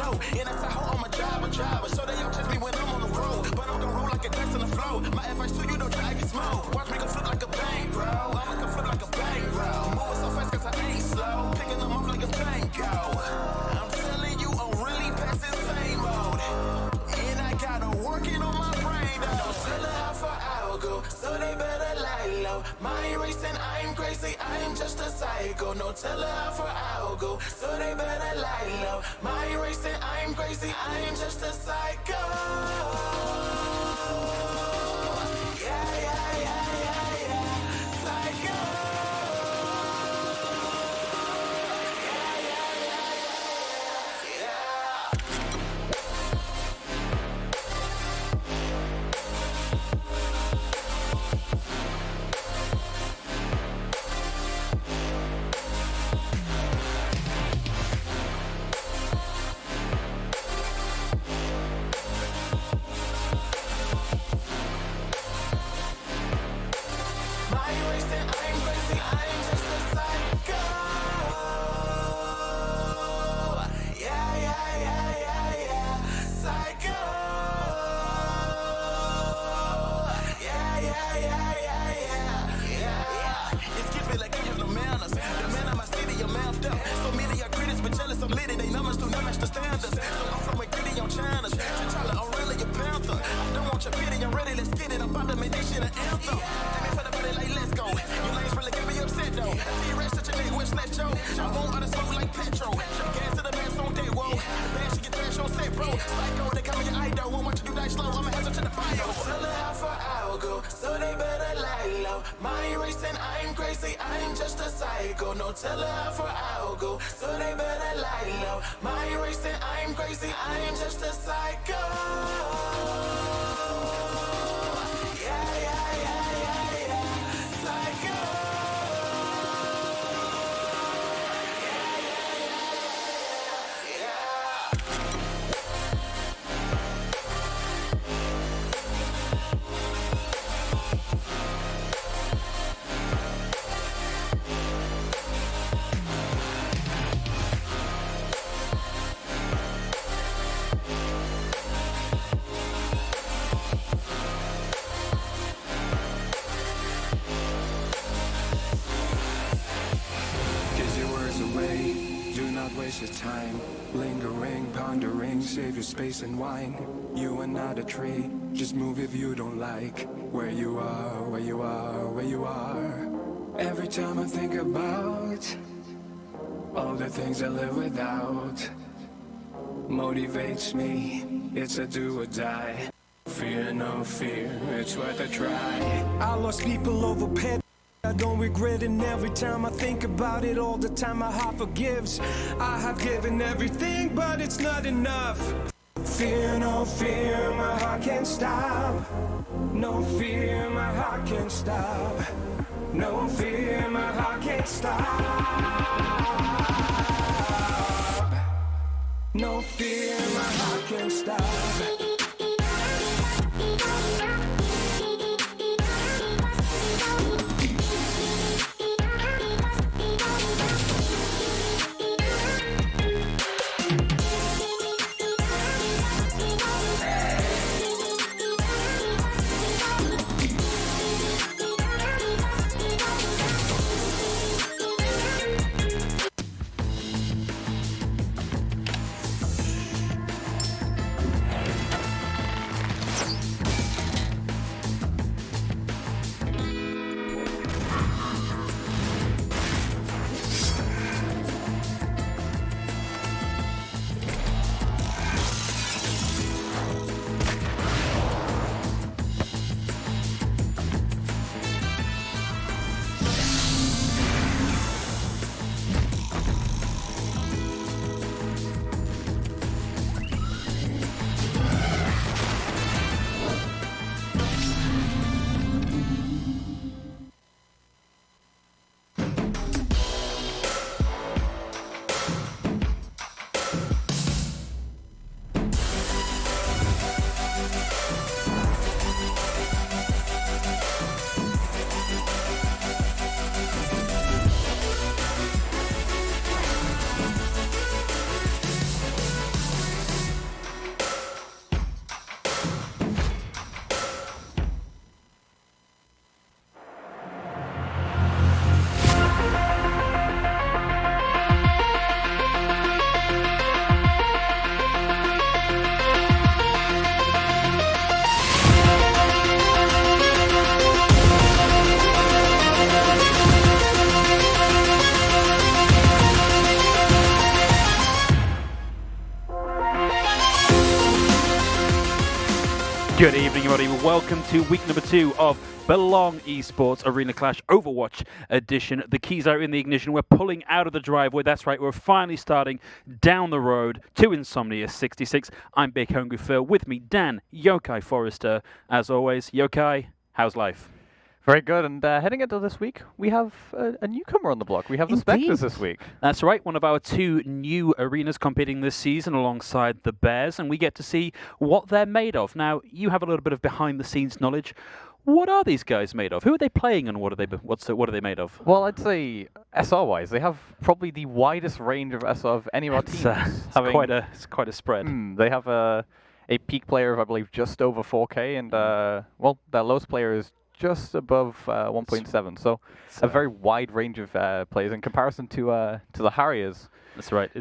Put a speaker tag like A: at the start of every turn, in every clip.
A: show. And that's how I'm a driver. So they all test me when I'm on the road. But I'm gonna roll like a dice on the flow. My advice to you, don't try to get smoke. Watch me go flip like a bang, bro. I'ma go flip like a bang, bro. Moving so fast cause I ain't slow. Picking them up like a tango. I'm telling you, I'm really past insane mode. And I gotta working on my brain, though. Don't tell her how far I'll go, so they better lie low. Mind racing, I'm crazy, I'm just a psycho. No, tell her how far I'll go, so they better lie low. Mind racing, I'm crazy, I'm just a psycho. Yeah, yeah, yeah, yeah, yeah, psycho. Yeah, yeah, yeah, yeah, yeah. I'm litty, they numbers do not match the standards. So I'm from a gritty on China's. T'Challa, I'm really a panther. I don't want your pity, I'm ready, let's get it. I'm about to make this shit an anthem. Take me for the body like, let's go. You lanes really get me upset though. T-Rex such a nigga with snatch, yo. I won't utter smoke like petrol. Gas to the mass on day, whoa. Bad shit get trash on set, bro. Psycho, they call me your idol. Won't watch you die slow, I'ma answer to the bio. Tell her how far I'll go, so they better lie low. Mind racing, I'm crazy, I'm just a psycho. No, tell her how far I'll go, so they better lie low. Mind racing, I'm crazy, I'm just a psycho. Yeah, yeah, yeah, yeah, yeah, psycho. Yeah, yeah, yeah, yeah,
B: Do not waste your time lingering, pondering, save your space and wine. You are not a tree, just move if you don't like where you are, where you are, where you are. Every time I think about all the things I live without, motivates me, it's a do or die. Fear, no fear, it's worth a try.
C: I lost people over pet, I don't regret it. And every time I think about it, all the time my heart forgives. I have given everything, but it's not enough. Fear, no fear, my heart can't stop. No fear, my heart can't stop. No fear, my heart can't stop. No fear, my heart can't stop.
D: Good evening, everybody. Welcome to week number 2 of Belong Esports Arena Clash Overwatch edition. The keys are in the ignition. We're pulling out of the driveway. That's right. We're finally starting down the road to Insomnia 66. I'm Big Hungry Phil. With me, Dan Yokai Forrester. As always, Yokai, how's life?
E: Very good, and heading into this week, we have a newcomer on the block. We have the Spectres this week.
D: That's right, one of our 2 new arenas competing this season alongside the Bears, and we get to see what they're made of. Now, you have a little bit of behind-the-scenes knowledge. What are these guys made of? Who are they playing, and what are they made of?
E: Well, I'd say SR-wise, they have probably the widest range of SR of any of our teams.
D: It's quite a spread.
E: They have a peak player of, I believe, just over 4K, and well, their lowest player is just above 1.7, so a very wide range of players in comparison to the Harriers.
D: That's right.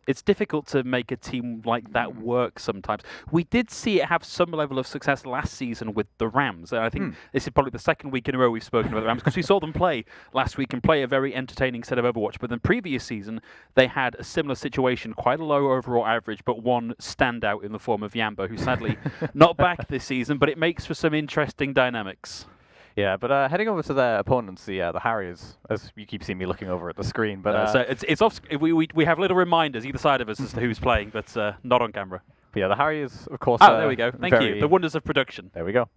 D: It's difficult to make a team like that work sometimes. We did see it have some level of success last season with the Rams. And I think this is probably the second week in a row we've spoken about the Rams because we saw them play last week and play a very entertaining set of Overwatch. But the previous season, they had a similar situation, quite a low overall average, but one standout in the form of Yamba, who's sadly not back this season, but it makes for some interesting dynamics.
E: Yeah, but heading over to their opponents, the Harriers, as you keep seeing me looking over at the screen. But
D: so it's off. We have little reminders either side of us as to who's playing, but not on camera.
E: But yeah, the Harriers, of course.
D: Oh, there we go. Thank you. The wonders of production.
E: There we go.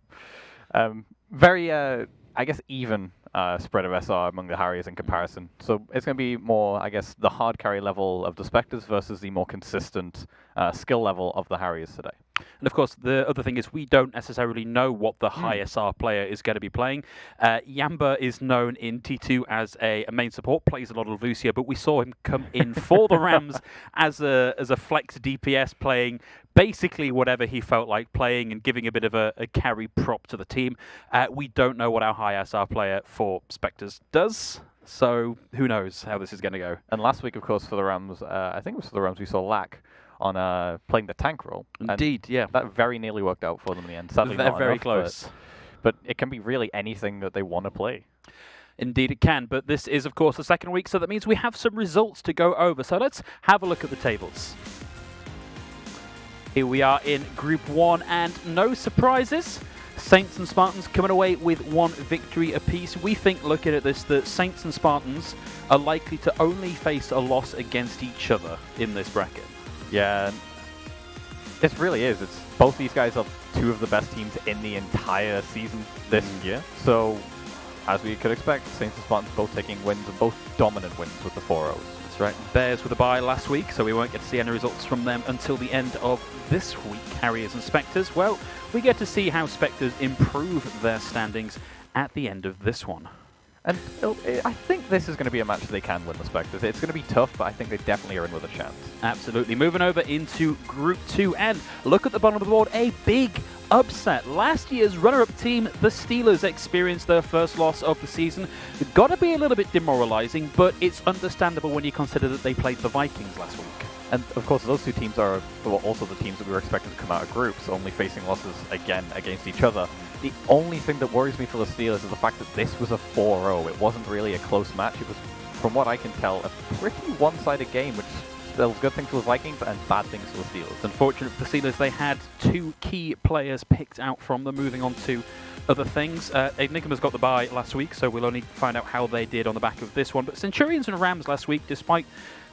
E: Very, I guess, even spread of SR among the Harriers in comparison. So it's going to be more, I guess, the hard carry level of the Spectres versus the more consistent skill level of the Harriers today.
D: And of course, the other thing is we don't necessarily know what the high SR player is going to be playing. Yamba is known in T2 as a main support, plays a lot of Lucio, but we saw him come in for the Rams as a flex DPS, playing basically whatever he felt like playing and giving a bit of a carry prop to the team. We don't know what our high SR player for Spectres does. So who knows how this is going to go.
E: And last week, of course, for the Rams, I think it was for the Rams, we saw Lack on playing the tank role.
D: Indeed, yeah.
E: That very nearly worked out for them in the end. Sadly,
D: They're
E: not
D: very
E: enough,
D: close.
E: But it can be really anything that they want to play.
D: Indeed it can, but this is, of course, the second week, so that means we have some results to go over. So let's have a look at the tables. Here we are in Group 1, and no surprises. Saints and Spartans coming away with 1 victory apiece. We think, looking at this, that Saints and Spartans are likely to only face a loss against each other in this bracket.
E: Yeah, it really is. It's both these guys are 2 of the best teams in the entire season this year. So, as we could expect, Saints and Spartans both taking wins, and both dominant wins with the 4-0s.
D: That's right. Bears with a bye last week, so we won't get to see any results from them until the end of this week. Harriers and Spectres, well, we get to see how Spectres improve their standings at the end of this one.
E: And I think this is going to be a match they can win, the Spectres. It's going to be tough, but I think they definitely are in with a chance.
D: Absolutely. Moving over into Group 2, and look at the bottom of the board, a big upset. Last year's runner-up team, the Steelers, experienced their first loss of the season. It's got to be a little bit demoralizing, but it's understandable when you consider that they played the Vikings last week.
E: And of course, those 2 teams are also the teams that we were expected to come out of groups, only facing losses again against each other. The only thing that worries me for the Steelers is the fact that this was a 4-0. It wasn't really a close match. It was, from what I can tell, a pretty one-sided game, which spells good things for the Vikings and bad things for the Steelers.
D: Unfortunately for the Steelers, they had 2 key players picked out from them. Moving on to other things. Enigma's got the bye last week, so we'll only find out how they did on the back of this one. But Centurions and Rams last week, despite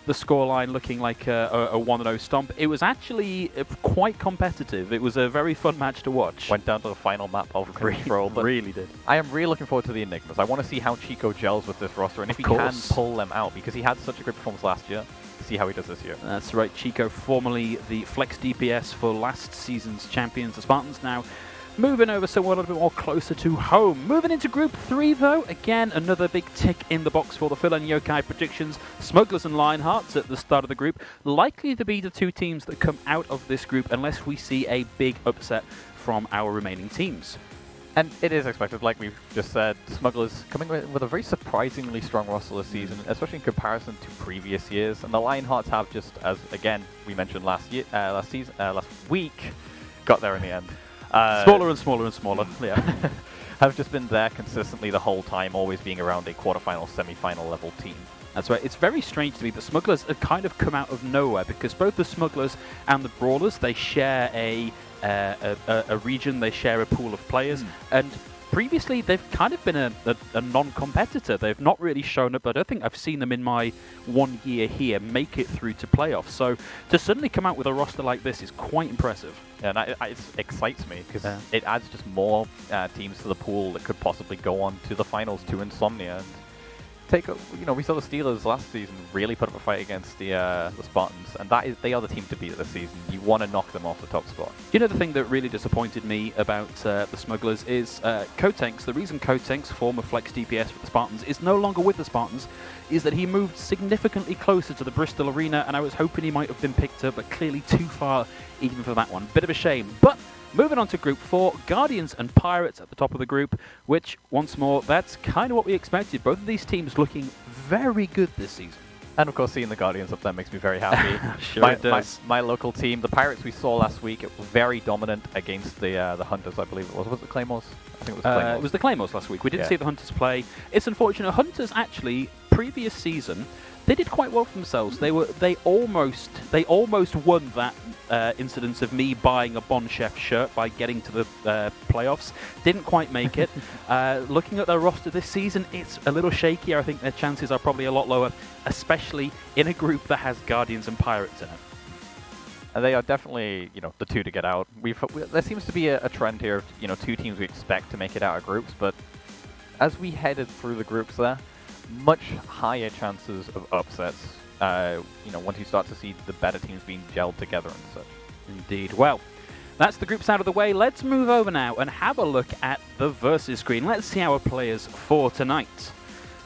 D: the scoreline looking like a 1-0 stomp, it was actually quite competitive. It was a very fun match to watch.
E: Went down to the final map of control. But
D: really did.
E: I am really looking forward to the Enigmas. I want to see how Chico gels with this roster, and if he can pull them out, because he had such a great performance last year. See how he does this year.
D: That's right. Chico, formerly the flex DPS for last season's champions, the Spartans, now moving over somewhere a little bit more closer to home. Moving into Group 3, though. Again, another big tick in the box for the Phil and Yokai predictions. Smugglers and Lionhearts at the start of the group. Likely to be the 2 teams that come out of this group unless we see a big upset from our remaining teams.
E: And it is expected, like we've just said, Smugglers coming with a very surprisingly strong roster this season, especially in comparison to previous years. And the Lionhearts have just, as again we mentioned last week, got there in the end.
D: Smaller and smaller and smaller. Yeah.
E: Have just been there consistently the whole time, always being around a quarterfinal, semi-final level team.
D: That's right. It's very strange to me. The Smugglers have kind of come out of nowhere because both the Smugglers and the Brawlers, they share a a region. They share a pool of players, and previously they've kind of been a non-competitor. They've not really shown up. I don't think I've seen them in my 1 year here make it through to playoffs. So to suddenly come out with a roster like this is quite impressive.
E: Yeah, and it excites me because it adds just more teams to the pool that could possibly go on to the finals, to Insomnia. And we saw the Steelers last season really put up a fight against the Spartans, and they are the team to beat this season. You want to knock them off the top spot.
D: You know, the thing that really disappointed me about the Smugglers is Kotenks. The reason Kotenks, former flex DPS for the Spartans, is no longer with the Spartans is that he moved significantly closer to the Bristol arena, and I was hoping he might have been picked up, but clearly too far even for that one. Bit of a shame. But moving on to Group 4, Guardians and Pirates at the top of the group, which, once more, that's kind of what we expected. Both of these teams looking very good this season.
E: And of course, seeing the Guardians up there makes me very happy.
D: Sure it does.
E: My local team, the Pirates we saw last week, it was very dominant against the Hunters, I believe it was. Was it the Claymores? I think it was the Claymores.
D: It was the Claymores last week. We didn't see the Hunters play. It's unfortunate. Hunters, actually, previous season, they did quite well for themselves. They almost won that incidence of me buying a Bon Chef shirt by getting to the playoffs. Didn't quite make it. Looking at their roster this season, it's a little shakier. I think their chances are probably a lot lower, especially in a group that has Guardians and Pirates in it.
E: And they are definitely, the two to get out. There seems to be a trend here of, two teams we expect to make it out of groups, but as we headed through the groups there, much higher chances of upsets, once you start to see the better teams being gelled together and such.
D: Indeed. Well, that's the groups out of the way. Let's move over now and have a look at the versus screen. Let's see our players for tonight.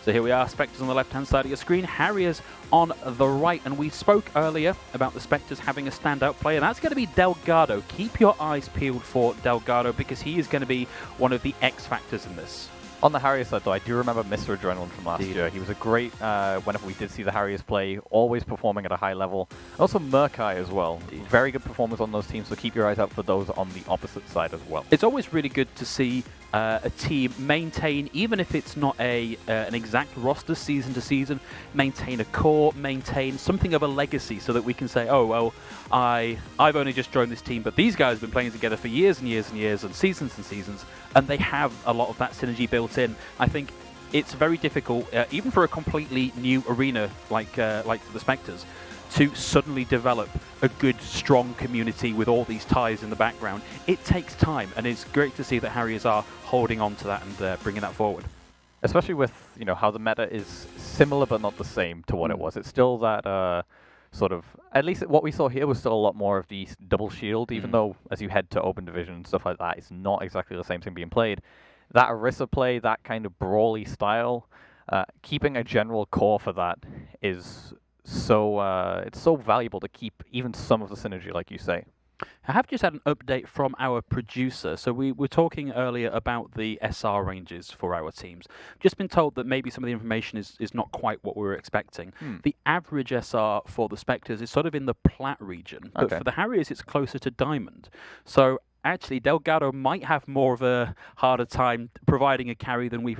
D: So here we are, Spectres on the left-hand side of your screen, Harriers on the right. And we spoke earlier about the Spectres having a standout player. That's going to be Delgado. Keep your eyes peeled for Delgado because he is going to be one of the X factors in this.
E: On the Harriers side, though, I do remember Mr. Adrenaline from last year. He was a great, whenever we did see the Harriers play, always performing at a high level. Also Murkai as well. Indeed. Very good performers on those teams, so keep your eyes out for those on the opposite side as well.
D: It's always really good to see a team maintain, even if it's not an exact roster season to season, maintain a core, maintain something of a legacy so that we can say, oh, well, I've only just joined this team, but these guys have been playing together for years and years and years and seasons, and they have a lot of that synergy built in. I think it's very difficult, even for a completely new arena like the Spectres, to suddenly develop a good, strong community with all these ties in the background. It takes time, and it's great to see that Harriers are holding on to that and bringing that forward.
E: Especially with, how the meta is similar but not the same to what it was. It's still that sort of, at least what we saw here was still a lot more of the double shield, even though as you head to open division and stuff like that, it's not exactly the same thing being played. That Orisa play, that kind of brawly style, keeping a general core for that is so it's so valuable to keep even some of the synergy, like you say.
D: I have just had an update from our producer. So we were talking earlier about the SR ranges for our teams. Just been told that maybe some of the information is not quite what we were expecting. The average SR for the Spectres is sort of in the Plat region, but for the Harriers it's closer to Diamond. So actually, Delgado might have more of a harder time providing a carry than we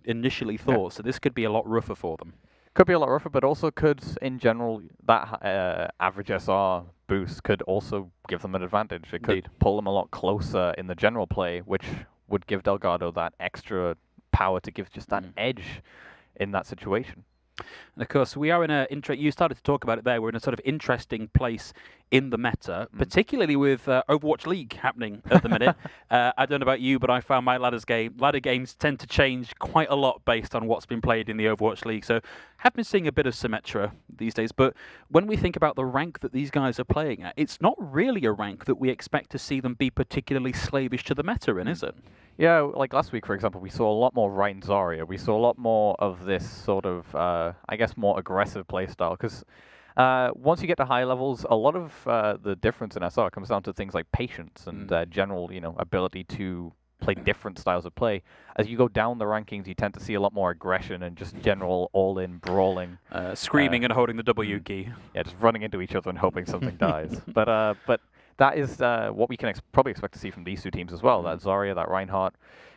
D: initially thought. So this could be a lot rougher for them.
E: Could be a lot rougher, but also could, in general, that average SR boost could also give them an advantage. It could pull them a lot closer in the general play, which would give Delgado that extra power to give just that edge in that situation.
D: And of course, we are in you started to talk about it there, we're in a sort of interesting place in the meta, particularly with Overwatch League happening at the minute. I don't know about you, but I found my ladder games tend to change quite a lot based on what's been played in the Overwatch League. So have been seeing a bit of Symmetra these days. But when we think about the rank that these guys are playing at, it's not really a rank that we expect to see them be particularly slavish to the meta in, is it?
E: Yeah, like last week, for example, we saw a lot more Rein Zarya. We saw a lot more of this sort of, I guess, more aggressive playstyle. Because once you get to high levels, a lot of the difference in SR comes down to things like patience and general, ability to play different styles of play. As you go down the rankings, you tend to see a lot more aggression and just general all-in brawling.
D: Screaming and holding the W key.
E: Yeah, just running into each other and hoping something dies. But that is what we can probably expect to see from these two teams as well. That Zarya, that Reinhardt.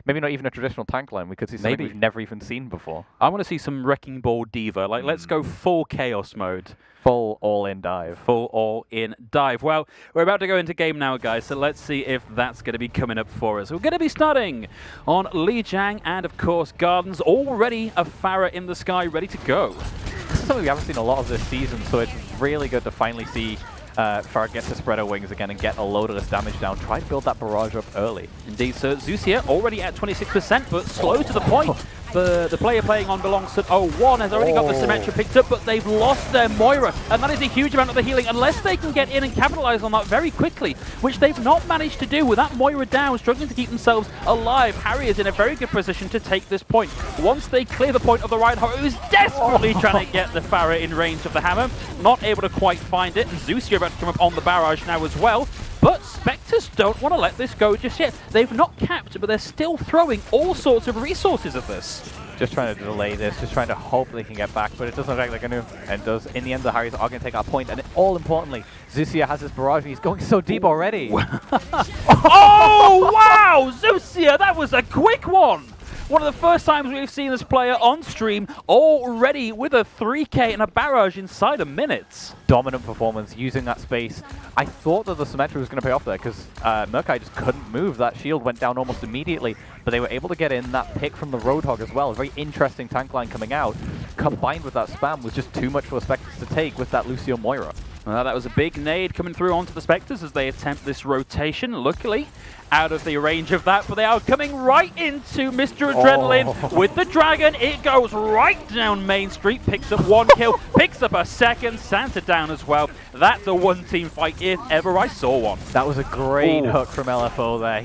E: Maybe not even a traditional tank line. We could see something we've never even seen before.
D: I want to see some Wrecking Ball Diva. Like, let's go full Chaos mode.
E: Full all-in dive.
D: Full all-in dive. Well, we're about to go into game now, guys, so let's see if that's going to be coming up for us. We're going to be starting on Lijiang and, of course, Gardens. Already a Pharah in the sky, ready to go.
E: This is something we haven't seen a lot of this season, so it's really good to finally see Pharah get to spread her wings again and get a load of this damage down. Try to build that barrage up early.
D: Indeed, so Zusia already at 26%, but slow to the point. The player playing on belongs to 0-1 has already got the Symmetra picked up, but they've lost their Moira, and that is a huge amount of the healing, unless they can get in and capitalize on that very quickly, which they've not managed to do. With that Moira down, struggling to keep themselves alive, Harriers in a very good position to take this point. Once they clear the point of the Reinhardt, who's desperately trying to get the Pharah in range of the hammer, not able to quite find it, and Zusia about to come up on the barrage now as well. But Spectres don't want to let this go just yet. They've not capped, but they're still throwing all sorts of resources at this.
E: Just trying to delay this, just trying to hope they can get back, but it doesn't look like they're going to. And does. In the end, the Harriers are going to take our point, and all importantly, Zusia has this barrage, and he's going so deep already.
D: Oh, wow! Zusia, that was a quick one! One of the first times we've seen this player on stream already with a 3K and a barrage inside a minute.
E: Dominant performance, using that space. I thought that the Symmetra was going to pay off there because Murkai just couldn't move. That shield went down almost immediately, but they were able to get in that pick from the Roadhog as well. A very interesting tank line coming out, combined with that spam was just too much for the Spectres to take with that Lucio Moira.
D: That was a big nade coming through onto the Spectres as they attempt this rotation. Luckily, out of the range of that, but they are coming right into Mr. Adrenaline with the Dragon. It goes right down Main Street, picks up one kill, picks up a second, Santa down as well. That's a one-team fight if ever I saw one.
E: That was a great hook from LFO there.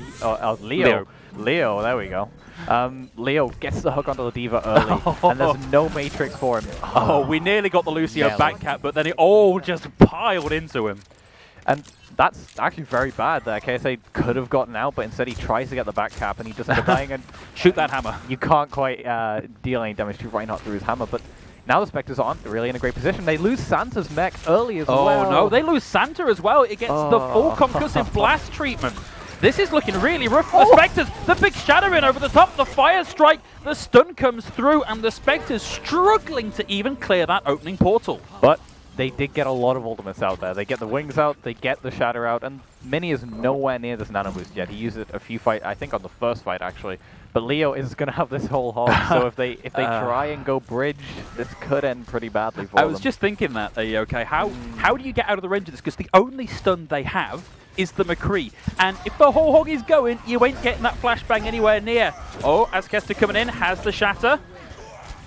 E: Leo, there we go. Leo gets the hook onto the Diva early, and there's no Matrix for him.
D: Oh, we nearly got the Lucio back cap, but then it all just piled into him.
E: And that's actually very bad there. KSA could have gotten out, but instead he tries to get the back cap, and he does end up dying. And
D: shoot that hammer.
E: You can't quite deal any damage to Reinhardt through his hammer, but now the Spectres aren't really in a great position. They lose Santa's mech early as well.
D: Oh no, they lose Santa as well. It gets the full concussive blast treatment. This is looking really rough for the Spectres. The big shadow in over the top, the fire strike, the stun comes through, and the Spectres struggling to even clear that opening portal.
E: But they did get a lot of ultimates out there. They get the wings out, they get the shatter out, and Mini is nowhere near this nano boost yet. He used it a few fights, I think on the first fight actually. But Leo is going to have this whole hog, so if they try and go bridge, this could end pretty badly for them.
D: I was just thinking that, okay, how do you get out of the range of this? Because the only stun they have is the McCree. And if the whole hog is going, you ain't getting that flashbang anywhere near. Oh, as Kester coming in, has the shatter.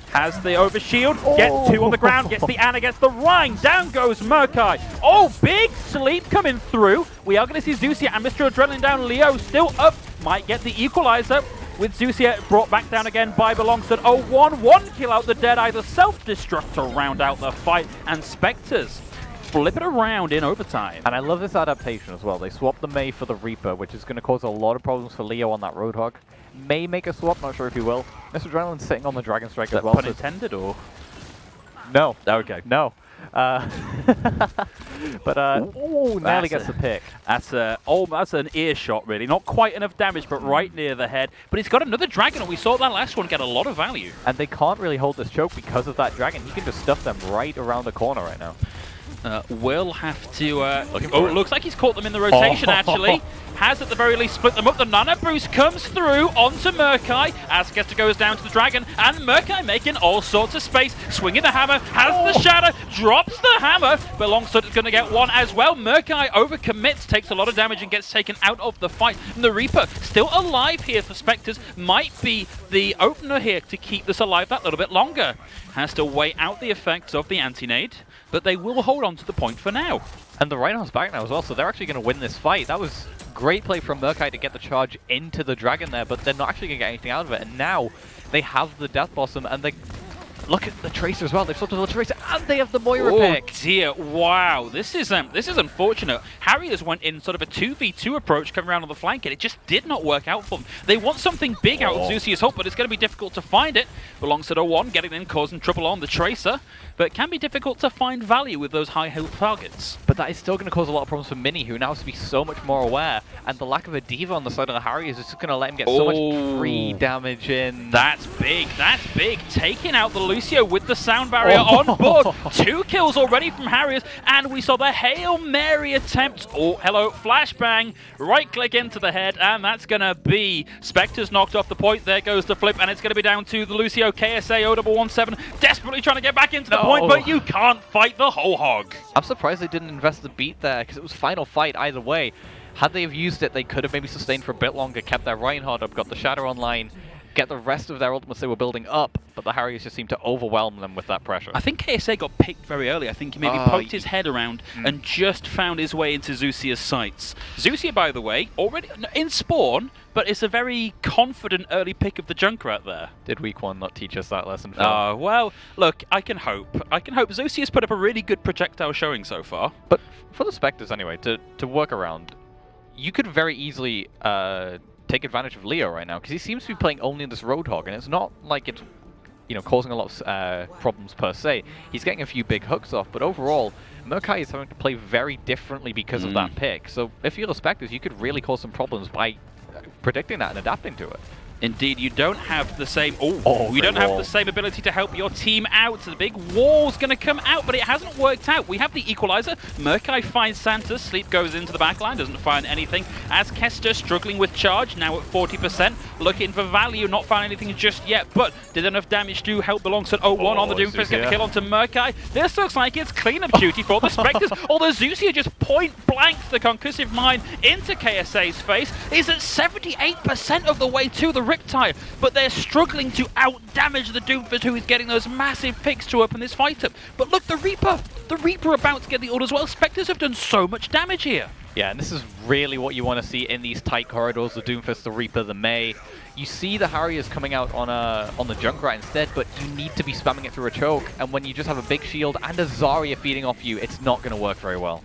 D: Has the overshield, gets two on the ground, gets the Ana, gets the Rhine, down goes Murkai. Oh, big sleep coming through. We are going to see Zusia and Mr. Adrenaline down. Leo still up, might get the equalizer. With Zusia brought back down again by Belongstad. 0-1, one kill out the Deadeye, the self-destruct to round out the fight. And Spectres flip it around in overtime.
E: And I love this adaptation as well. They swapped the Mei for the Reaper, which is going to cause a lot of problems for Leo on that Roadhog. May make a swap, not sure if he will. Mr. Adrenaline's sitting on the Dragon Strike as well.
D: Pun intended, or?
E: No.
D: Okay.
E: No. Nearly gets the pick.
D: That's an earshot, really. Not quite enough damage, but right near the head. But he's got another Dragon, and we saw that last one get a lot of value.
E: And they can't really hold this choke because of that Dragon. He can just stuff them right around the corner right now.
D: Will have to... it looks like he's caught them in the rotation, actually. Has at the very least split them up. The Nano Boost comes through onto Murkai as Kester goes down to the Dragon. And Murkai making all sorts of space. Swinging the hammer, has the shadow, drops the hammer. But Longsword is going to get one as well. Murkai overcommits, takes a lot of damage and gets taken out of the fight. And the Reaper still alive here for Spectres. Might be the opener here to keep this alive that little bit longer. Has to wait out the effects of the anti-nade. But they will hold on to the point for now.
E: And the Reinhardt's back now as well, so they're actually going to win this fight. That was great play from Murkai to get the charge into the Dragon there, but they're not actually going to get anything out of it. And now they have the Death Blossom, and they look at the Tracer as well. They've swapped to the Tracer and they have the Moira
D: Oh
E: pick.
D: dear, wow. This is unfortunate. Harriers went in sort of a 2v2 approach coming around on the flank and it just did not work out for them. They want something big out of Zeusia's Hope, but it's going to be difficult to find it. Belongs to the one, getting in, causing trouble on the Tracer, but it can be difficult to find value with those high health targets.
E: But that is still going to cause a lot of problems for Mini, who now has to be so much more aware, and the lack of a Diva on the side of the Harriers is just going to let him get so much free damage in.
D: That's big, that's big. Taking out the Lucio with the sound barrier on board. 2 kills already from Harriers, and we saw the Hail Mary attempt. Oh, hello, flashbang. Right click into the head, and that's going to be Spectres knocked off the point. There goes the flip, and it's going to be down to the Lucio KSA 0117, desperately trying to get back into the point, but you can't fight the whole hog.
E: I'm surprised they didn't invest the beat there, because it was final fight either way. Had they have used it, they could have maybe sustained for a bit longer, kept their Reinhardt up, got the Shadow online, get the rest of their ultimates they were building up, but the Harriers just seemed to overwhelm them with that pressure.
D: I think KSA got picked very early. I think he maybe poked his head around and just found his way into Zeusia's sights. Zeusia, by the way, already in spawn, but it's a very confident early pick of the Junkrat there.
E: Did week 1 not teach us that lesson, Phil?
D: Well, look, I can hope. Zeusia's put up a really good projectile showing so far.
E: But for the Spectres anyway, to work around, you could very easily take advantage of Leo right now, because he seems to be playing only in this Roadhog, and it's not like it's causing a lot of problems per se. He's getting a few big hooks off, but overall, Murkai is having to play very differently because of that pick. So if you're the Spectres, you could really cause some problems by predicting that and adapting to it.
D: Indeed, you don't have the same. You don't have the same ability to help your team out. The big wall's going to come out, but it hasn't worked out. We have the equalizer. Murkai finds Santa. Sleep goes into the backline, doesn't find anything. As Kester struggling with charge, now at 40%, looking for value, not found anything just yet, but did enough damage to help alongside 01 on the Doomfist, get the kill onto Murkai. This looks like it's cleanup duty for the Spectres, although Zeusia just point blank the concussive mine into KSA's face. Is at 78% of the way to the Riptide, but they're struggling to out-damage the Doomfist, who is getting those massive picks to open this fight up. But look, the Reaper about to get the ult as well. Spectres have done so much damage here.
E: Yeah, and this is really what you want to see in these tight corridors, the Doomfist, the Reaper, the Mei. You see the Harriers coming out on the Junkrat instead, but you need to be spamming it through a choke, and when you just have a big shield and a Zarya feeding off you, it's not going to work very well.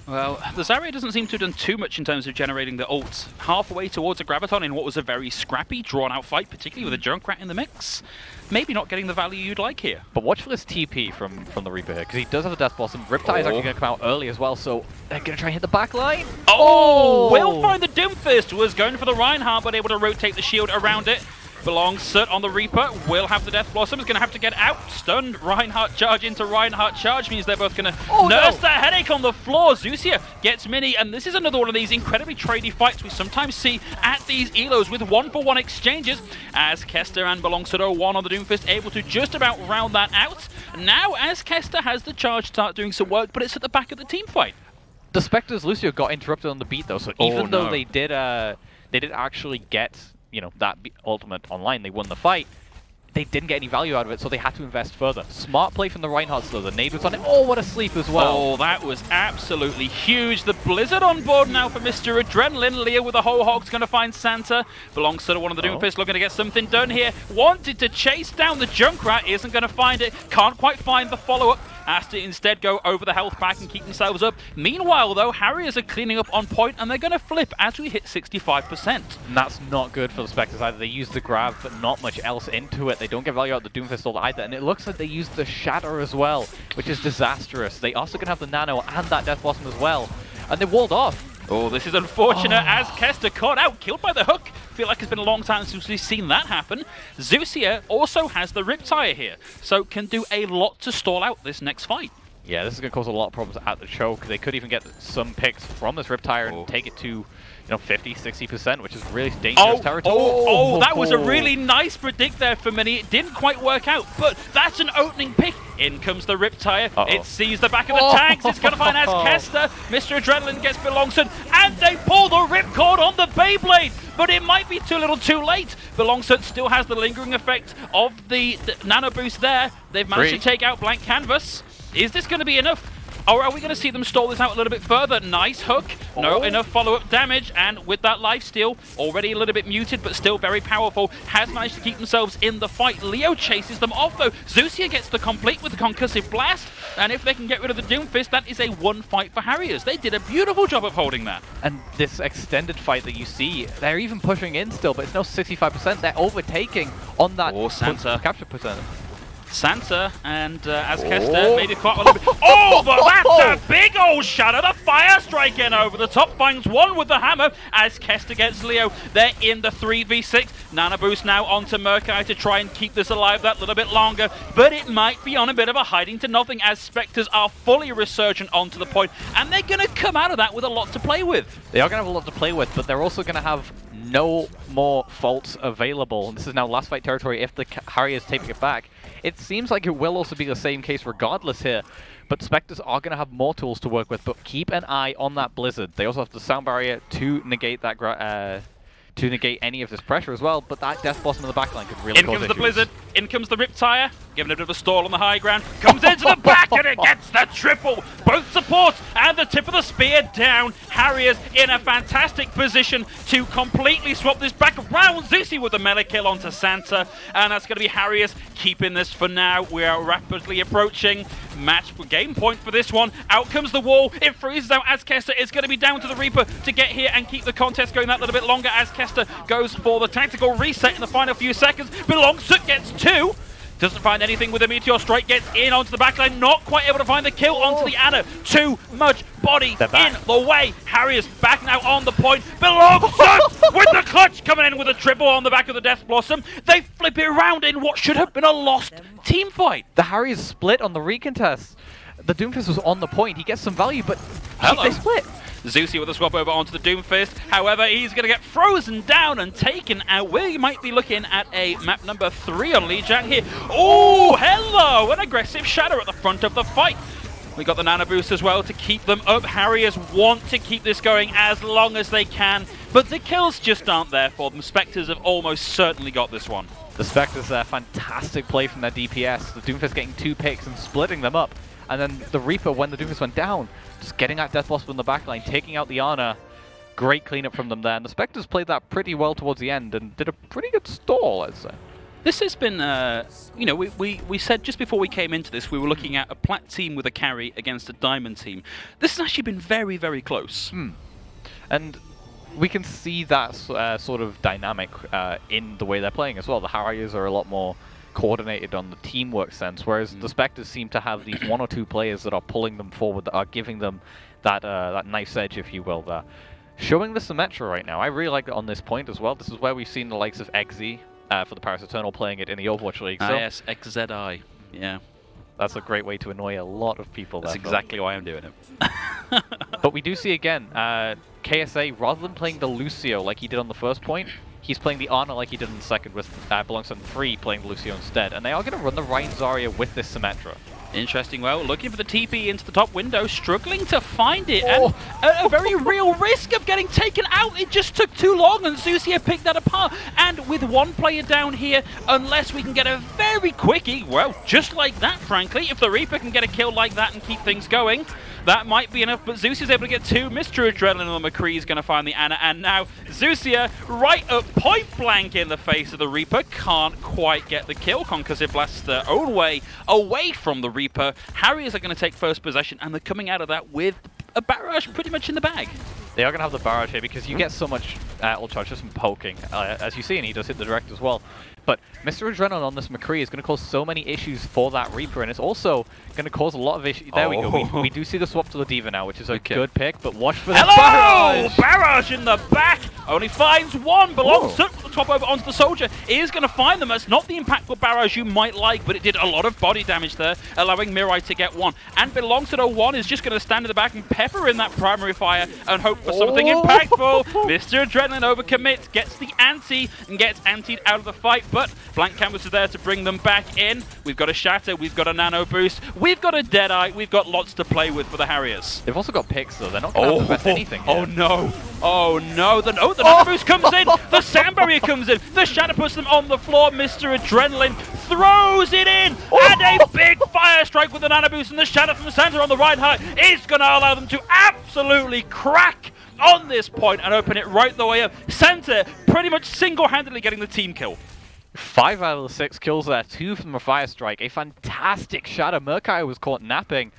D: Well, the Zarya doesn't seem to have done too much in terms of generating the ult. Halfway towards a Graviton in what was a very scrappy, drawn-out fight, particularly with a Junkrat in the mix. Maybe not getting the value you'd like here.
E: But watch for this TP from the Reaper here, because he does have a Death Blossom. Riptide is actually going to come out early as well, so they're going to try and hit the back line.
D: Will find the Doomfist, was going for the Reinhardt, but able to rotate the shield around it. Belongs Soot on the Reaper, will have the Death Blossom, is going to have to get out. Stunned, Reinhardt charge into Reinhardt charge, means they're both going to nurse the headache on the floor. Zeusia gets Mini, and this is another one of these incredibly tradey fights we sometimes see at these elos with 1-for-1 exchanges, as Kester and Belongs to 01 on the Doomfist able to just about round that out. Now, as Kester has the charge start doing some work, but it's at the back of the team fight.
E: The Spectres Lucio got interrupted on the beat though, so even though they did actually get that ultimate online, they won the fight, they didn't get any value out of it, so they had to invest further. Smart play from the Reinhardt though, the nade was on it. Oh, what a sleep as well.
D: Oh, that was absolutely huge. The Blizzard on board now for Mr. Adrenaline. Leo with the whole hog's going to find Santa. Belongs to one of the Doomfist, looking to get something done here. Wanted to chase down the Junkrat, isn't going to find it. Can't quite find the follow-up. Has to instead go over the health pack and keep themselves up. Meanwhile, though, Harriers are cleaning up on point, and they're going to flip as we hit 65%.
E: And that's not good for the Spectres either. They use the grab, but not much else into it. They don't get value out of the Doomfist ult either, and it looks like they used the Shatter as well, which is disastrous. They also can have the Nano and that Death Blossom as well, and they walled off.
D: Oh, this is unfortunate as Kester caught out, killed by the hook. Feel like it's been a long time since we've seen that happen. Zeusia also has the Riptire here, so can do a lot to stall out this next fight.
E: Yeah, this is going to cause a lot of problems at the choke. They could even get some picks from this Riptire and take it to 50, 60%, which is really dangerous territory.
D: That was a really nice predict there for Mini. It didn't quite work out, but that's an opening pick. In comes the Riptire. It sees the back of the tanks. It's going to find as Kester. Mr. Adrenaline gets Belongson, and they pull the ripcord on the Beyblade. But it might be too little too late. Belongson still has the lingering effect of the nano boost there. They've managed to take out blank canvas. Is this going to be enough? Or are we going to see them stall this out a little bit further? Nice hook. No enough follow-up damage. And with that lifesteal, already a little bit muted, but still very powerful, has managed to keep themselves in the fight. Leo chases them off, though. Zusia gets the complete with the concussive blast. And if they can get rid of the Doomfist, that is a one fight for Harriers. They did a beautiful job of holding that.
E: And this extended fight that you see, they're even pushing in still, but it's now 65%. They're overtaking on that
D: Santa.
E: capture percentage.
D: Santa and as Kester maybe quite a little bit. Oh, but that's a big old shadow. The fire strike in over the top finds one with the hammer as Kester gets Leo. They're in the 3v6. Nana boost now onto Murkai to try and keep this alive that little bit longer, but it might be on a bit of a hiding to nothing as Spectres are fully resurgent onto the point, and they're going to come out of that with a lot to play with.
E: They are going to have a lot to play with, but they're also going to have no more faults available. And this is now last fight territory if the Harriers take it back. It seems like it will also be the same case regardless here, but Spectres are going to have more tools to work with, but keep an eye on that Blizzard. They also have the sound barrier to negate that to negate any of this pressure as well, but that Death Blossom in the backline could really cause issues.
D: In comes the Blizzard, in comes the Riptire, giving a bit of a stall on the high ground, comes into the back and it gets the triple! Both supports and the tip of the spear down. Harriers in a fantastic position to completely swap this back around. Zusi with the melee kill onto Santa, and that's going to be Harriers keeping this for now. We are rapidly approaching match game point for this one. Out comes the wall, it freezes out as Kester. It's going to be down to the Reaper to get here and keep the contest going that little bit longer as Kester goes for the tactical reset in the final few seconds. Belongsoot gets two. Doesn't find anything with the Meteor Strike, gets in onto the backline, not quite able to find the kill onto the Ana. Too much body in the way. Harriers back now on the point. Belongsoot with the clutch coming in with a triple on the back of the Death Blossom. They flip it around in what should have been a lost team fight.
E: The Harriers split on the recontest. The Doomfist was on the point. He gets some value, but they split.
D: Zusi with a swap over onto the Doomfist. However, he's going to get frozen down and taken out. We might be looking at a map number 3 on Lijiang here. Oh, hello! An aggressive shadow at the front of the fight. We got the Nana boost as well to keep them up. Harriers want to keep this going as long as they can, but the kills just aren't there for them. Spectres have almost certainly got this one.
E: The Spectres, fantastic play from their DPS. The Doomfist getting 2 picks and splitting them up. And then the Reaper, when the Doomfist went down, just getting that Death Blossom in the backline, taking out the Ana. Great cleanup from them there. And the Spectres played that pretty well towards the end and did a pretty good stall, I'd say.
D: This has been, you know, we said just before we came into this, we were looking at a Plat team with a carry against a Diamond team. This has actually been very, very close.
E: And we can see that sort of dynamic in the way they're playing as well. The Harriers are a lot more coordinated on the teamwork sense, whereas the Spectres seem to have these 1 or 2 players that are pulling them forward, that are giving them that nice edge, if you will, there. Showing the Symmetra right now, I really like it on this point as well. This is where we've seen the likes of XZ for the Paris Eternal playing it in the Overwatch League. So
D: yes, XZI, yeah.
E: That's a great way to annoy a lot of people.
D: That's exactly why I'm doing it.
E: But we do see again, KSA, rather than playing the Lucio like he did on the first point, he's playing the Ana like he did in the second, with Belongsoot 3 playing the Lucio instead. And they are going to run the Rein Zarya with this Symmetra.
D: Interesting. Well, looking for the TP into the top window, struggling to find it, and a very real risk of getting taken out. It just took too long, and Zusia picked that apart. And with 1 player down here, unless we can get a very quickie, well, just like that, frankly, if the Reaper can get a kill like that and keep things going, that might be enough. But Zusia's able to get 2. Mr. Adrenaline on McCree is going to find the Ana, and now Zusia right up point blank in the face of the Reaper. Can't quite get the kill. Concussive blasts their own way away from the Reaper. Harriers are going to take first possession, and they're coming out of that with a barrage pretty much in the bag.
E: They are going to have the barrage here because you get so much ult charge just from poking, as you see, and he does hit the direct as well. But Mr. Adrenaline on this McCree is going to cause so many issues for that Reaper, and it's also going to cause a lot of issues. There we go. We do see the swap to the D.Va now, which is a good pick, but watch for this barrage!
D: Barrage in the back! Only finds 1. Belongsoot with the top over onto the Soldier. Is going to find them. That's not the impactful barrage you might like, but it did a lot of body damage there, allowing Mirai to get 1. And Belongsoot 01 is just going to stand in the back and pepper in that primary fire and hope for something impactful. Mr. Adrenaline overcommits, gets the ante, and gets antied out of the fight. but blank canvas is there to bring them back in. We've got a Shatter, we've got a Nano Boost, we've got a Deadeye, we've got lots to play with for the Harriers.
E: They've also got picks, though. They're not going to have to invest anything here.
D: Oh no! Oh no! The Nano Boost comes in! The Sound Barrier comes in! The Shatter puts them on the floor! Mr. Adrenaline throws it in! And a big Fire Strike with the Nano Boost, and the Shatter from Santa on the right height is going to allow them to absolutely crack on this point and open it right the way up. Santa pretty much single-handedly getting the team kill.
E: 5 out of the 6 kills there, 2 from a Fire Strike. A fantastic Shatter. Murkai was caught napping.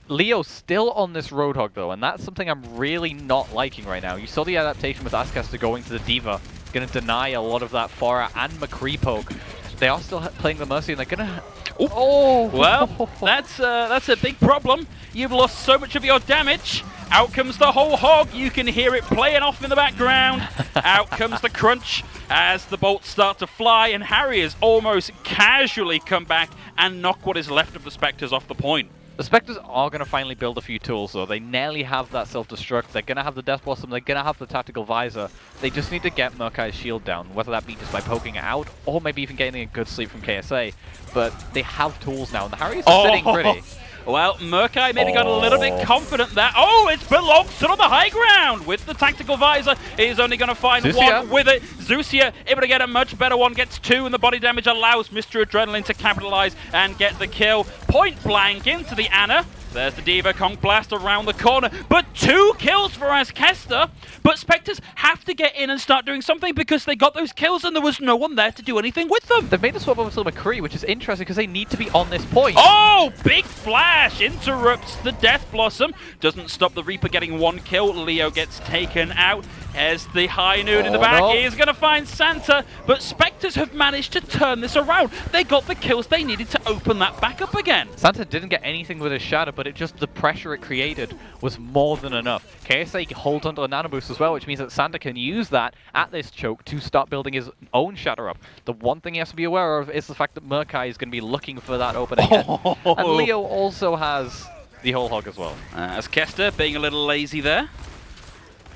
E: Leo still on this Roadhog, though, and that's something I'm really not liking right now. You saw the adaptation with Ascaster going to the Diva. It's going to deny a lot of that Fora and McCree poke. They are still playing the Mercy, and they're going to... Oh!
D: Well, that's a big problem. You've lost so much of your damage. Out comes the whole hog. You can hear it playing off in the background. Out comes the crunch as the bolts start to fly, and Harriers almost casually come back and knock what is left of the Spectres off the point.
E: The Spectres are going to finally build a few tools, though. They nearly have that self-destruct. They're going to have the Death Blossom. They're going to have the Tactical Visor. They just need to get Murkai's shield down, whether that be just by poking it out or maybe even getting a good sleep from KSA. But they have tools now, and the Harriers are sitting pretty.
D: Well, Murkai maybe got a little bit confident there. Oh, it's Belongson on the high ground with the Tactical Visor. He's only going to find one with it. Zusia able to get a much better one, gets 2, and the body damage allows Mr. Adrenaline to capitalize and get the kill. Point blank into the Ana. There's the Diva Conk Blast around the corner, but 2 kills for Ascaster. But Spectres have to get in and start doing something because they got those kills and there was no one there to do anything with them.
E: They've made the swap over to McCree, which is interesting because they need to be on this point.
D: Oh, big flash interrupts the Death Blossom. Doesn't stop the Reaper getting 1 kill. Leo gets taken out. As the High Noon in the back, he is going to find Santa, but Spectres have managed to turn this around. They got the kills they needed to open that back up again.
E: Santa didn't get anything with his Shadow, but the pressure it created was more than enough. KSA holds onto the Nano Boost as well, which means that Santa can use that at this choke to start building his own Shadow up. The one thing he has to be aware of is the fact that Murkai is going to be looking for that opening. And Leo also has the whole hog as well.
D: As Kester being a little lazy there.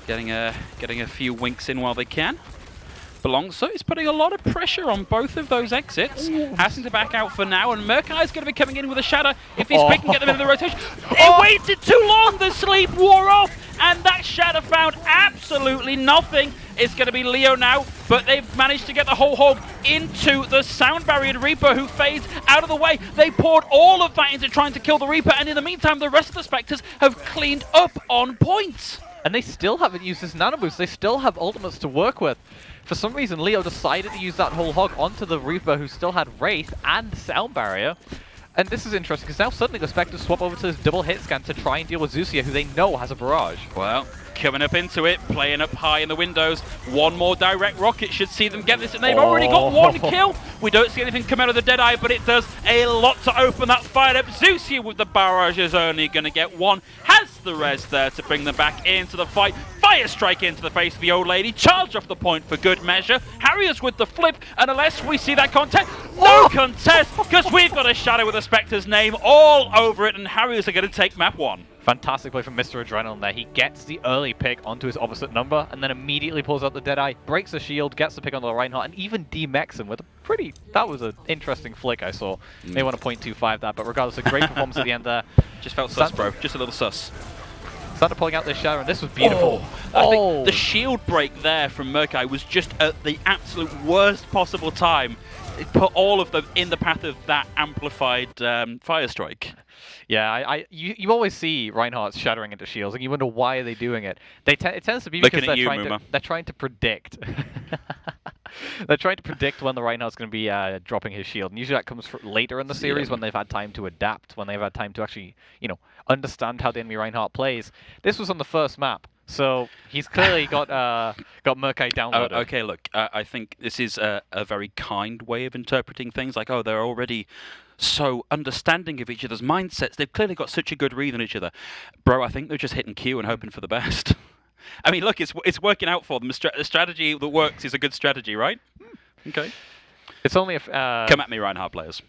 D: Getting a few winks in while they can. Belongso is putting a lot of pressure on both of those exits. Asking to back out for now, and Murkai is going to be coming in with a Shadow if he's quick and get them into the rotation. It waited too long, the sleep wore off, and that Shadow found absolutely nothing. It's going to be Leo now, but they've managed to get the whole hog into the Sound Barrier Reaper, who fades out of the way. They poured all of that into trying to kill the Reaper, and in the meantime, the rest of the Spectres have cleaned up on points.
E: And they still haven't used this Nano Boost. They still have ultimates to work with. For some reason, Leo decided to use that whole hog onto the Reaper, who still had Wraith and Sound Barrier. And this is interesting, because now suddenly the Spectres swap over to this double hit scan to try and deal with Zusia, who they know has a barrage.
D: Well, coming up into it, playing up high in the windows. One more direct rocket should see them get this, and they've already got 1 kill. We don't see anything come out of the Deadeye, but it does a lot to open that fired up. Zusia with the barrage is only going to get 1. Has the res there to bring them back into the fight. Fire Strike into the face of the old lady. Charge off the point for good measure. Harriers with the flip, and unless we see that contest, no contest, because we've got a Shadow with a Spectre's name all over it, and Harriers are going to take map 1.
E: Fantastic play from Mr. Adrenaline there. He gets the early pick onto his opposite number and then immediately pulls out the Deadeye, breaks the shield, gets the pick onto the Reinhardt, and even demechs him with a pretty... That was an interesting flick I saw. May want to 0.25 that, but regardless, a great performance at the end there.
D: Just felt sus, bro. Just a little sus.
E: Santa pulling out this Shadow, and this was beautiful.
D: I think the shield break there from Murkai was just at the absolute worst possible time. It put all of them in the path of that amplified Fire Strike.
E: Yeah, you always see Reinhardt's shattering into shields, and you wonder why are they doing it. It tends to be because they're trying to predict. They're trying to predict when the Reinhardt's going to be dropping his shield, and usually that comes later in the series when they've had time to adapt, when they've had time to actually, understand how the enemy Reinhardt plays. This was on the first map. So he's clearly got Murkai downloaded.
D: Okay, look, I think this is a very kind way of interpreting things. Like, they're already so understanding of each other's mindsets. They've clearly got such a good read on each other. Bro, I think they're just hitting Q and hoping for the best. I mean, look, it's working out for them. The strategy that works is a good strategy, right? Okay.
E: It's only if
D: Come at me, Reinhardt players.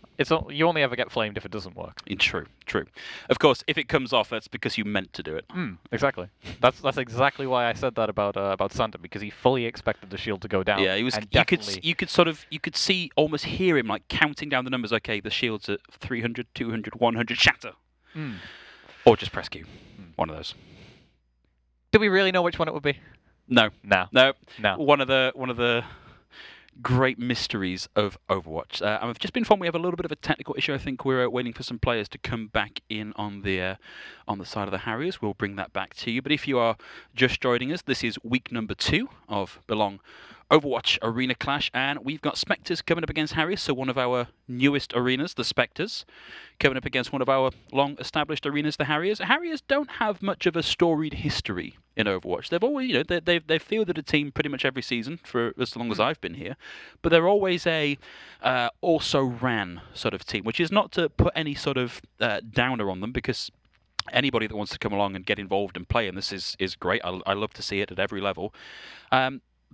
E: You only ever get flamed if it doesn't work.
D: True, true. Of course, if it comes off, that's because you meant to do it.
E: Exactly. That's exactly why I said that about Santa, because he fully expected the shield to go down.
D: Yeah, he was.
E: And
D: You could see, almost hear him like counting down the numbers. Okay, the shield's at 300, 200, 100. Shatter. Or just press Q. One of those.
E: Do we really know which one it would be?
D: No.
E: No.
D: One of the great mysteries of Overwatch. I've just been informed we have a little bit of a technical issue. I think we're waiting for some players to come back in on the side of the Harriers. We'll bring that back to you. But if you are just joining us, this is week number 2 of Belong Overwatch Arena Clash, and we've got Spectres coming up against Harriers, so one of our newest arenas, the Spectres, coming up against one of our long-established arenas, the Harriers. Harriers don't have much of a storied history in Overwatch. They've always, they've fielded a team pretty much every season for as long as I've been here, but they're always a also-ran sort of team, which is not to put any sort of downer on them, because anybody that wants to come along and get involved and play, and this is great. I love to see it at every level.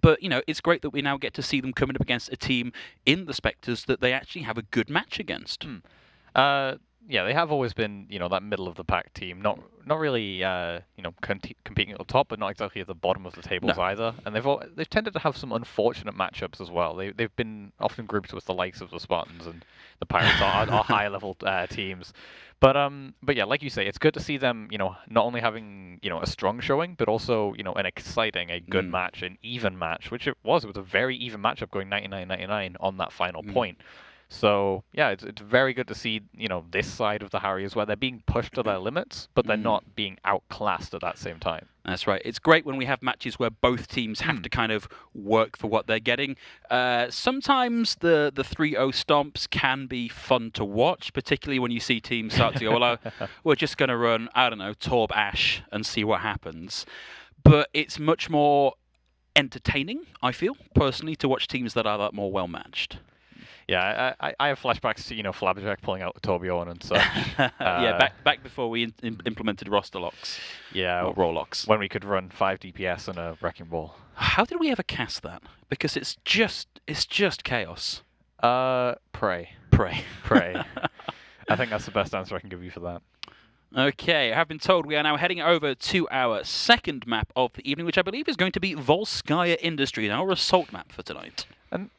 D: But, it's great that we now get to see them coming up against a team in the Spectres that they actually have a good match against.
E: Yeah, they have always been, that middle of the pack team. Not really, competing at the top, but not exactly at the bottom of the tables either. And they've tended to have some unfortunate matchups as well. They've been often grouped with the likes of the Spartans and the Pirates are higher level teams. But yeah, like you say, it's good to see them, not only having, a strong showing, but also, an exciting, a good match, an even match, which it was. It was a very even matchup going 99-99 on that final point. So, yeah, it's very good to see, this side of the Harriers where they're being pushed to their limits, but they're not being outclassed at that same time.
D: That's right. It's great when we have matches where both teams have to kind of work for what they're getting. Sometimes the 3-0 stomps can be fun to watch, particularly when you see teams start to go, well, we're just going to run, I don't know, Torb Ash and see what happens. But it's much more entertaining, I feel, personally, to watch teams that are that more well-matched.
E: Yeah, I have flashbacks to, Flabberjack pulling out the Torbjorn and such.
D: Yeah, back before we implemented roster locks.
E: Yeah.
D: Or role locks.
E: When we could run 5 DPS and a Wrecking Ball.
D: How did we ever cast that? Because it's just chaos.
E: Pray.
D: Pray.
E: I think that's the best answer I can give you for that.
D: Okay, I have been told we are now heading over to our second map of the evening, which I believe is going to be Volskaya Industries, our assault map for tonight.
E: And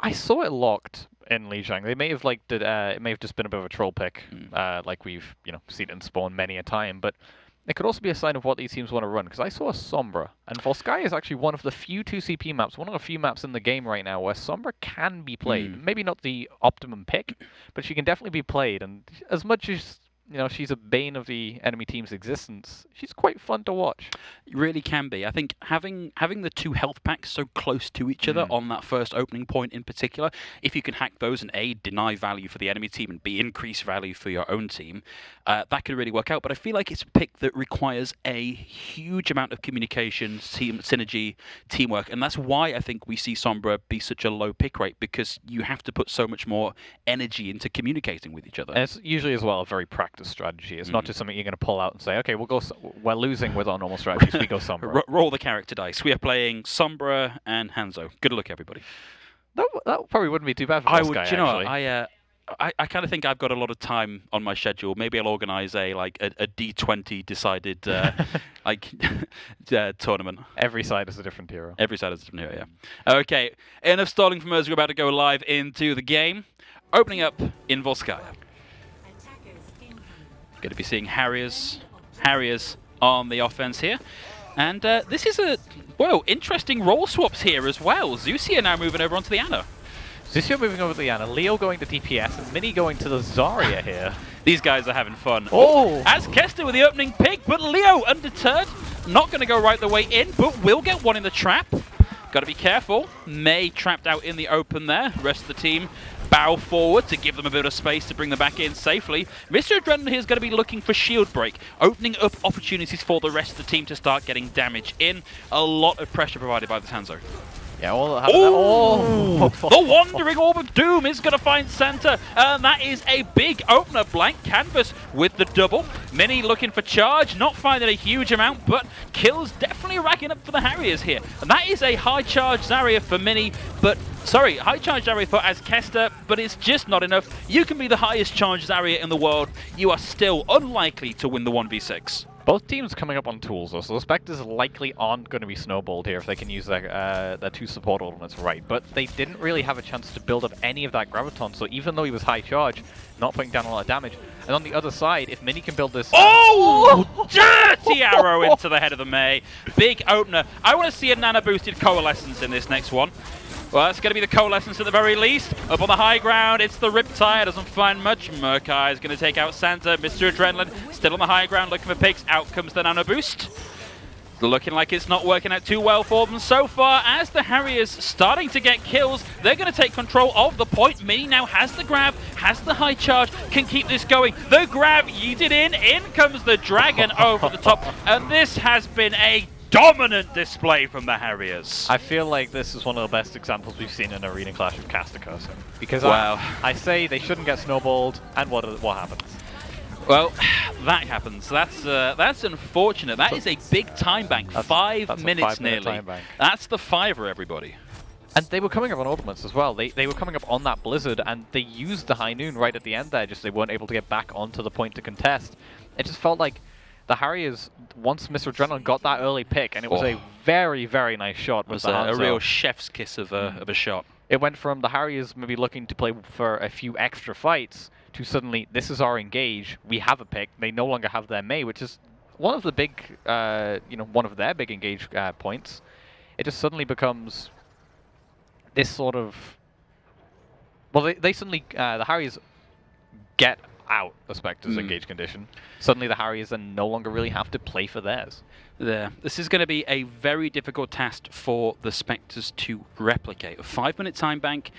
E: I saw it locked in Lijiang. They may have it may have just been a bit of a troll pick, like we've seen it in Spawn many a time. But it could also be a sign of what these teams want to run. Because I saw a Sombra, and Volskaya is actually one of the few 2CP maps, one of the few maps in the game right now where Sombra can be played. Maybe not the optimum pick, but she can definitely be played. And as much as she's a bane of the enemy team's existence, she's quite fun to watch.
D: It really can be. I think having the 2 health packs so close to each other on that first opening point in particular, if you can hack those and A, deny value for the enemy team, and B, increase value for your own team, that could really work out. But I feel like it's a pick that requires a huge amount of communication, team synergy, teamwork, and that's why I think we see Sombra be such a low pick rate, because you have to put so much more energy into communicating with each other.
E: And it's usually as well a very practical strategy. It's not just something you're going to pull out and say, okay, we're losing with our normal strategies, we go Sombra.
D: Roll the character dice. We are playing Sombra and Hanzo. Good luck, everybody.
E: That probably wouldn't be too bad for this guy, actually.
D: I kind of think I've got a lot of time on my schedule. Maybe I'll organise a D20 decided tournament.
E: Every side is a different hero.
D: Yeah. Okay, enough stalling from us. We're about to go live into the game. Opening up in Volskaya. Going to be seeing Harriers on the offense here. And this is interesting role swaps here as well. Zusia now moving over onto the Ana.
E: Zusia moving over to the Ana, Leo going to DPS, and Mini going to the Zarya here.
D: These guys are having fun.
E: Oh!
D: As Kester with the opening pick, but Leo undeterred. Not going to go right the way in, but will get one in the trap. Got to be careful. May trapped out in the open there. Rest of the team bow forward to give them a bit of space to bring them back in safely. Mr. Adrenaline here is going to be looking for shield break, opening up opportunities for the rest of the team to start getting damage in. A lot of pressure provided by the Hanzo.
E: Yeah,
D: The Wandering Orb of Doom is going to find Santa, and that is a big opener. Blank canvas with the double. Mini looking for charge, not finding a huge amount, but kills definitely racking up for the Harriers here. And that is a high charge Zarya for Mini, but sorry, high charge Zarya for as Kester, but it's just not enough. You can be the highest charge Zarya in the world, you are still unlikely to win the 1v6.
E: Both teams coming up on tools, though, so the Spectres likely aren't going to be snowballed here if they can use their two support ultimates right. But they didn't really have a chance to build up any of that Graviton, so even though he was high charge, not putting down a lot of damage. And on the other side, if Mini can build this...
D: Oh! Dirty arrow into the head of the Mei. Big opener. I want to see a nano-boosted Coalescence in this next one. Well, that's going to be the Coalescence at the very least. Up on the high ground, it's the Riptide. Doesn't find much. Murkai is going to take out Santa. Mr. Adrenaline still on the high ground looking for picks. Out comes the Nano Boost. Looking like it's not working out too well for them so far. As the Harriers starting to get kills, they're going to take control of the point. Mini now has the grab, has the high charge, can keep this going. The grab yeeted in. In comes the Dragon over the top. And this has been a dominant display from the Harriers.
E: I feel like this is one of the best examples we've seen in Arena Clash of caster cursing. Because
D: wow.
E: I say they shouldn't get snowballed, and what happens?
D: Well, that happens. That's unfortunate. That is a big time bank.
E: That's
D: 5 minutes
E: 5 minute
D: nearly.
E: time bank.
D: That's the fiver, everybody.
E: And they were coming up on ultimates as well. They were coming up on that Blizzard, and they used the High Noon right at the end there, just they weren't able to get back onto the point to contest. It just felt like the Harriers, once Mr. Adrenaline got that early pick, and it was a very, very nice shot.
D: It was a real chef's kiss of a shot.
E: It went from the Harriers maybe looking to play for a few extra fights to suddenly, this is our engage, we have a pick, they no longer have their Mei, which is one of the big, one of their big engage points. It just suddenly becomes this sort of, well, they suddenly, the Harriers get out the Spectres engage condition. Suddenly the Harriers then no longer really have to play for theirs.
D: There. This is going to be a very difficult task for the Spectres to replicate. A 5 minute time bank,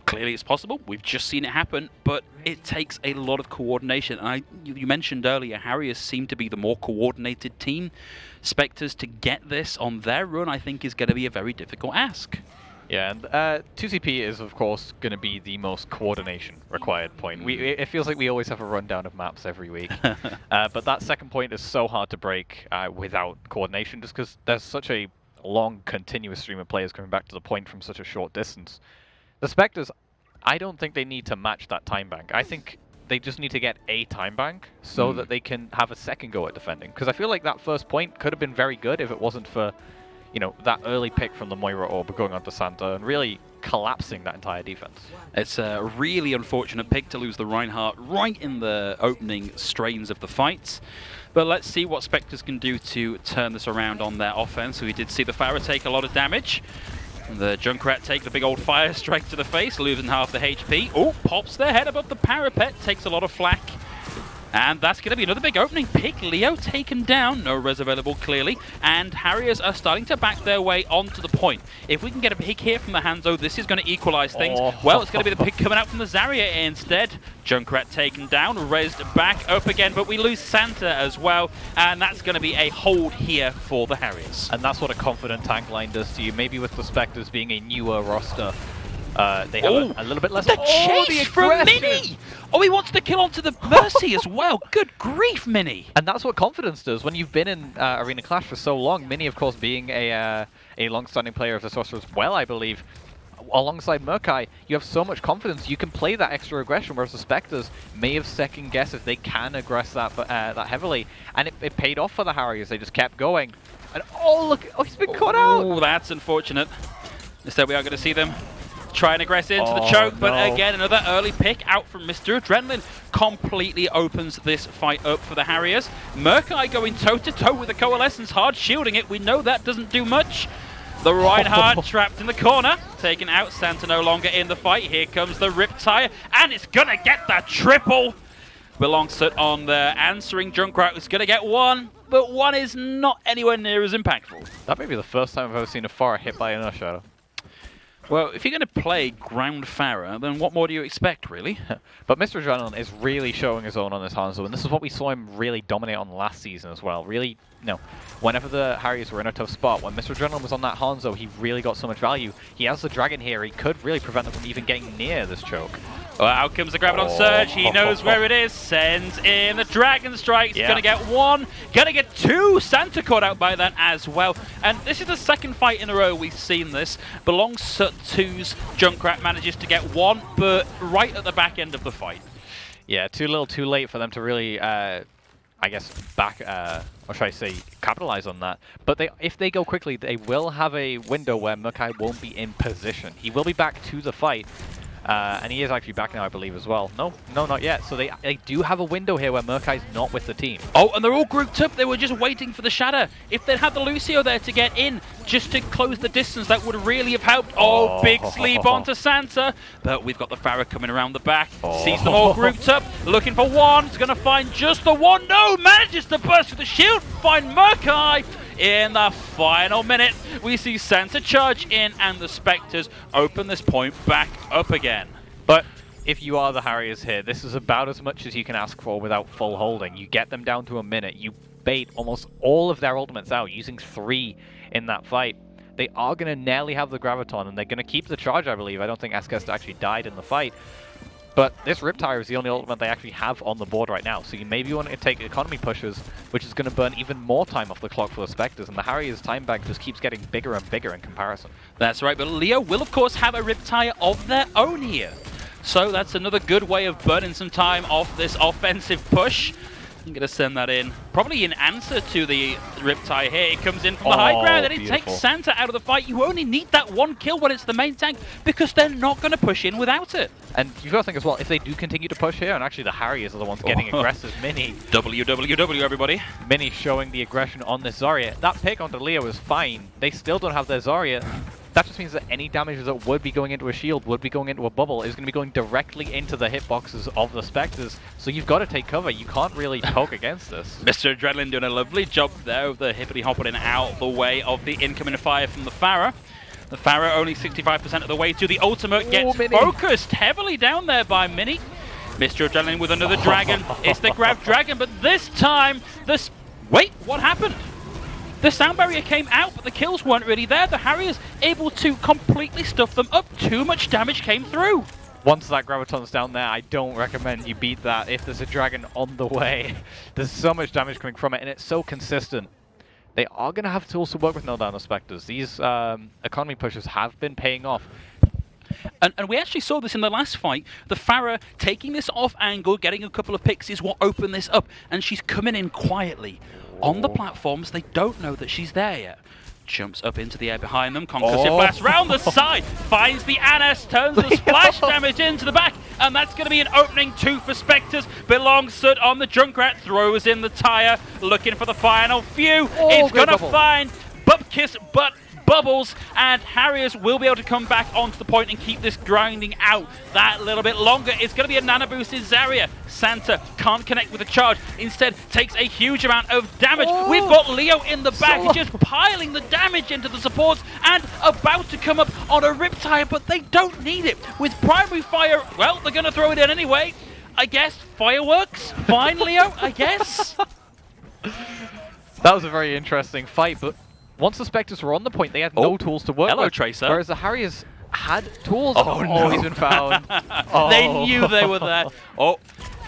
D: clearly it's possible. We've just seen it happen, but it takes a lot of coordination. And you mentioned earlier, Harriers seem to be the more coordinated team. Spectres to get this on their run, I think, is going to be a very difficult ask.
E: Yeah, and 2CP is, of course, going to be the most coordination required point. It feels like we always have a rundown of maps every week. But that second point is so hard to break without coordination, just because there's such a long, continuous stream of players coming back to the point from such a short distance. The Spectres, I don't think they need to match that time bank. I think they just need to get a time bank so that they can have a second go at defending. Because I feel like that first point could have been very good if it wasn't for that early pick from the Moira Orb going onto Santa and really collapsing that entire defense.
D: It's a really unfortunate pick to lose the Reinhardt right in the opening strains of the fights. But let's see what Spectres can do to turn this around on their offense. We did see the Pharah take a lot of damage. The Junkrat take the big old fire strike to the face, losing half the HP. Oh, pops their head above the parapet, takes a lot of flak. And that's going to be another big opening. Pick Leo taken down. No res available, clearly. And Harriers are starting to back their way onto the point. If we can get a pick here from the Hanzo, this is going to equalize things. Well, it's going to be the pick coming out from the Zarya instead. Junkrat taken down, rezzed back up again, but we lose Santa as well. And that's going to be a hold here for the Harriers.
E: And that's what a confident tank line does to you. Maybe with the Spectres being a newer roster, they have a little bit less...
D: The chase from Mini! Oh, he wants to kill onto the Mercy as well. Good grief, Mini.
E: And that's what confidence does. When you've been in Arena Clash for so long, Mini, of course, being a long-standing player of the Sorcerer as well, I believe, alongside Murkai, you have so much confidence. You can play that extra aggression, whereas the Spectres may have second-guessed if they can aggress that that heavily. And it paid off for the Harriers. They just kept going. And oh, look! Oh, he's been caught out!
D: Oh, that's unfortunate. Instead, we are going to see them try and aggress into the choke, but again, another early pick out from Mr. Adrenaline completely opens this fight up for the Harriers. Murkai going toe-to-toe with the Coalescence, hard shielding it. We know that doesn't do much. The Reinhardt trapped in the corner, taken out. Santa no longer in the fight. Here comes the Riptide, and it's going to get the triple. Belongs it on the answering. Junkrat is going to get one, but one is not anywhere near as impactful.
E: That may be the first time I've ever seen a Pharah hit by an Earth Shadow.
D: Well, if you're going to play Ground Farah, then what more do you expect, really?
E: But Mr. Adrenaline is really showing his own on this Hanzo, and this is what we saw him really dominate on last season as well. Really, whenever the Harriers were in a tough spot, when Mr. Adrenaline was on that Hanzo, he really got so much value. He has the Dragon here, he could really prevent them from even getting near this choke.
D: Well, out comes the Graviton Surge. He knows where it is. Sends in the Dragon Strikes.
E: Yeah.
D: Gonna get one. Gonna get two. Santa caught out by that as well. And this is the second fight in a row we've seen this. Belongs Sut2's Junkrat manages to get one, but right at the back end of the fight.
E: Yeah, too little, too late for them to really, I guess, or should I say, capitalize on that. But if they go quickly, they will have a window where Murkai won't be in position. He will be back to the fight. And he is actually back now, I believe, as well. No, not yet. So they do have a window here where Murkai's not with the team.
D: Oh, and they're all grouped up. They were just waiting for the Shadow. If they'd had the Lucio there to get in, just to close the distance, that would really have helped. Oh, big sleep onto Santa. But we've got the Farah coming around the back. Sees them all grouped up, looking for one. He's going to find just the one. No, manages to burst through the shield. Find Murkai. In the final minute, we see Santa charge in and the Spectres open this point back up again.
E: But if you are the Harriers here, this is about as much as you can ask for without full holding. You get them down to a minute. You bait almost all of their ultimates out, using 3 in that fight. They are going to nearly have the Graviton, and they're going to keep the charge, I believe. I don't think Askest actually died in the fight. But this Riptire is the only ultimate they actually have on the board right now. So you maybe want to take economy pushes, which is going to burn even more time off the clock for the Spectres. And the Harriers' time bank just keeps getting bigger and bigger in comparison.
D: That's right, but Leo will, of course, have a Riptire of their own here. So that's another good way of burning some time off this offensive push. I'm going to send that in. Probably in answer to the Riptire here. It comes in from the high ground and it takes Santa out of the fight. You only need that one kill when it's the main tank because they're not going to push in without it.
E: And you've got to think as well, if they do continue to push here, and actually the Harriers are the ones getting aggressive, Mini.
D: WWW, everybody.
E: Mini showing the aggression on this Zarya. That pick onto Leo is fine. They still don't have their Zarya. That just means that any damage that would be going into a shield, would be going into a bubble, is going to be going directly into the hitboxes of the Spectres. So you've got to take cover. You can't really poke against this.
D: Mr. Adrenaline doing a lovely job there of the hippity-hopping out the way of the incoming fire from the Farah. The Farah only 65% of the way to the ultimate, gets focused heavily down there by Mini. Mr. Adrenaline with another dragon. It's the grab dragon, but this time, wait, what happened? The sound barrier came out, but the kills weren't really there. The Harriers able to completely stuff them up. Too much damage came through.
E: Once that Graviton's down there, I don't recommend you beat that if there's a dragon on the way. There's so much damage coming from it, and it's so consistent. They are going to have tools to work with no down the Spectres. These economy pushes have been paying off.
D: And we actually saw this in the last fight. The Farah taking this off angle, getting a couple of picks is what opened this up. And she's coming in quietly. On the platforms, they don't know that she's there yet. Jumps up into the air behind them, concussive blast round the side, finds the Anas, turns the splash damage into the back, and that's going to be an opening 2 for Spectres. Belongs Sut on the Junkrat, throws in the tire, looking for the final few. It's going to find Bupkiss, but Bubbles, and Harriers will be able to come back onto the point and keep this grinding out that little bit longer. It's going to be a nano boosted Zarya. Santa can't connect with the charge, instead takes a huge amount of damage. We've got Leo in the back, just piling the damage into the supports and about to come up on a Riptire, but they don't need it. With primary fire, well, they're going to throw it in anyway. I guess fireworks? Fine, Leo, I guess.
E: That was a very interesting fight, but once the Spectres were on the point, they had no tools to work with.
D: Tracer.
E: Whereas the Harriers had tools.
D: No.
E: He's been found.
D: They knew they were there.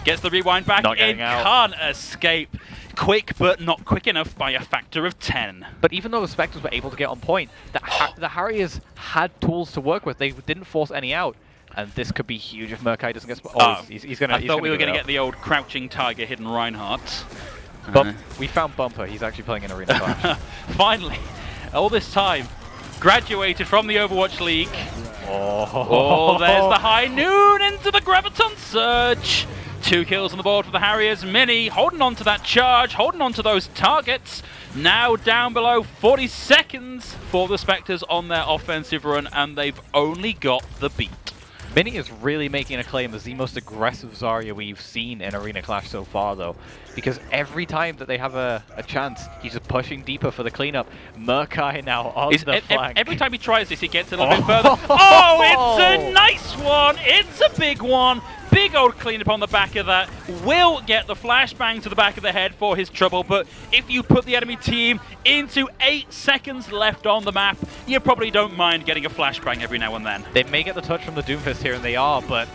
D: Gets the rewind back.
E: Not getting out.
D: Can't escape. Quick, but not quick enough by a factor of 10.
E: But even though the Spectres were able to get on point, the Harriers had tools to work with. They didn't force any out. And this could be huge if Murkai doesn't get... he's going to...
D: I thought we were going to get the old crouching tiger hidden Reinhardt.
E: But we found Bumper. He's actually playing in Arena Clash.
D: Finally, all this time, graduated from the Overwatch League. There's the high noon into the Graviton Surge. 2 kills on the board for the Harriers. Mini holding on to that charge, holding on to those targets. Now down below 40 seconds for the Spectres on their offensive run, and they've only got the beat.
E: Mini is really making a claim as the most aggressive Zarya we've seen in Arena Clash so far, though, because every time that they have a chance, he's just pushing deeper for the cleanup. Murkai now on the flank.
D: Every time he tries this, he gets a little bit further. Oh, it's a nice one! It's a big one! Big old cleanup on the back of that. Will get the flashbang to the back of the head for his trouble, but if you put the enemy team into 8 seconds left on the map, you probably don't mind getting a flashbang every now and then.
E: They may get the touch from the Doomfist here, and they are, but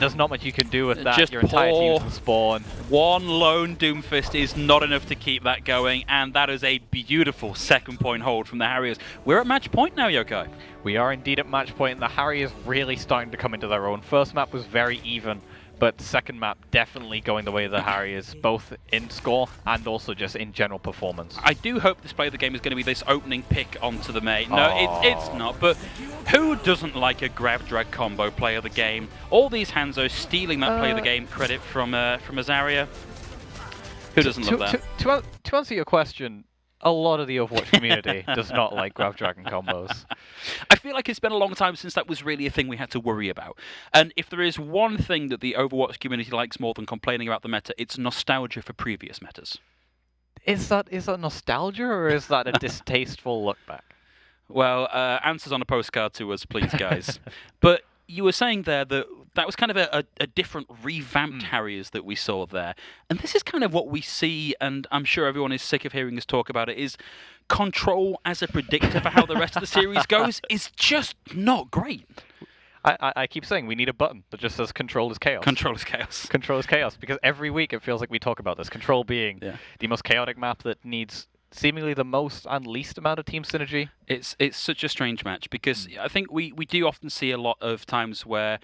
E: there's not much you can do with that.
D: Just
E: Your entire team's in spawn.
D: One lone Doomfist is not enough to keep that going, and that is a beautiful second point hold from the Harriers. We're at match point now, Yokai.
E: We are indeed at match point, and the Harriers really starting to come into their own. First map was very even, but second map definitely going the way of the Harriers, both in score and also just in general performance.
D: I do hope this play of the game is going to be this opening pick onto the Mei. No, it's not, but who doesn't like a grab-drag combo play of the game? All these Hanzos stealing that play of the game, credit from Azaria. Who doesn't love that?
E: To answer your question, a lot of the Overwatch community does not like grab dragon combos.
D: I feel like it's been a long time since that was really a thing we had to worry about. And if there is one thing that the Overwatch community likes more than complaining about the meta, it's nostalgia for previous metas.
E: Is that nostalgia, or is that a distasteful look back?
D: Well, answers on a postcard to us, please, guys. But you were saying there that that was kind of a different, revamped Harriers that we saw there. And this is kind of what we see, and I'm sure everyone is sick of hearing us talk about it, is control as a predictor for how the rest of the series goes is just not great.
E: I keep saying we need a button that just says control is chaos.
D: Control is chaos.
E: Control is chaos, because every week it feels like we talk about this. Control being the most chaotic map that needs seemingly the most and least amount of team synergy.
D: It's such a strange match, because I think we do often see a lot of times where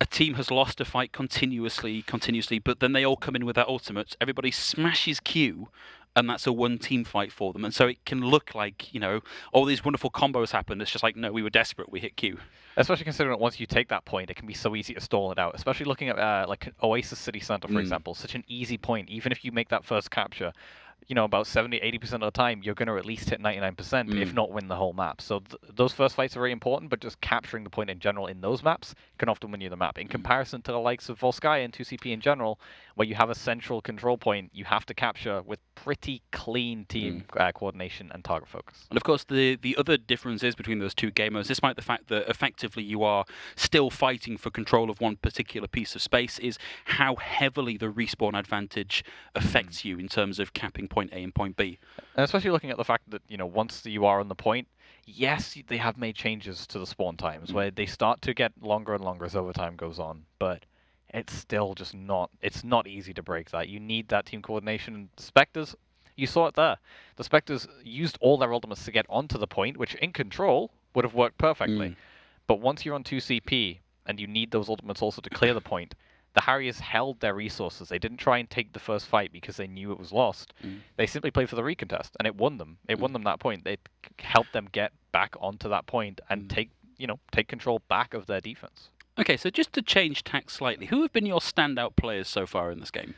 D: a team has lost a fight continuously, but then they all come in with their ultimates. Everybody smashes Q, and that's a one-team fight for them. And so it can look like, you know, all these wonderful combos happen. It's just like, no, we were desperate, we hit Q.
E: Especially considering that once you take that point, it can be so easy to stall it out. Especially looking at like Oasis City Center, for example. Such an easy point. Even if you make that first capture, you know, about 70-80% of the time, you're going to at least hit 99%, if not win the whole map. So those first fights are very important, but just capturing the point in general in those maps can often win you the map. In comparison to the likes of Volskaya and 2CP in general, where you have a central control point you have to capture with pretty clean team coordination and target focus.
D: And of course, the other difference is between those two gamers, despite the fact that effectively you are still fighting for control of one particular piece of space, is how heavily the respawn advantage affects you in terms of capping point A and point B.
E: And especially looking at the fact that, you know, once you are on the point, yes, they have made changes to the spawn times where they start to get longer and longer as overtime goes on, but it's still just not easy to break that. You need that team coordination. And the Spectres, you saw it there. The Spectres used all their ultimates to get onto the point, which in control would have worked perfectly. But once you're on 2CP and you need those ultimates also to clear the point, the Harriers held their resources. They didn't try and take the first fight because they knew it was lost. They simply played for the recontest, and it won them. It won them that point. It helped them get back onto that point and take control back of their defense.
D: Okay, so just to change tack slightly, who have been your standout players so far in this game?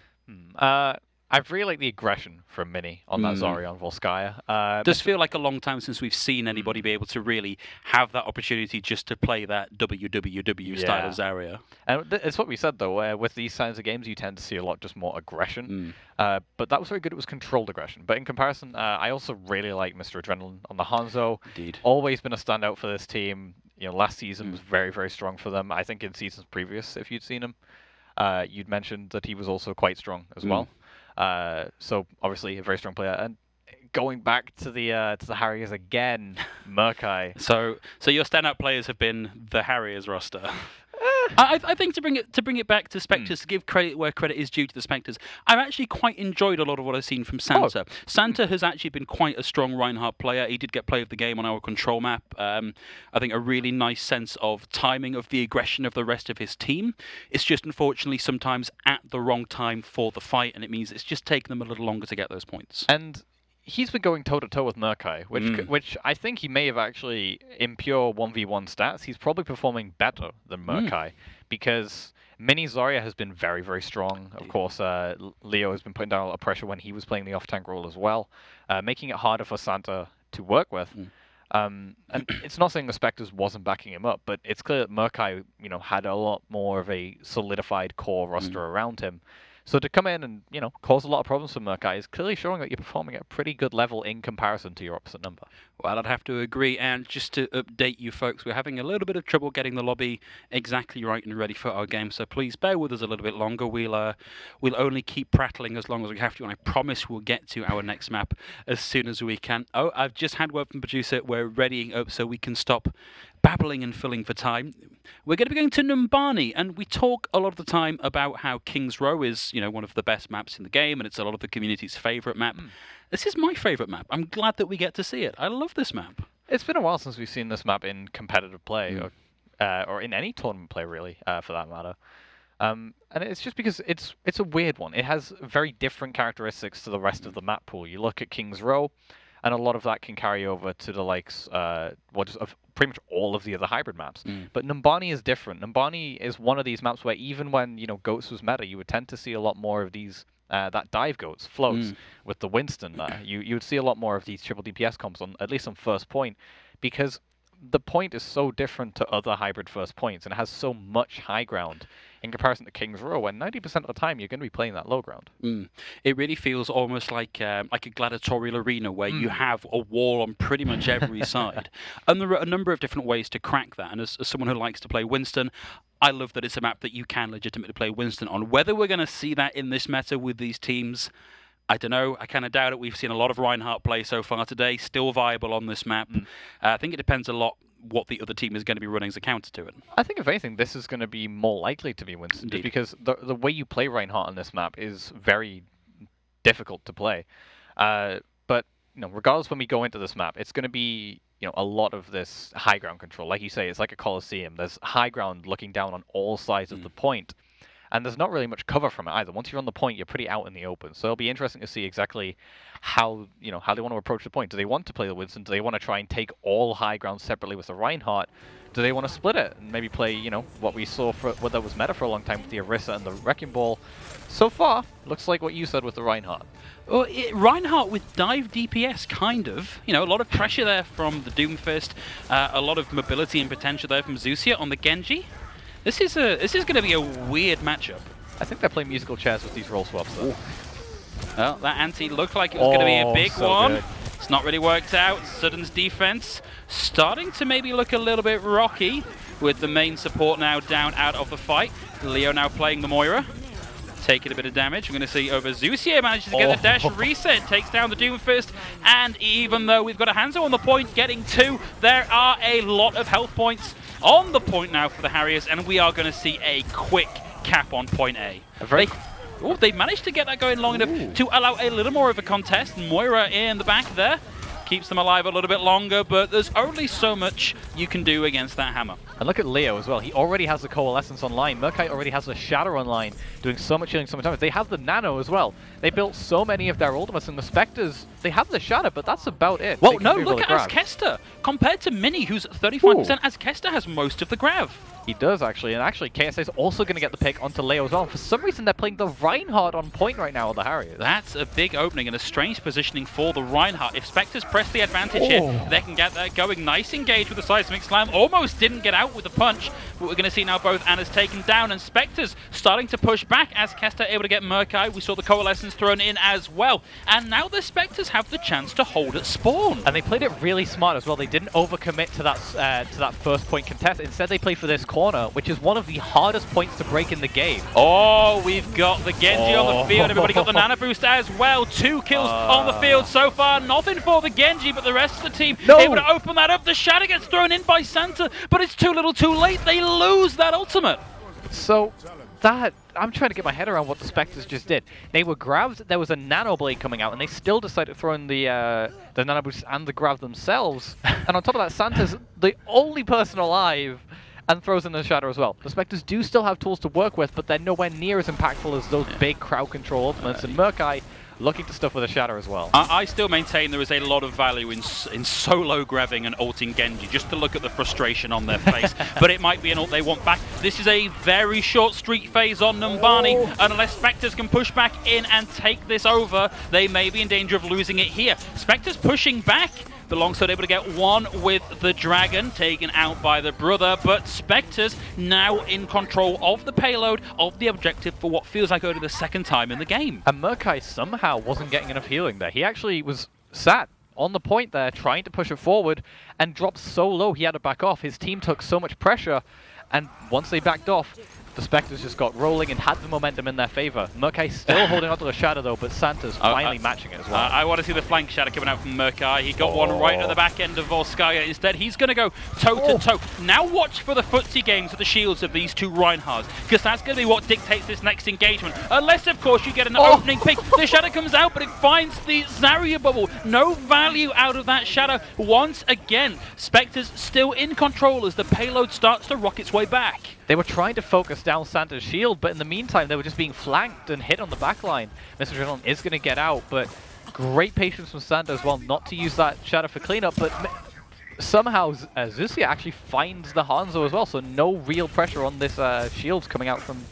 E: I've really liked the aggression from Mini on that Zarya on Volskaya.
D: Does feel like a long time since we've seen anybody be able to really have that opportunity just to play that WWW style of Zarya.
E: And it's what we said, though, with these kinds of games, you tend to see a lot just more aggression. But that was very good. It was controlled aggression. But in comparison, I also really like Mr. Adrenaline on the Hanzo.
D: Indeed.
E: Always been a standout for this team. You know, last season was very, very strong for them. I think in seasons previous, if you'd seen him, you'd mentioned that he was also quite strong as well. So obviously a very strong player. And going back to the Harriers again, Murkai.
D: So your standout players have been the Harriers roster. I think to bring it back to Spectres, to give credit where credit is due to the Spectres, I've actually quite enjoyed a lot of what I've seen from Santa. Santa has actually been quite a strong Reinhardt player. He did get play of the game on our control map. I think a really nice sense of timing of the aggression of the rest of his team. It's just unfortunately sometimes at the wrong time for the fight, and it means it's just taken them a little longer to get those points.
E: And he's been going toe-to-toe with Murkai, which I think he may have actually, in pure 1v1 stats, he's probably performing better than Murkai, because Mini Zarya has been very, very strong. Of course, Leo has been putting down a lot of pressure when he was playing the off-tank role as well, making it harder for Santa to work with. And it's not saying the Spectres wasn't backing him up, but it's clear that Murkai, had a lot more of a solidified core roster around him. So to come in and, cause a lot of problems for Murkai is clearly showing that you're performing at a pretty good level in comparison to your opposite number.
D: Well, I'd have to agree. And just to update you folks, we're having a little bit of trouble getting the lobby exactly right and ready for our game. So please bear with us a little bit longer. We'll only keep prattling as long as we have to. And I promise we'll get to our next map as soon as we can. Oh, I've just had word from producer. We're readying up so we can stop babbling and filling for time. We're going to be going to Numbani, and we talk a lot of the time about how King's Row is, one of the best maps in the game, and it's a lot of the community's favourite map. This is my favourite map. I'm glad that we get to see it. I love this map.
E: It's been a while since we've seen this map in competitive play, or in any tournament play, really, for that matter. And it's just because it's a weird one. It has very different characteristics to the rest of the map pool. You look at King's Row, and a lot of that can carry over to the likes of pretty much all of the other hybrid maps. But Numbani is different. Numbani is one of these maps where even when Goats was meta, you would tend to see a lot more of these that dive Goats floats with the Winston. You would see a lot more of these triple DPS comps at least on first point, because the point is so different to other hybrid first points and it has so much high ground in comparison to King's Row, when 90% of the time you're going to be playing that low ground.
D: It really feels almost like a gladiatorial arena where you have a wall on pretty much every side. And there are a number of different ways to crack that. And as someone who likes to play Winston, I love that it's a map that you can legitimately play Winston on. Whether we're going to see that in this meta with these teams, I don't know. I kind of doubt it. We've seen a lot of Reinhardt play so far today, still viable on this map. I think it depends a lot what the other team is going to be running as a counter to it.
E: I think, if anything, this is going to be more likely to be Winston, just because the way you play Reinhardt on this map is very difficult to play. But regardless, when we go into this map, it's going to be a lot of this high ground control. Like you say, it's like a Colosseum. There's high ground looking down on all sides of the point. And there's not really much cover from it either. Once you're on the point, you're pretty out in the open. So it'll be interesting to see exactly how how they want to approach the point. Do they want to play the Winston? Do they want to try and take all high ground separately with the Reinhardt? Do they want to split it and maybe play, what we saw for what that was meta for a long time with the Orisa and the Wrecking Ball? So far, looks like what you said with the Reinhardt.
D: Well, Reinhardt with dive DPS, kind of. A lot of pressure there from the Doomfist, a lot of mobility and potential there from Zusia on the Genji. This is going to be a weird matchup.
E: I think they're playing musical chairs with these roll swaps, though.
D: Well, that anti looked like it was going to be a big one.
E: Good.
D: It's not really worked out. Sudden's defense starting to maybe look a little bit rocky with the main support now down out of the fight. Leo now playing the Moira. Taking a bit of damage. We're going to see over Zusia manages to get the dash reset, takes down the Doomfist, and even though we've got a Hanzo on the point getting 2, there are a lot of health points on the point now for the Harriers, and we are going to see a quick cap on point A. They managed to get that going long enough to allow a little more of a contest. Moira in the back there keeps them alive a little bit longer, but there's only so much you can do against that hammer.
E: And look at Leo as well. He already has the Coalescence online. Murkai already has the Shatter online, doing so much healing so much damage. They have the Nano as well. They built so many of their ultimates, and the Spectres, they have the Shatter, but that's about it.
D: Well, no, look at Azkesta. Compared to Mini, who's 35%, Azkesta has most of the grav.
E: He does, actually. And actually, KSA is also going to get the pick onto Leo as well. For some reason, they're playing the Reinhardt on point right now with the Harriers.
D: That's a big opening and a strange positioning for the Reinhardt. If Spectres press the advantage here, they can get that going. Nice engage with the Seismic Slam. Almost didn't get out with the punch. But we're going to see now both Anna's taken down and Spectres starting to push back as Kester able to get Murkai. We saw the Coalescence thrown in as well. And now the Spectres have the chance to hold at spawn.
E: And they played it really smart as well. They didn't overcommit to that first point contest. Instead, they played for this corner, which is one of the hardest points to break in the game.
D: Oh, we've got the Genji on the field. Everybody got the Nano Boost as well. 2 kills on the field so far. Nothing for the Genji, but the rest of the team able to open that up. The Shatter gets thrown in by Santa, but it's too little too late. They lose that ultimate.
E: So that, I'm trying to get my head around what the Spectres just did. They were grabbed, there was a Nano Blade coming out, and they still decided to throw in the Nano Boost and the grab themselves. And on top of that, Santa's the only person alive and throws in the Shadow as well. The Spectres do still have tools to work with, but they're nowhere near as impactful as those big crowd control ultimates. And Murkai looking to stuff with a Shadow as well.
D: I still maintain there is a lot of value in solo grabbing and ulting Genji, just to look at the frustration on their face. But it might be an ult they want back. This is a very short streak phase on Numbani, and unless Spectres can push back in and take this over, they may be in danger of losing it here. Spectres pushing back,
F: The Longsword able to get one with the Dragon, taken out by the brother, but Spectres now in control of the payload, of the objective for what feels like only the second time in the game.
E: And Murkai somehow wasn't getting enough healing there. He actually was sat on the point there, trying to push it forward, and dropped so low he had to back off. His team took so much pressure, and once they backed off, the Spectres just got rolling and had the momentum in their favor. Murkai still holding onto the Shadow though, but Santa's finally matching it as well.
F: I want to see the flank Shadow coming out from Murkai. He got one right at the back end of Volskaya. Instead, he's going to go toe-to-toe. Now watch for the footsie games of the shields of these two Reinhardts, because that's going to be what dictates this next engagement. Unless, of course, you get an opening pick. The Shadow comes out, but it finds the Zarya bubble. No value out of that Shadow. Once again, Spectres still in control as the payload starts to rock its way back.
E: They were trying to focus down Santa's shield, but in the meantime, they were just being flanked and hit on the backline. Mr. Adrenaline is going to get out, but great patience from Santa as well, not to use that Shadow for cleanup, but somehow Zusia actually finds the Hanzo as well, so no real pressure on this shield coming out from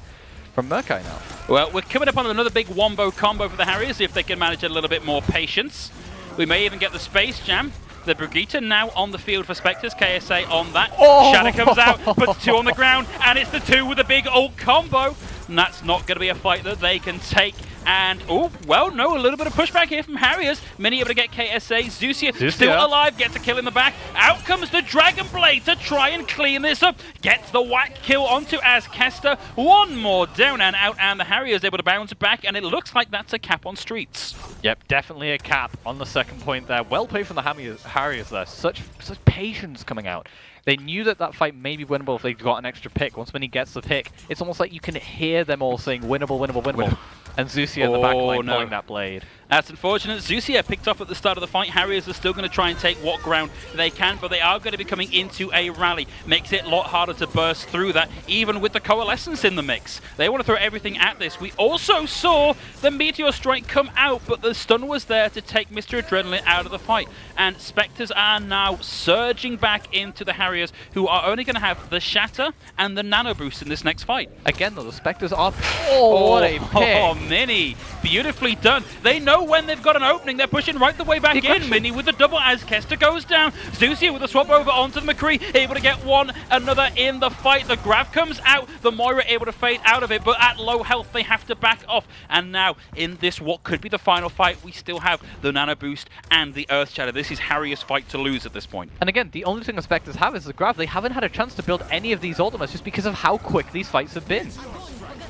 E: Murkai now.
F: Well, we're coming up on another big wombo combo for the Harriers, see if they can manage a little bit more patience. We may even get the Space Jam. The Brigitte now on the field for Spectres, KSA on that. Shadow comes out, puts two on the ground, and it's the two with a big ult combo. And that's not going to be a fight that they can take. And, oh, well, no, a little bit of pushback here from Harriers. Many able to get KSA. Zusia still alive, gets a kill in the back. Out comes the Dragon Blade to try and clean this up. Gets the whack kill onto Kester. One more down and out, and the Harriers able to bounce back, and it looks like that's a cap on Streets.
E: Yep, definitely a cap on the second point there. Well played from the Harriers there. Such patience coming out. They knew that that fight may be winnable if they got an extra pick. Once when he gets the pick, it's almost like you can hear them all saying winnable, winnable, winnable. And Zusia in the back line pulling that blade.
F: That's unfortunate. Zusia picked up at the start of the fight. Harriers are still going to try and take what ground they can, but they are going to be coming into a rally. Makes it a lot harder to burst through that, even with the Coalescence in the mix. They want to throw everything at this. We also saw the Meteor Strike come out, but the stun was there to take Mr. Adrenaline out of the fight. And Spectres are now surging back into the Harriers, who are only going to have the Shatter and the Nano Boost in this next fight.
E: Again, though, the Spectres are... Oh, what a pick!
F: Mini. Beautifully done. They know when they've got an opening. They're pushing right the way back in. Mini with the double as Kester goes down. Zusia with a swap over onto the McCree. Able to get one another in the fight. The grab comes out. The Moira able to fade out of it, but at low health they have to back off. And now in this what could be the final fight, we still have the Nano Boost and the Earth Shatter. This is Harriers' fight to lose at this point.
E: And again, the only thing the Spectres have is the grab. They haven't had a chance to build any of these ultimates just because of how quick these fights have been.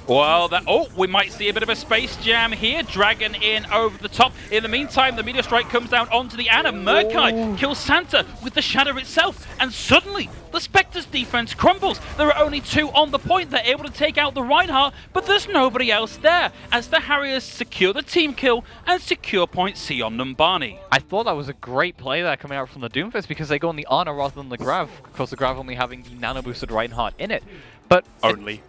F: Well, we might see a bit of a Space Jam here. Dragon in over the top. In the meantime, the Meteor Strike comes down onto the Ana. Murkai kills Santa with the Shadow itself. And suddenly, the Spectres' defense crumbles. There are only two on the point. They're able to take out the Reinhardt, but there's nobody else there, as the Harriers secure the team kill and secure point C on Numbani.
E: I thought that was a great play there coming out from the Doomfist because they go on the Ana rather than the Grav. Of course, the Grav only having the nano-boosted Reinhardt in it. But
F: only.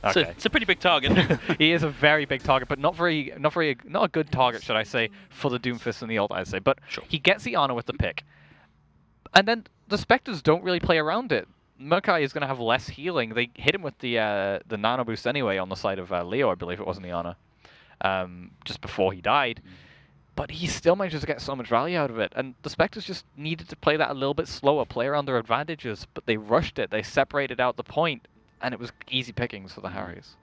E: Okay.
F: It's a pretty big target.
E: He is a very big target, but not a good target, should I say, for the Doomfist and the ult, I'd say. But
F: sure. He
E: gets the Ana with the pick. And then the Spectres don't really play around it. Murkai is going to have less healing. They hit him with the nano boost anyway on the side of Leo, I believe it was in the Ana, just before he died. But he still manages to get so much value out of it. And the Spectres just needed to play that a little bit slower, play around their advantages, but they rushed it. They separated out the point. And it was easy pickings for the Harriers.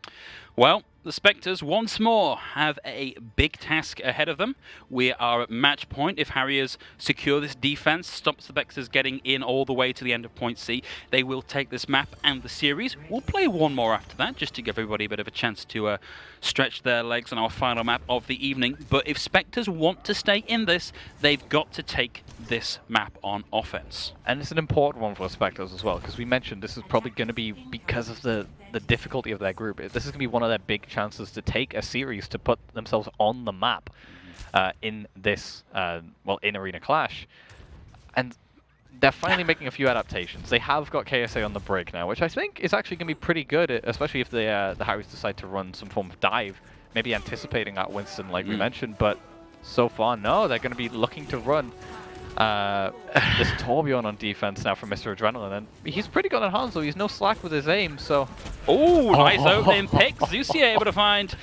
F: Well, the Spectres once more have a big task ahead of them. We are at match point. If Harriers secure this defense, stops the Spectres getting in all the way to the end of point C, they will take this map and the series. We'll play one more after that, just to give everybody a bit of a chance to stretch their legs on our final map of the evening. But if Spectres want to stay in this, they've got to take this map on offense.
E: And it's an important one for the Spectres as well, because we mentioned this is probably going to be, because of the difficulty of their group, this is going to be one of their big chances to take a series to put themselves on the map in this, in Arena Clash. And they're finally making a few adaptations. They have got KSA on the break now, which I think is actually going to be pretty good, especially if the Harriers decide to run some form of dive, maybe anticipating that Winston like we mentioned, but so far, no, they're going to be looking to run This Torbjorn on defense now from Mr. Adrenaline, and he's pretty good on Hanzo. He's no slack with his aim, so...
F: Oh, nice opening pick. Zusia able to find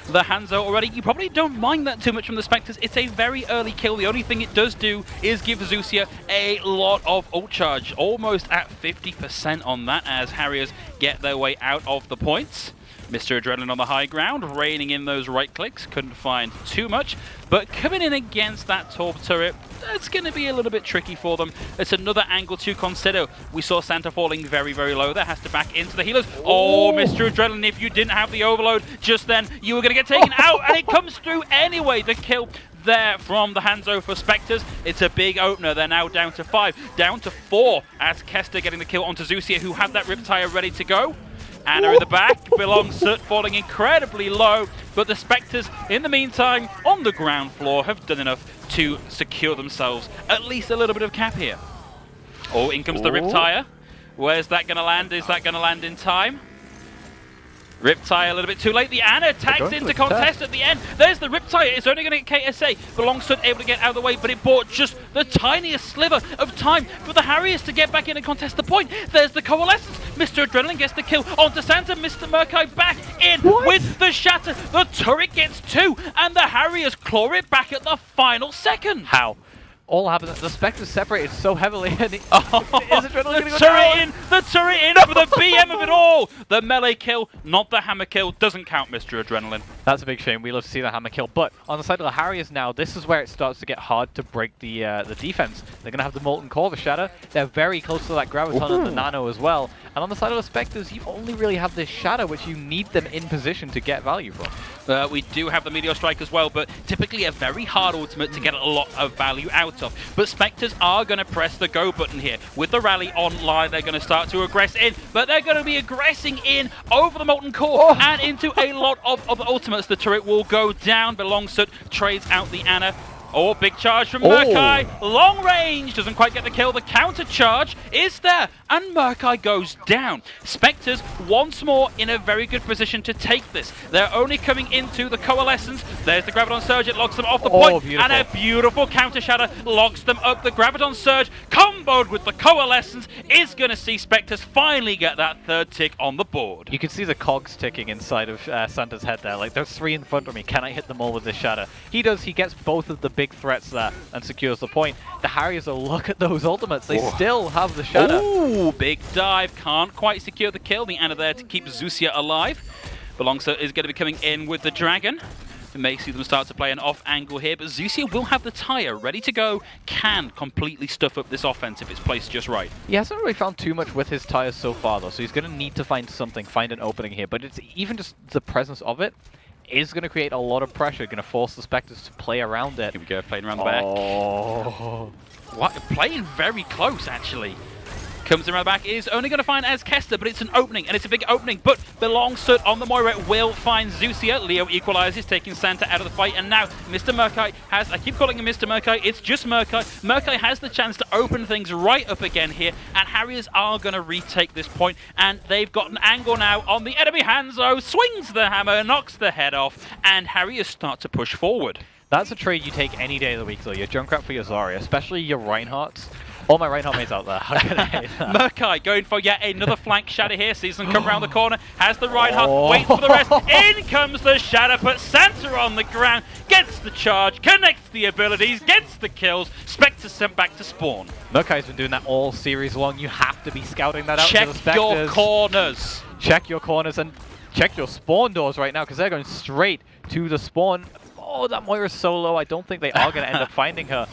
F: the Hanzo already. You probably don't mind that too much from the Spectres. It's a very early kill. The only thing it does do is give Zusia a lot of ult charge. Almost at 50% on that as Harriers get their way out of the points. Mr. Adrenaline on the high ground, raining in those right clicks. Couldn't find too much, but coming in against that Torb turret, that's going to be a little bit tricky for them. It's another angle to consider. We saw Santa falling very, very low there. Has to back into the healers. Oh, Mr. Adrenaline, if you didn't have the overload just then, you were going to get taken out, and it comes through anyway. The kill there from the Hanzo for Spectres. It's a big opener. They're now down to 5, down to 4 as Kester getting the kill onto Zusia, who had that Riptire ready to go. Anna in the back, belongs Soot falling incredibly low, but the Spectres, in the meantime, on the ground floor, have done enough to secure themselves at least a little bit of cap here. Oh, in comes the Riptire. Where's that going to land? Is that going to land in time? Riptire a little bit too late. The Anna tags into contest at the end. There's the Riptire. It's only going to get KSA. Belongstood able to get out of the way, but it bought just the tiniest sliver of time for the Harriers to get back in and contest the point. There's the Coalescence. Mr. Adrenaline gets the kill onto Santa. Mr. Murkai back in with the Shatter. The turret gets 2, and the Harriers claw it back at the final second.
E: How? All happens. The Spectres separated so heavily. And is Adrenaline
F: the turret in for the BM of it all. The melee kill, not the hammer kill, doesn't count, Mr. Adrenaline.
E: That's a big shame. We love to see the hammer kill. But on the side of the Harriers now, this is where it starts to get hard to break the defense. They're going to have the Molten Core, the Shatter. They're very close to that Graviton and the Nano as well. And on the side of the Spectres, you only really have this Shatter, which you need them in position to get value from.
F: We do have the Meteor Strike as well, but typically a very hard ultimate to get a lot of value out of. But Spectres are going to press the go button here. With the rally online, they're going to start to aggress in, but they're going to be aggressing in over the Molten Core and into a lot of other ultimates. The turret will go down. Belongsoot trades out the Anna. Oh, big charge from Murkai. Long range, doesn't quite get the kill. The counter charge is there, and Murkai goes down. Spectres, once more, in a very good position to take this. They're only coming into the Coalescence. There's the Graviton Surge. It locks them off the point.
E: Beautiful.
F: And a beautiful counter shatter locks them up. The Graviton Surge, comboed with the Coalescence, is going to see Spectres finally get that 3rd tick on the board.
E: You can see the cogs ticking inside of Santa's head there. Like, there's 3 in front of me. Can I hit them all with this shatter? He does. He gets both of the big threats there and secures the point. The Harriers will look at those ultimates. They still have the shatter.
F: Ooh, big dive. Can't quite secure the kill. The Anna there to keep Zusia alive. Belongso is going to be coming in with the Dragon. We may see them start to play an off angle here, but Zusia will have the tire ready to go. Can completely stuff up this offense if it's placed just right.
E: He hasn't really found too much with his tires so far, though, so he's going to need to find something, find an opening here. But it's even just the presence of it is going to create a lot of pressure, going to force the Spectres to play around it.
F: Here we go, playing around the back. What? Playing very close, actually. Comes around the back, is only going to find as Kester, but it's an opening, and it's a big opening, but Belongsoot on the Moira will find Zusia. Leo equalizes, taking Santa out of the fight, and now Mr. Murkai has, I keep calling him Mr. Murkai, it's just Murkai. Murkai has the chance to open things right up again here, and Harriers are going to retake this point, and they've got an angle now on the enemy. Hanzo swings the hammer, knocks the head off, and Harriers start to push forward.
E: That's a trade you take any day of the week, though. Your Junkrat for your Zarya, especially your Reinhardts. All my Reinhardt mates out there. How can I hate that?
F: Murkai going for yet another flank shatter here. Sees them come around the corner. Has the Reinhardt. Waits for the rest. In comes the shatter. Puts Santa on the ground. Gets the charge. Connects the abilities. Gets the kills. Spectres sent back to spawn.
E: Murkai's been doing that all series long. You have to be scouting that out to the Spectres.
F: Check your corners.
E: Check your corners and check your spawn doors right now, because they're going straight to the spawn. Oh, that Moira's so low. I don't think they are going to end up finding her.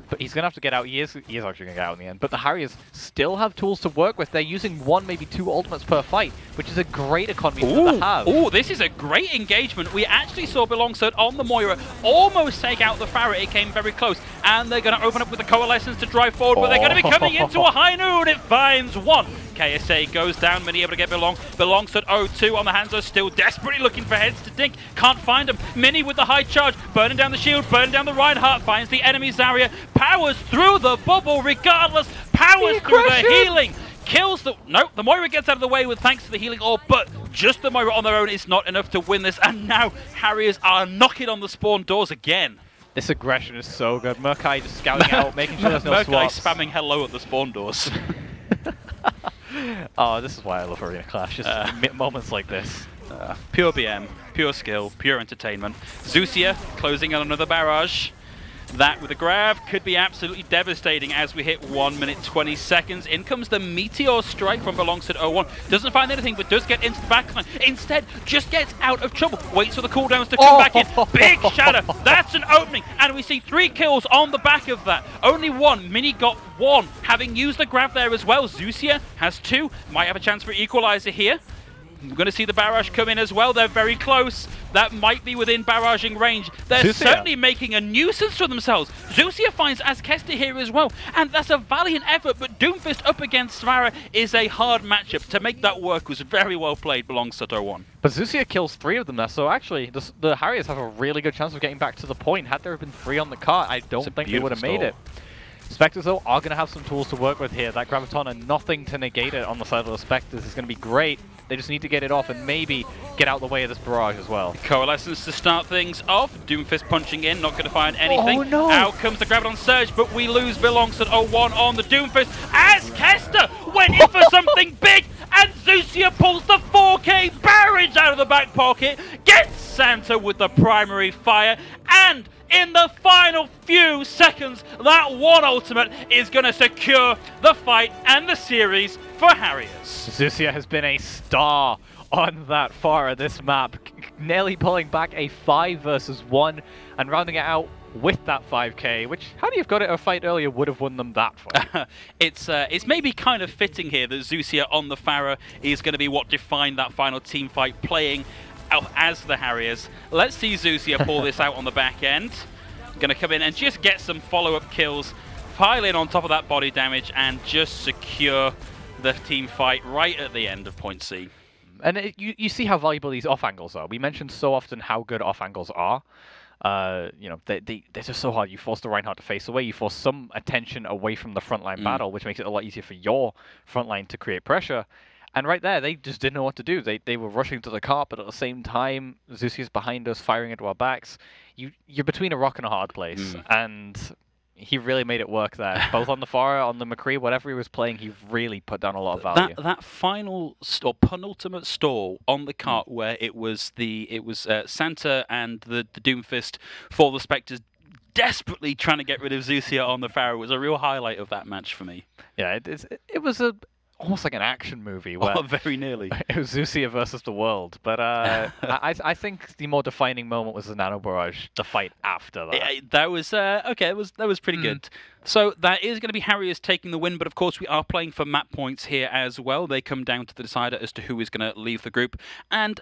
E: But he's going to have to get out. He is actually going to get out in the end. But the Harriers still have tools to work with. They're using 1, maybe 2 ultimates per fight, which is a great economy to have.
F: Ooh, this is a great engagement. We actually saw Belongsoot on the Moira almost take out the Farah. It came very close. And they're going to open up with the Coalescence to drive forward, but they're going to be coming into a high noon. It finds 1. KSA goes down, Mini able to get Belongsoot 0-2 on the Hanzo, still desperately looking for heads to dink. Can't find him. Mini with the high charge, burning down the shield, burning down the Reinhardt, finds the enemy Zarya, powers through the bubble regardless, powers through the healing. Kills the... Nope, the Moira gets out of the way with thanks to the healing orb, but just the Moira on their own is not enough to win this, and now Harriers are knocking on the spawn doors again.
E: This aggression is so good. Murkai just scouting out, making sure there's no
F: Murkai
E: swaps.
F: spamming hello at the spawn doors.
E: Oh, this is why I love Arena Clash. Just moments like this.
F: Pure BM, pure skill, pure entertainment. Zusia closing on another barrage. That with a grab could be absolutely devastating as we hit 1 minute 20 seconds. In comes the Meteor Strike from Alongside 01. Doesn't find anything, but does get into the backline. Instead, just gets out of trouble. Waits for the cooldowns to come back in. Big shatter. That's an opening. And we see 3 kills on the back of that. Only 1. Mini got 1. Having used the grab there as well. Zusia has 2. Might have a chance for equalizer here. We're going to see the barrage come in as well. They're very close. That might be within barraging range. They're
E: Zusia
F: certainly making a nuisance for themselves. Zusia finds Azkesta here as well. And that's a valiant effort, but Doomfist up against Svara is a hard matchup. To make that work was very well played belongs to 01.
E: But Zusia kills 3 of them there, so actually the Harriers have a really good chance of getting back to the point. Had there been 3 on the cart, I don't think they would have made it. Spectres, though, are going to have some tools to work with here. That Graviton and nothing to negate it on the side of the Spectres is going to be great. They just need to get it off and maybe get out the way of this barrage as well.
F: Coalescence to start things off. Doomfist punching in, not going to find anything.
E: Oh, no.
F: Out comes the Graviton Surge, but we lose belongs to 01 on the Doomfist as Kester went in for something big, and Zusia pulls the 4K barrage out of the back pocket, gets Santa with the primary fire, and in the final few seconds, that one ultimate is going to secure the fight and the series for Harriers.
E: Zusia has been a star on that far of this map, nearly pulling back a 5 versus 1 and rounding it out with that 5k, which, had he have got it a fight earlier, would have won them that fight.
F: It's maybe kind of fitting here that Zusia on the Pharah is going to be what defined that final team fight, playing as the Harriers. Let's see Zusia pull this out on the back end. Going to come in and just get some follow-up kills, pile in on top of that body damage, and just secure the team fight right at the end of point C.
E: And you see how valuable these off angles are. We mentioned so often how good off angles are. You know, they're just so hard. You force the Reinhardt to face away. You force some attention away from the frontline battle, which makes it a lot easier for your frontline to create pressure. And right there, they just didn't know what to do. They were rushing to the cart, but at the same time, Zusia's behind us, firing into our backs. You're between a rock and a hard place, and he really made it work there. Both on the Pharah, on the McCree, whatever he was playing, he really put down a lot of value.
F: That final penultimate stall on the cart where it was Santa and the Doomfist for the Spectres desperately trying to get rid of Zusia on the Pharah was a real highlight of that match for me.
E: Yeah, it was almost like an action movie where
F: very nearly.
E: It was Zusia versus the world. But I think the more defining moment was the Nano Barrage, the fight after that.
F: That was okay. That was pretty good. So that is going to be Harriers taking the win, but of course we are playing for map points here as well. They come down to the decider as to who is going to leave the group, and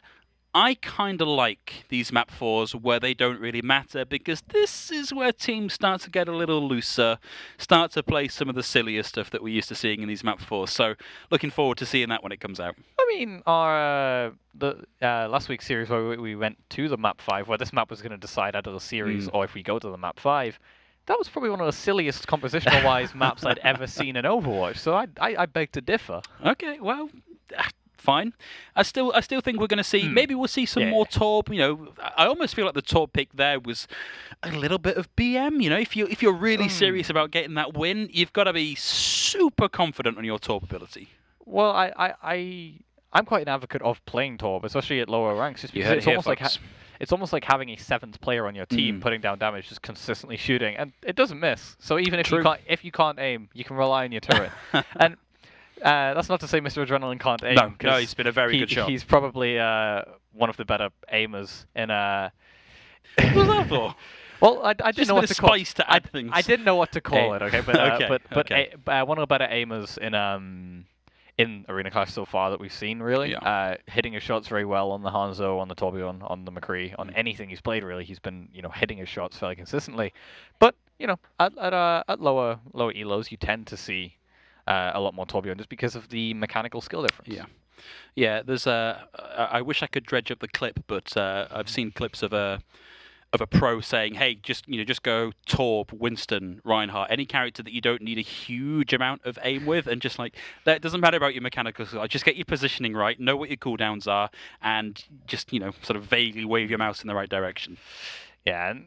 F: I kind of like these map 4s where they don't really matter, because this is where teams start to get a little looser, start to play some of the sillier stuff that we're used to seeing in these map 4s. So looking forward to seeing that when it comes out.
E: I mean, our last week's series where we went to the map 5, where this map was going to decide out of the series or if we go to the map 5, that was probably one of the silliest compositional-wise maps I'd ever seen in Overwatch. So I beg to differ.
F: Okay, well, fine. I still think we're going to see, maybe we'll see some more Torb. You know, I almost feel like the Torb pick there was a little bit of BM. You know, if you're really serious about getting that win, you've got to be super confident on your Torb ability.
E: Well, I'm quite an advocate of playing Torb, especially at lower ranks, just because it's almost like having a 7th player on your team putting down damage, just consistently shooting, and it doesn't miss. So even if you can't aim, you can rely on your turret. And that's not to say Mr. Adrenaline can't aim.
F: No, he's been a very good shot.
E: He's probably one of the better aimers in
F: What was that for?
E: Well, I didn't know what to call it. I didn't know what to call it. Okay, but one of the better aimers in Arena Clash so far that we've seen, really.
F: Yeah.
E: Hitting his shots very well on the Hanzo, on the Torbjorn, on the McCree, on anything he's played, really. He's been, hitting his shots fairly consistently. But, at lower elos, you tend to see a lot more Torbjorn just because of the mechanical skill difference.
F: Yeah. There's I wish I could dredge up the clip, but I've seen clips of a pro saying, "Hey, just go Torb, Winston, Reinhardt, any character that you don't need a huge amount of aim with, and just like that doesn't matter about your mechanical skill. Just get your positioning right, know what your cooldowns are, and just sort of vaguely wave your mouse in the right direction."
E: Yeah, and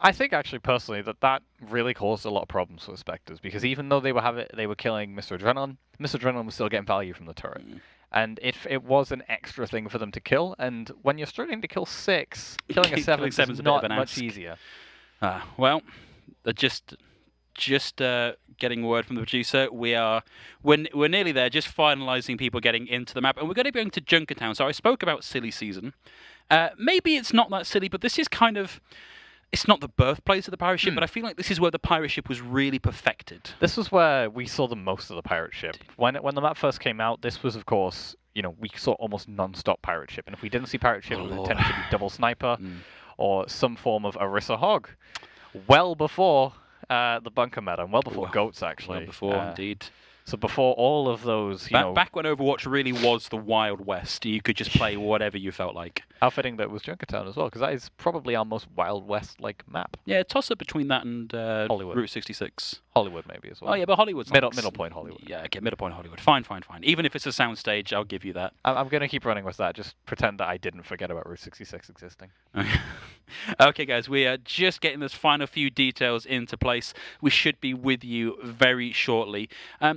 E: I think actually personally that really caused a lot of problems for Spectres, because even though they were killing Mr. Adrenaline was still getting value from the turret. And it was an extra thing for them to kill, and when you're struggling to kill 6, killing a 7 is not much easier.
F: Well, just getting word from the producer. We're nearly there, just finalising people getting into the map, and we're going to be going to Junkertown. So I spoke about silly season. Maybe it's not that silly, but this is kind of... It's not the birthplace of the pirate ship, but I feel like this is where the pirate ship was really perfected.
E: This was where we saw the most of the pirate ship. When the map first came out, this was, of course, we saw almost non-stop pirate ship. And if we didn't see pirate ship, it tended to be double sniper or some form of Orisa hog. Well before the bunker meta, and well before goats, actually.
F: Well before, indeed.
E: So before all of those,
F: back when Overwatch really was the Wild West, you could just play whatever you felt like.
E: How fitting that was Junkertown as well, because that is probably our most Wild West-like map.
F: Yeah, toss up between that and
E: Hollywood.
F: Route 66.
E: Hollywood maybe as well.
F: Oh yeah, but Hollywood's
E: middle point Hollywood.
F: Yeah, okay, middle point Hollywood. Fine. Even if it's a soundstage, I'll give you that.
E: I'm going to keep running with that. Just pretend that I didn't forget about Route 66 existing.
F: Okay, guys, we are just getting those final few details into place. We should be with you very shortly.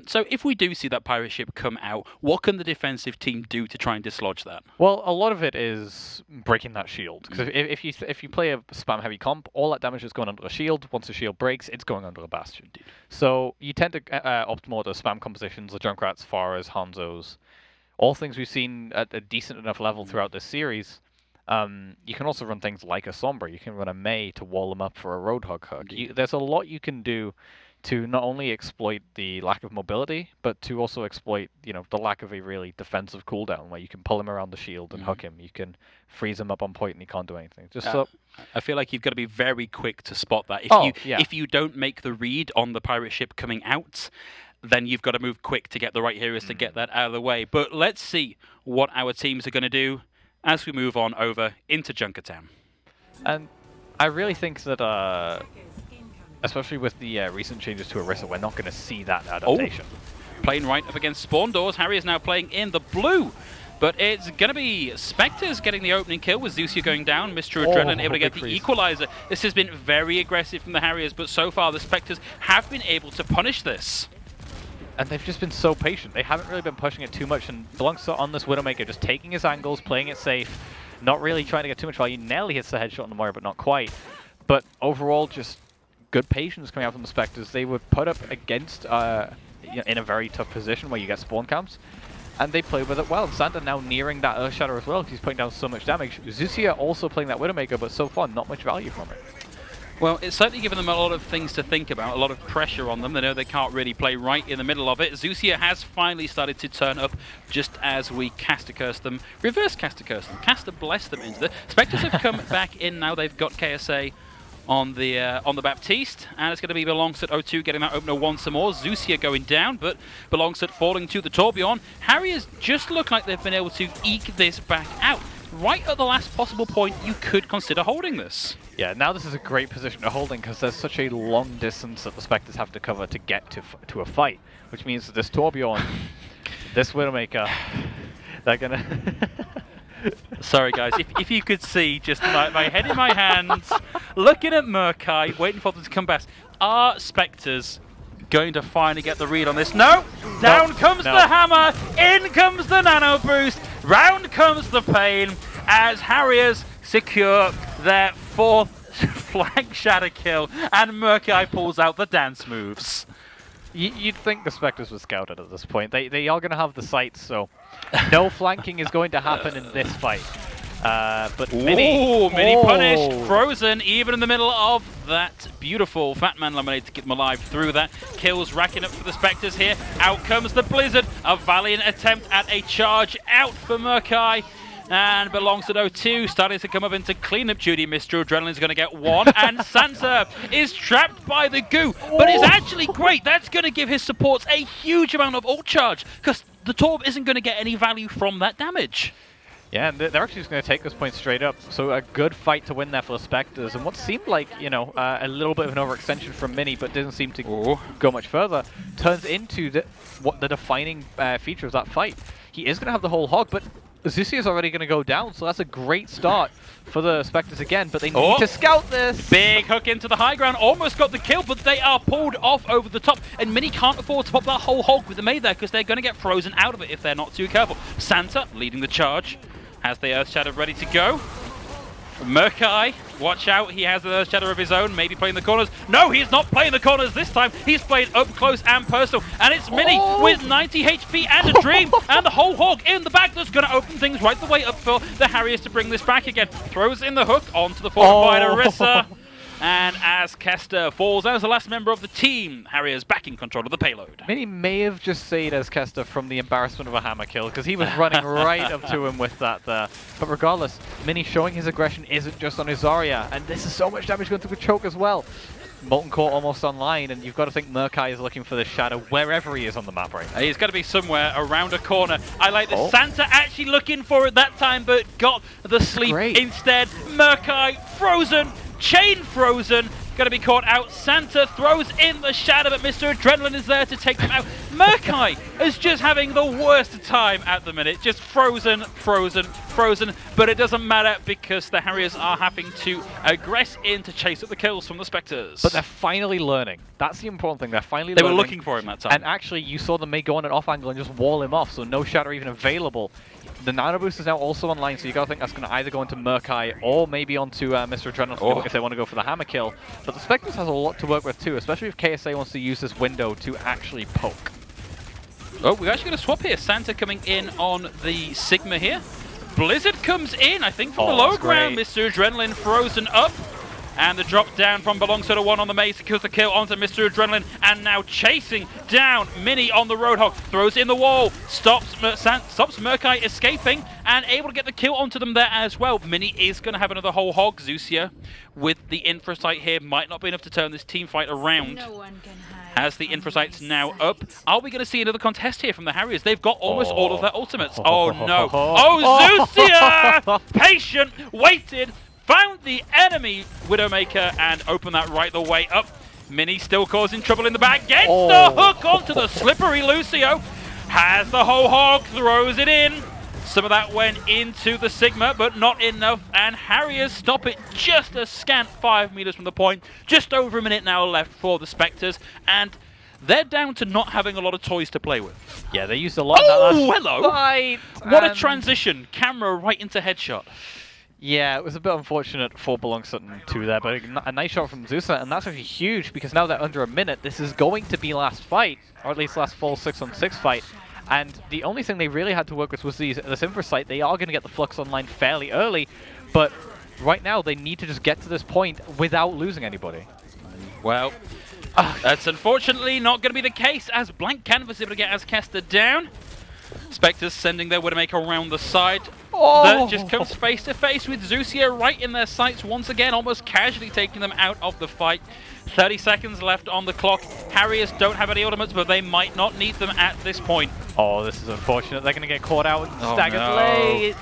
F: So if we do see that pirate ship come out, what can the defensive team do to try and dislodge that?
E: Well, a lot of it is breaking that shield. Because if you play a spam-heavy comp, all that damage is going under a shield. Once the shield breaks, it's going under a bastion. So you tend to opt more to spam compositions, the Junkrats, Faras, Hanzos, all things we've seen at a decent enough level throughout this series. You can also run things like a Sombra. You can run a Mei to wall them up for a Roadhog hook. There's a lot you can do to not only exploit the lack of mobility, but to also exploit, the lack of a really defensive cooldown, where you can pull him around the shield and hook him. You can freeze him up on point and he can't do anything.
F: I feel like you've got to be very quick to spot that. If you don't make the read on the pirate ship coming out, then you've got to move quick to get the right heroes to get that out of the way. But let's see what our teams are going to do as we move on over into Junkertown.
E: And I really think that, especially with the recent changes to Orisa, we're not going to see that adaptation.
F: Playing right up against spawn doors. Harriers now playing in the blue. But it's going to be Spectres getting the opening kill with Zusia going down. Mr. Adrenaline able to get the equalizer. This has been very aggressive from the Harriers, but so far the Spectres have been able to punish this.
E: And they've just been so patient. They haven't really been pushing it too much, and belongs on this Widowmaker, just taking his angles, playing it safe, not really trying to get too much value. Nelly hits the headshot on the Moira, but not quite. But overall, just good patience coming out from the Spectres. They were put up against in a very tough position where you get spawn camps, and they play with it well. Santa now nearing that Earth Shatter as well, because he's putting down so much damage. Zusia also playing that Widowmaker, but so far not much value from it.
F: Well, it's certainly given them a lot of things to think about, a lot of pressure on them. They know they can't really play right in the middle of it. Zusia has finally started to turn up just as we Caster Curse them, reverse Caster Curse them, Caster Bless them into the... Spectres have come back in now. They've got KSA on the Baptiste, and it's going to be Belongset 02 getting that opener once more. Zusia going down, but Belongset falling to the Tourbillon. Harriers just look like they've been able to eke this back out. Right at the last possible point, you could consider holding this.
E: Yeah, now this is a great position to holding, because there's such a long distance that the Spectres have to cover to get to a fight, which means that this Tourbillon, this Widowmaker, they're going to...
F: Sorry, guys. If you could see just my head in my hands, looking at Murkai, waiting for them to come back. Are Spectres going to finally get the read on this? No! Down comes the hammer, in comes the nano boost, round comes the pain, as Harriers secure their 4th flank shatter kill, and Murkai pulls out the dance moves.
E: You'd think the Spectres were scouted at this point. They are going to have the sights, so no flanking is going to happen in this fight. But Mini
F: punished, frozen, even in the middle of that beautiful Fat Man Lemonade to keep them alive through that. Kills racking up for the Spectres here. Out comes the Blizzard. A valiant attempt at a charge out for Murkai. And belongs to 02, starting to come up into cleanup duty. Mr. Adrenaline's going to get one, and Sansa is trapped by the goo. But it's actually great. That's going to give his supports a huge amount of ult charge, because the Torb isn't going to get any value from that damage.
E: Yeah, and they're actually just going to take this point straight up. So a good fight to win there for the Spectres. And what seemed like, a little bit of an overextension from Mini, but didn't seem to go much further, turns into the defining feature of that fight. He is going to have the whole hog, but Zusi is already going to go down, so that's a great start for the Spectres again, but they need to scout this.
F: Big hook into the high ground, almost got the kill, but they are pulled off over the top, and Mini can't afford to pop that whole hog with the Maid there, because they're going to get frozen out of it if they're not too careful. Santa leading the charge, has the Earth Shadow ready to go. Murkai, watch out, he has an Earth Shadow of his own, maybe playing the corners. No, he's not playing the corners this time. He's playing up close and personal. And it's Mini with 90 HP and a Dream. And the whole hog in the back that's going to open things right the way up for the Harriers to bring this back again. Throws in the hook onto the fortified Orisa. And as Kester falls as the last member of the team, Harriers back in control of the payload.
E: Mini may have just saved as Kester from the embarrassment of a hammer kill, because he was running right up to him with that there. But regardless, Mini showing his aggression isn't just on his Zarya, and this is so much damage going through the choke as well. Molten Core almost online, and you've got to think Murkai is looking for this shadow wherever he is on the map right now.
F: He's got to be somewhere around a corner. I like this. Santa actually looking for it that time, but got the sleep instead. Murkai frozen. Chain frozen, going to be caught out. Santa throws in the shadow, but Mr. Adrenaline is there to take him out. Murkai is just having the worst time at the minute. Just frozen, frozen, frozen. But it doesn't matter because the Harriers are having to aggress in to chase up the kills from the Spectres.
E: But they're finally learning. That's the important thing. They're finally
F: learning.
E: They
F: were looking for him that time.
E: And actually, you saw them may go on an off angle and just wall him off, so no shadow even available. The Nano Boost is now also online, so you gotta think that's gonna either go into Murkai or maybe onto Mr. Adrenaline if they want to go for the hammer kill. But the Spectres has a lot to work with too, especially if KSA wants to use this window to actually poke.
F: Oh, we're actually gonna swap here. Santa coming in on the Sigma here. Blizzard comes in, I think, from the low ground. Mr. Adrenaline frozen up. And the drop down from Belongso to 1 on the Maze secures the kill onto Mr. Adrenaline. And now chasing down Mini on the Roadhog. Throws in the wall. Stops Murkai escaping and able to get the kill onto them there as well. Mini is going to have another whole hog. Zusia with the Infrasight here might not be enough to turn this team fight around. As the Infrasight's now up. Are we going to see another contest here from the Harriers? They've got almost all of their ultimates. Oh no. Oh, Zusia! Patient, waited. Found the enemy Widowmaker and opened that right the way up. Mini still causing trouble in the back. Gets the hook onto the slippery Lucio. Has the whole hog, throws it in. Some of that went into the Sigma, but not enough. And Harriers stop it just a scant 5 meters from the point. Just over a minute now left for the Spectres. And they're down to not having a lot of toys to play with.
E: Yeah, they used a lot of that last
F: hello!
E: fight.
F: What a transition. Camera right into headshot.
E: Yeah, it was a bit unfortunate for Belongso too there, but a nice shot from Zusa, and that's actually huge because now they're under a minute. This is going to be last fight, or at least last full 6-on-6 fight. And the only thing they really had to work with was this Infrasight. They are going to get the Flux online fairly early, but right now they need to just get to this point without losing anybody.
F: Well, that's unfortunately not going to be the case as Blank Canvas able to get Azkester down. Spectres sending their Widowmaker around the side. That just comes face to face with Zusia right in their sights once again, almost casually taking them out of the fight. 30 seconds left on the clock. Harriers don't have any ultimates, but they might not need them at this point.
E: Oh, this is unfortunate. They're going to get caught out. Staggered late.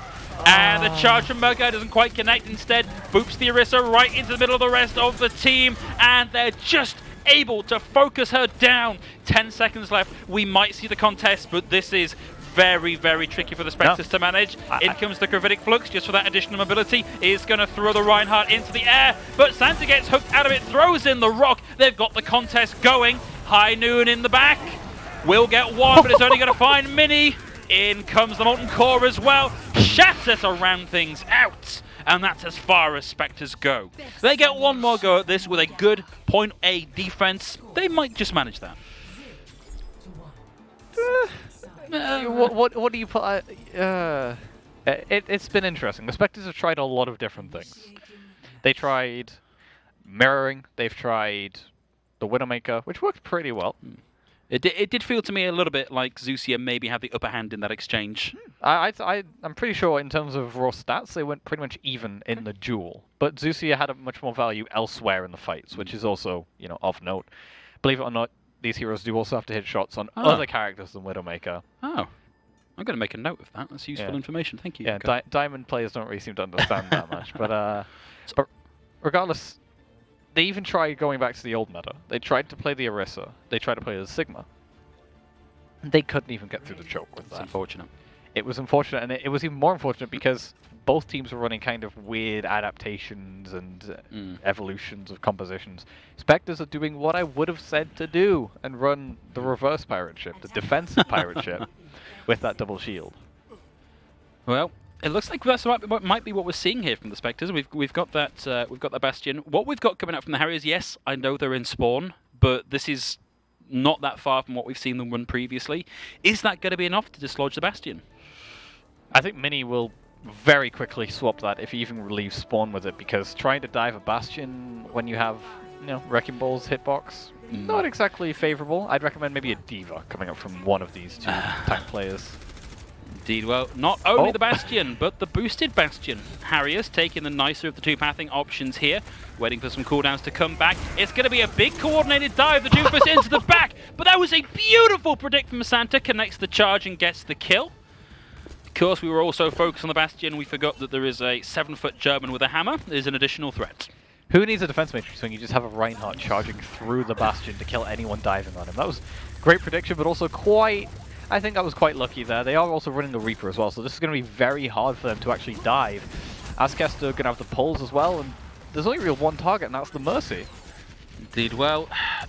F: And the charge from Murkai doesn't quite connect. Instead, boops the Orisa right into the middle of the rest of the team. And they're just able to focus her down. 10 seconds left. We might see the contest, but this is very, very tricky for the Spectres to manage. In comes the Gravitic Flux, just for that additional mobility. Is going to throw the Reinhardt into the air, but Santa gets hooked out of it, throws in the rock. They've got the contest going. High Noon in the back. Will get one, but it's only going to find Mini. In comes the Molten Core as well. Shatters to round things out. And that's as far as Spectres go. They get one more go at this with a good point A defense. They might just manage that.
E: What do you put? It's been interesting. The Spectres have tried a lot of different things. They tried mirroring. They've tried the Widowmaker, which worked pretty well.
F: It did feel to me a little bit like Zusia maybe had the upper hand in that exchange.
E: I'm pretty sure in terms of raw stats, they went pretty much even in the duel. But Zusia had a much more value elsewhere in the fights, which is also, you know, of note. Believe it or not, these heroes do also have to hit shots on other characters than Widowmaker.
F: Oh. I'm going to make a note of that. That's useful information. Thank you.
E: Yeah, Diamond players don't really seem to understand that much. But regardless, they even tried going back to the old meta. They tried to play the Orisa. They tried to play the Sigma. They couldn't even get through the choke with that.
F: That's unfortunate.
E: It was unfortunate, and it was even more unfortunate because both teams were running kind of weird adaptations and evolutions of compositions. Spectres are doing what I would have said to do and run the reverse pirate ship, the defensive pirate ship, with that double shield.
F: Well, it looks like that's what might be what we're seeing here from the Spectres. We've got that Bastion. What we've got coming out from the Harriers, yes, I know they're in spawn, but this is not that far from what we've seen them run previously. Is that going to be enough to dislodge the Bastion?
E: I think Mini will very quickly swap that if he even relieves spawn with it, because trying to dive a Bastion when you have, Wrecking Ball's hitbox, not exactly favourable. I'd recommend maybe a Diva coming up from one of these two tank players.
F: Indeed, well, not only the Bastion, but the boosted Bastion. Harriers taking the nicer of the two pathing options here, waiting for some cooldowns to come back. It's going to be a big coordinated dive, the Doofus into the back, but that was a beautiful predict from Santa, connects the charge and gets the kill. Of course, we were also focused on the Bastion. We forgot that there is a 7-foot German with a hammer. There's an additional threat.
E: Who needs a defense matrix when you just have a Reinhardt charging through the Bastion to kill anyone diving on him? That was great prediction, but also I think I was quite lucky there. They are also running the Reaper as well, so this is going to be very hard for them to actually dive. As Kester going to have the pulls as well, and there's only real one target, and that's the Mercy.
F: Indeed, well,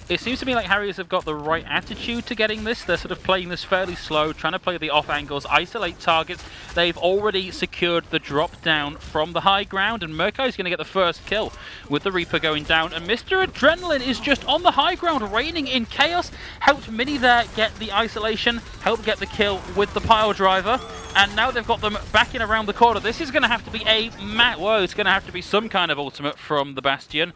F: it seems to me like Harriers have got the right attitude to getting this. They're sort of playing this fairly slow, trying to play the off angles, isolate targets. They've already secured the drop down from the high ground, and Murkai's going to get the first kill with the Reaper going down. And Mr. Adrenaline is just on the high ground, reigning in chaos. Helped Mini there get the isolation, helped get the kill with the pile driver. And now they've got them backing around the corner. This is going to have to be it's going to have to be some kind of ultimate from the Bastion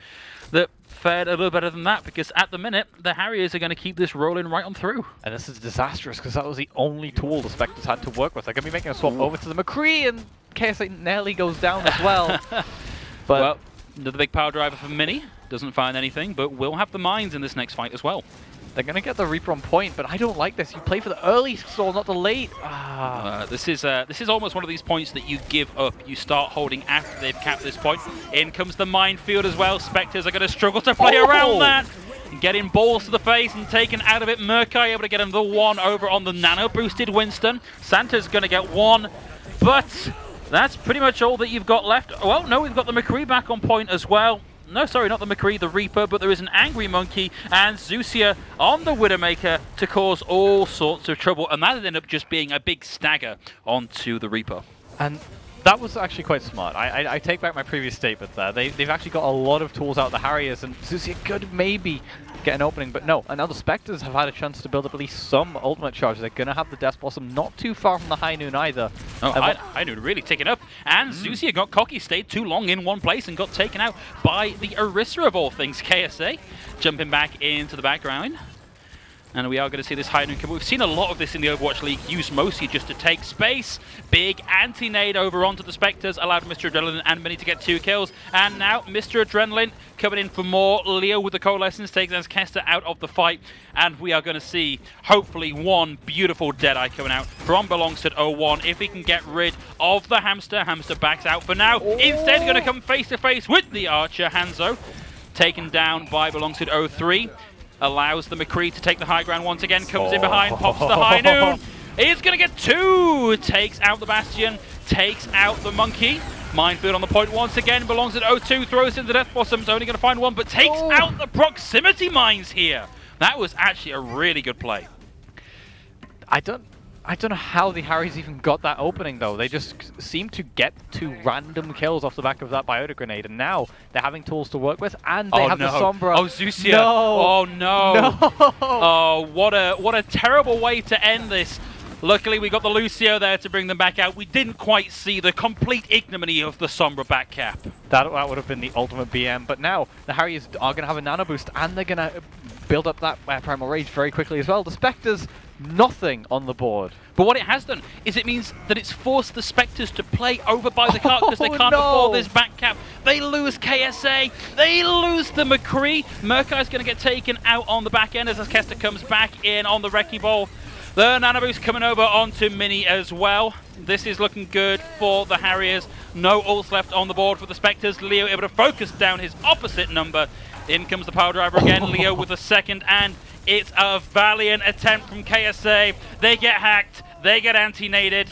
F: that fared a little better than that, because at the minute the Harriers are going to keep this rolling right on through.
E: And this is disastrous because that was the only tool the Spectres had to work with. They're going to be making a swap over to the McCree, and KSA nearly goes down as well. But
F: well, another big power driver for Mini. Doesn't find anything, but will have the mines in this next fight as well.
E: they're going to get the Reaper on point, but I don't like this. You play for the early stall, not the late.
F: This is almost one of these points that you give up. You start holding after they've capped this point. In comes the minefield as well. Spectres are going to struggle to play around that. Getting balls to the face and taken out of it. Murkai able to get another one over on the nano-boosted Winston. Santa's going to get one, but that's pretty much all that you've got left. Well, no, we've got the McCree back on point as well. No, sorry, not the McCree, the Reaper, but there is an Angry Monkey and Zusia on the Widowmaker to cause all sorts of trouble, and that ended up just being a big stagger onto the Reaper. And
E: that was actually quite smart. I take back my previous statement there. They've actually got a lot of tools out, the Harriers, and Zusia could maybe get an opening, but no. And now the Spectres have had a chance to build up at least some ultimate charges. They're going to have the Death Blossom not too far from the High Noon either.
F: Oh, High Noon really taken up. And Zusia got cocky, stayed too long in one place and got taken out by the Orisa of all things, KSA. Jumping back into the background. And we are going to see this High Noon come. We've seen a lot of this in the Overwatch League, used mostly just to take space. Big anti-nade over onto the Spectres, allowed Mr. Adrenaline and Mini to get 2 kills. And now Mr. Adrenaline coming in for more. Leo with the Coalescence takes Kester out of the fight. And we are going to see, hopefully, one beautiful Deadeye coming out from Belongs to 01. If he can get rid of the Hamster, Hamster backs out for now. Instead, going to come face-to-face with the Archer, Hanzo. Taken down by Belongs to 03. Allows the McCree to take the high ground once again, comes in behind, pops the High Noon. He's going to get 2, takes out the Bastion, takes out the Monkey. Minefield on the point once again, Belongs at 02, throws in the Death Blossom's only going to find one, but takes out the proximity mines here. That was actually a really good play.
E: I don't know how the Harriers even got that opening, though. They just seem to get 2 random kills off the back of that Biota Grenade, and now they're having tools to work with, and they have the Sombra.
F: Oh, Zusia.
E: No.
F: Oh, no.
E: No.
F: Oh, what a terrible way to end this. Luckily, we got the Lucio there to bring them back out. We didn't quite see the complete ignominy of the Sombra back cap.
E: That would have been the ultimate BM, but now the Harriers are going to have a nano boost, and they're going to build up that Primal Rage very quickly as well. The Spectres, nothing on the board.
F: But what it has done is it means that it's forced the Spectres to play over by the cart because they can't afford this back cap. They lose KSA. They lose the McCree. Murkai's going to get taken out on the back end as Kester comes back in on the Wrecking Ball. The Nano Boost coming over onto Mini as well. This is looking good for the Harriers. No ults left on the board for the Spectres. Leo able to focus down his opposite number. In comes the Power Driver again. Leo with the second, and it's a valiant attempt from KSA. They get hacked. They get anti-naded.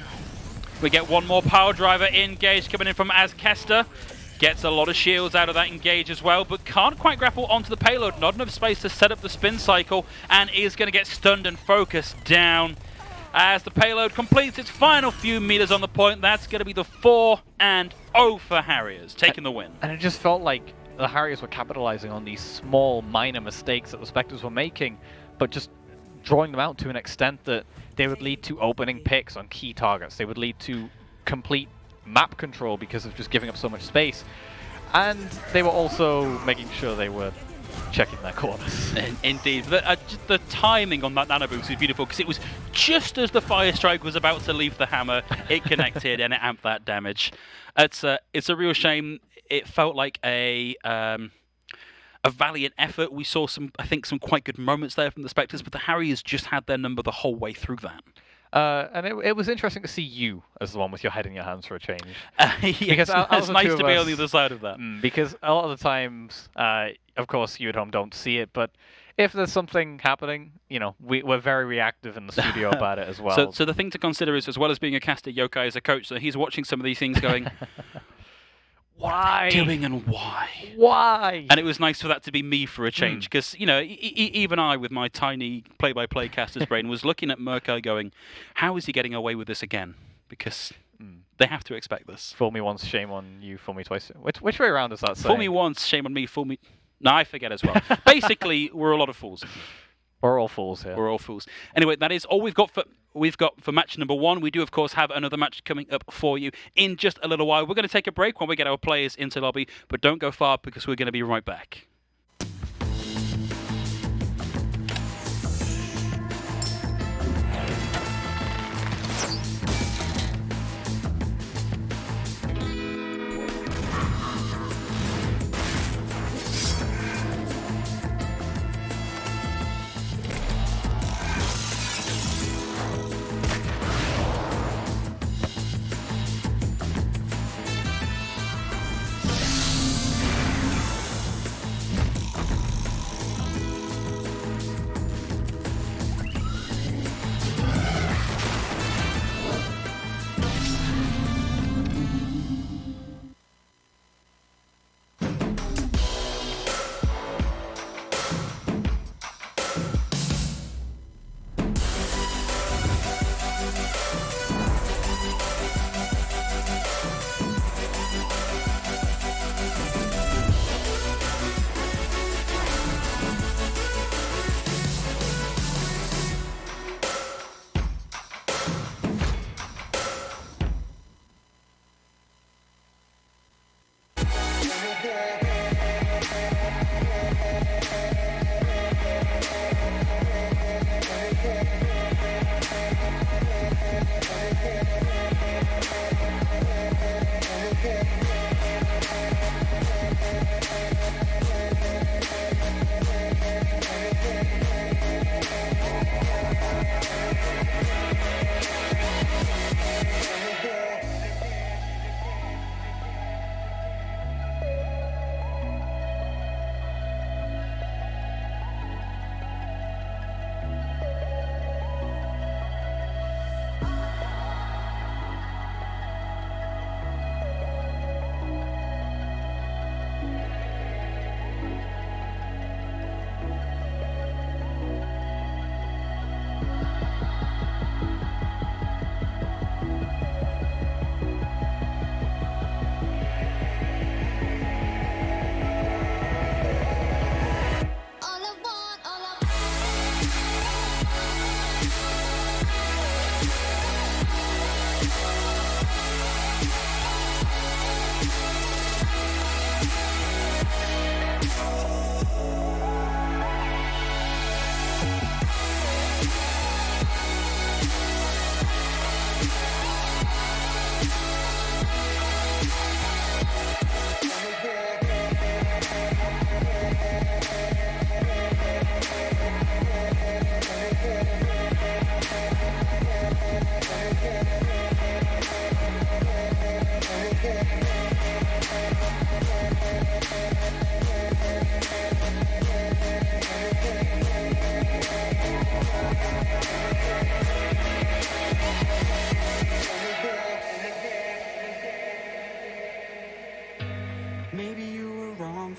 F: We get one more power driver engage coming in from Azkester. Gets a lot of shields out of that engage as well, but can't quite grapple onto the payload. Not enough space to set up the spin cycle, and is going to get stunned and focused down. As the payload completes its final few meters on the point, that's going to be the 4-0 for Harriers, taking the win.
E: And it just felt like the Harriers were capitalizing on these small, minor mistakes that the Spectres were making, but just drawing them out to an extent that they would lead to opening picks on key targets. They would lead to complete map control because of just giving up so much space. And they were also making sure they were checking their corners.
F: Indeed. The timing on that nano boost is beautiful because it was just as the Fire Strike was about to leave the hammer, it connected and it amped that damage. It's a real shame. It felt like a valiant effort. We saw I think some quite good moments there from the Spectres, but the Harriers just had their number the whole way through that.
E: And it was interesting to see you as the one with your head in your hands for a change.
F: Because it's nice to be on the other side of that.
E: Because a lot of the times, of course, you at home don't see it, but if there's something happening, you know, we're very reactive in the studio about it as well.
F: So the thing to consider is, as well as being a caster, Yokai is a coach, so he's watching some of these things going,
E: why?
F: Doing and why?
E: Why?
F: And it was nice for that to be me for a change, because you know, even I, with my tiny play-by-play caster's brain, was looking at Murkai going, "How is he getting away with this again?" Because they have to expect this.
E: Fool me once, shame on you. Fool me twice. Which way around is that saying?
F: Fool me once, shame on me. Fool me. No, I forget as well. Basically, we're a lot of fools.
E: We're all fools here.
F: We're all fools. Anyway, that is all we've got for match number 1. We do, of course, have another match coming up for you in just a little while. We're going to take a break while we get our players into lobby, but don't go far because we're going to be right back.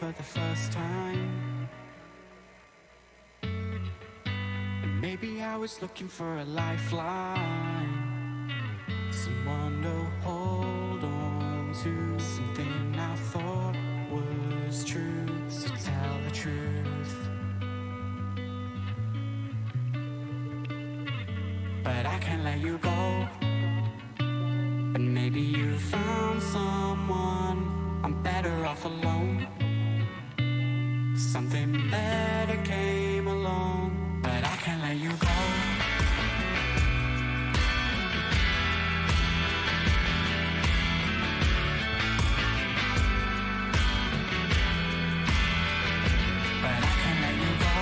B: for the first time. And maybe I was looking for a lifeline, someone to hold on to, something I thought was true. So tell the truth. But I can't let you go. And maybe you found someone. I'm better off alone. Something better came along. But I can't let you go. But I can't let you go.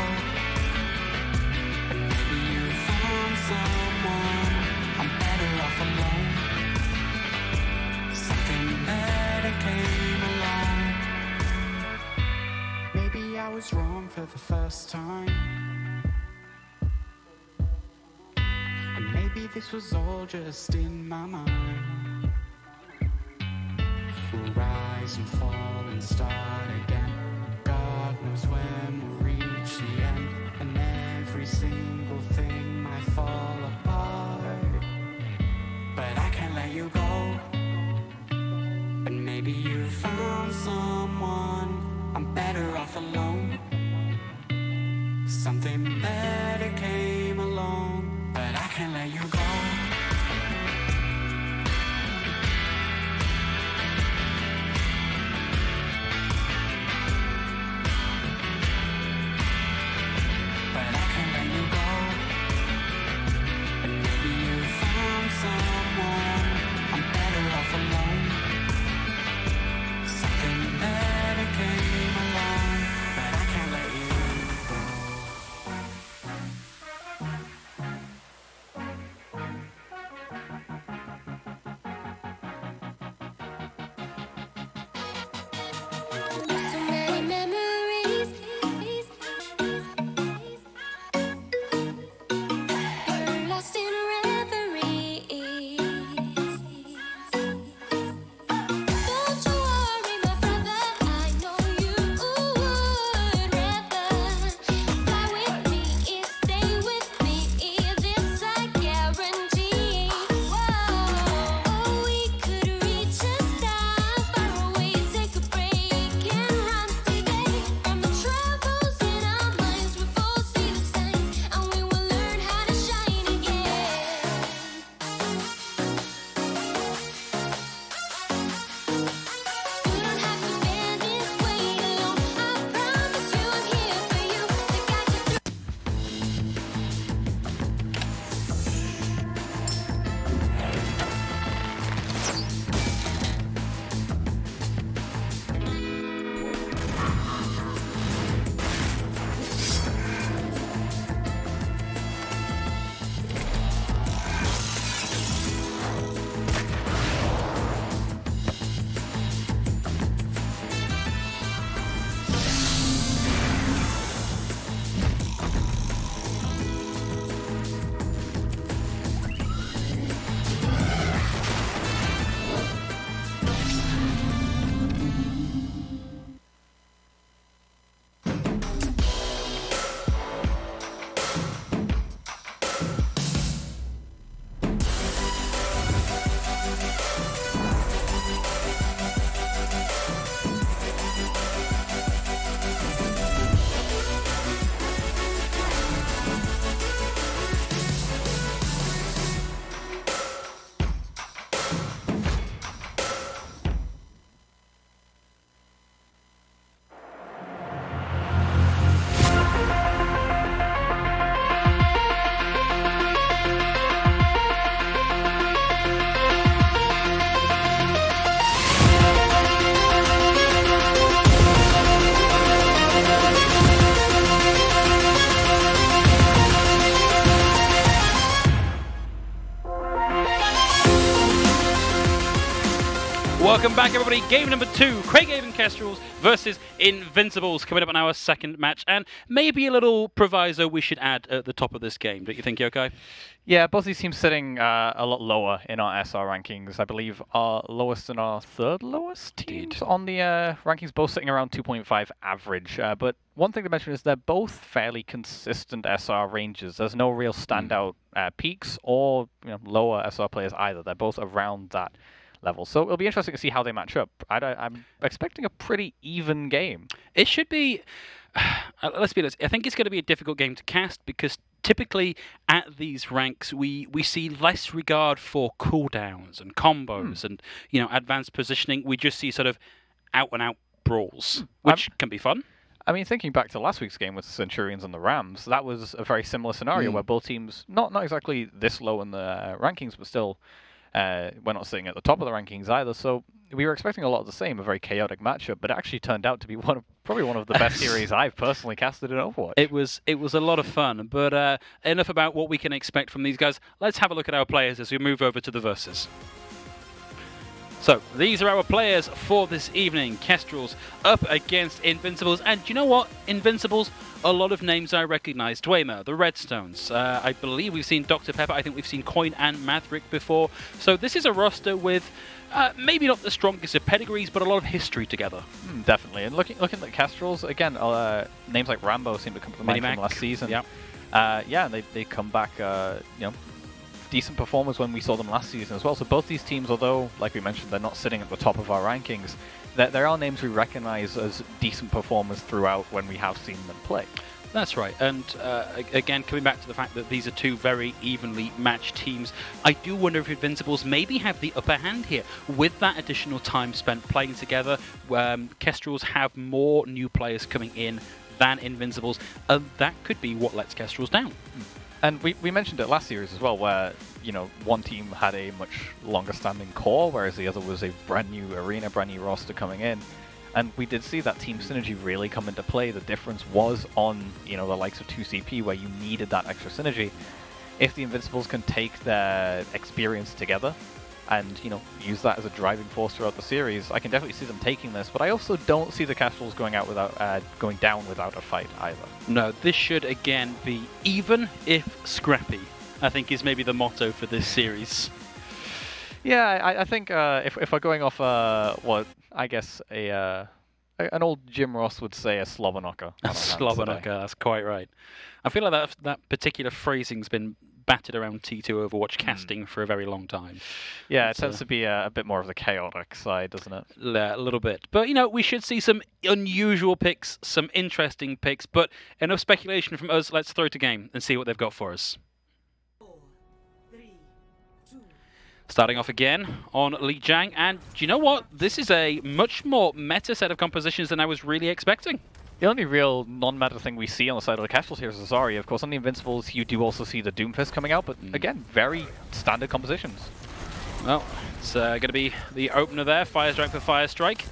B: And maybe you found someone. I'm better off alone. Something better came along. Maybe I was wrong for the first time. And maybe this was all just in my mind. We'll rise and fall and start again. God knows when we'll reach the end. And every single thing might fall apart. But I can't let you go. And maybe you found someone. I'm better off alone. Something better came along. But I can't let you go. But I can't let you go. And maybe you found someone. I'm better off alone. Something better came along. But I can't let you go.
F: Welcome back, everybody. Game number 2, Craighaven Kestrels versus Invincibles, coming up on our second match. And maybe a little proviso we should add at the top of this game. Don't you think, Yokai?
E: Yeah, both these teams sitting a lot lower in our SR rankings. I believe our lowest and our third lowest teams on the rankings, both sitting around 2.5 average. But one thing to mention is they're both fairly consistent SR ranges. There's no real standout peaks or lower SR players either. They're both around that level. So it'll be interesting to see how they match up. I'm expecting a pretty even game.
F: It should be... let's be honest. I think it's going to be a difficult game to cast because typically at these ranks we see less regard for cooldowns and combos and advanced positioning. We just see sort of out and out brawls, which can be fun.
E: I mean, thinking back to last week's game with the Centurions and the Rams, that was a very similar scenario where both teams, not exactly this low in the rankings, but still we're not sitting at the top of the rankings either. So we were expecting a lot of the same, a very chaotic matchup, but it actually turned out to be probably one of the best series I've personally casted in Overwatch.
F: It was a lot of fun, but enough about what we can expect from these guys. Let's have a look at our players as we move over to the Versus. So, these are our players for this evening. Kestrels up against Invincibles. And do you know what? Invincibles, a lot of names I recognize. Dwemer, the Redstones. I believe we've seen Dr. Pepper. I think we've seen Coin and Mathrick before. So this is a roster with maybe not the strongest of pedigrees, but a lot of history together.
E: Definitely. And looking at Kestrels, again, names like Rambo seem to come to mind from last season.
F: Yep.
E: Yeah, and they come back, decent performers when we saw them last season as well. So both these teams, although, like we mentioned, they're not sitting at the top of our rankings, there are names we recognize as decent performers throughout when we have seen them play.
F: That's right. And again, coming back to the fact that these are two very evenly matched teams, I do wonder if Invincibles maybe have the upper hand here. With that additional time spent playing together, Kestrels have more new players coming in than Invincibles, and that could be what lets Kestrels down.
E: And we mentioned it last series as well, where one team had a much longer standing core, whereas the other was a brand new arena, brand new roster coming in. And we did see that team synergy really come into play. The difference was on the likes of 2CP, where you needed that extra synergy. If the Invincibles can take their experience together and use that as a driving force throughout the series, I can definitely see them taking this. But I also don't see the Kestrels going down without a fight either. No,
F: this should again be even if scrappy, I think is maybe the motto for this series.
E: Yeah, I think if we're going off what I guess an old Jim Ross would say, a slobber knocker.
F: A slobber knocker, that's quite right. I feel like that particular phrasing's been batted around T2 Overwatch casting for a very long time.
E: Yeah, it tends to be a bit more of the chaotic side, doesn't it?
F: Yeah, a little bit. But, we should see some unusual picks, some interesting picks, but enough speculation from us. Let's throw it to game and see what they've got for us.
G: 4, 3, 2.
F: Starting off again on Li Jiang, and do you know what? This is a much more meta set of compositions than I was really expecting.
E: The only real non-meta thing we see on the side of the Kestrels here is Zarya. Of course, on the Invincibles, you do also see the Doomfist coming out, but again, very standard compositions.
F: Well, it's going to be the opener there, Fire Strike for Fire Strike.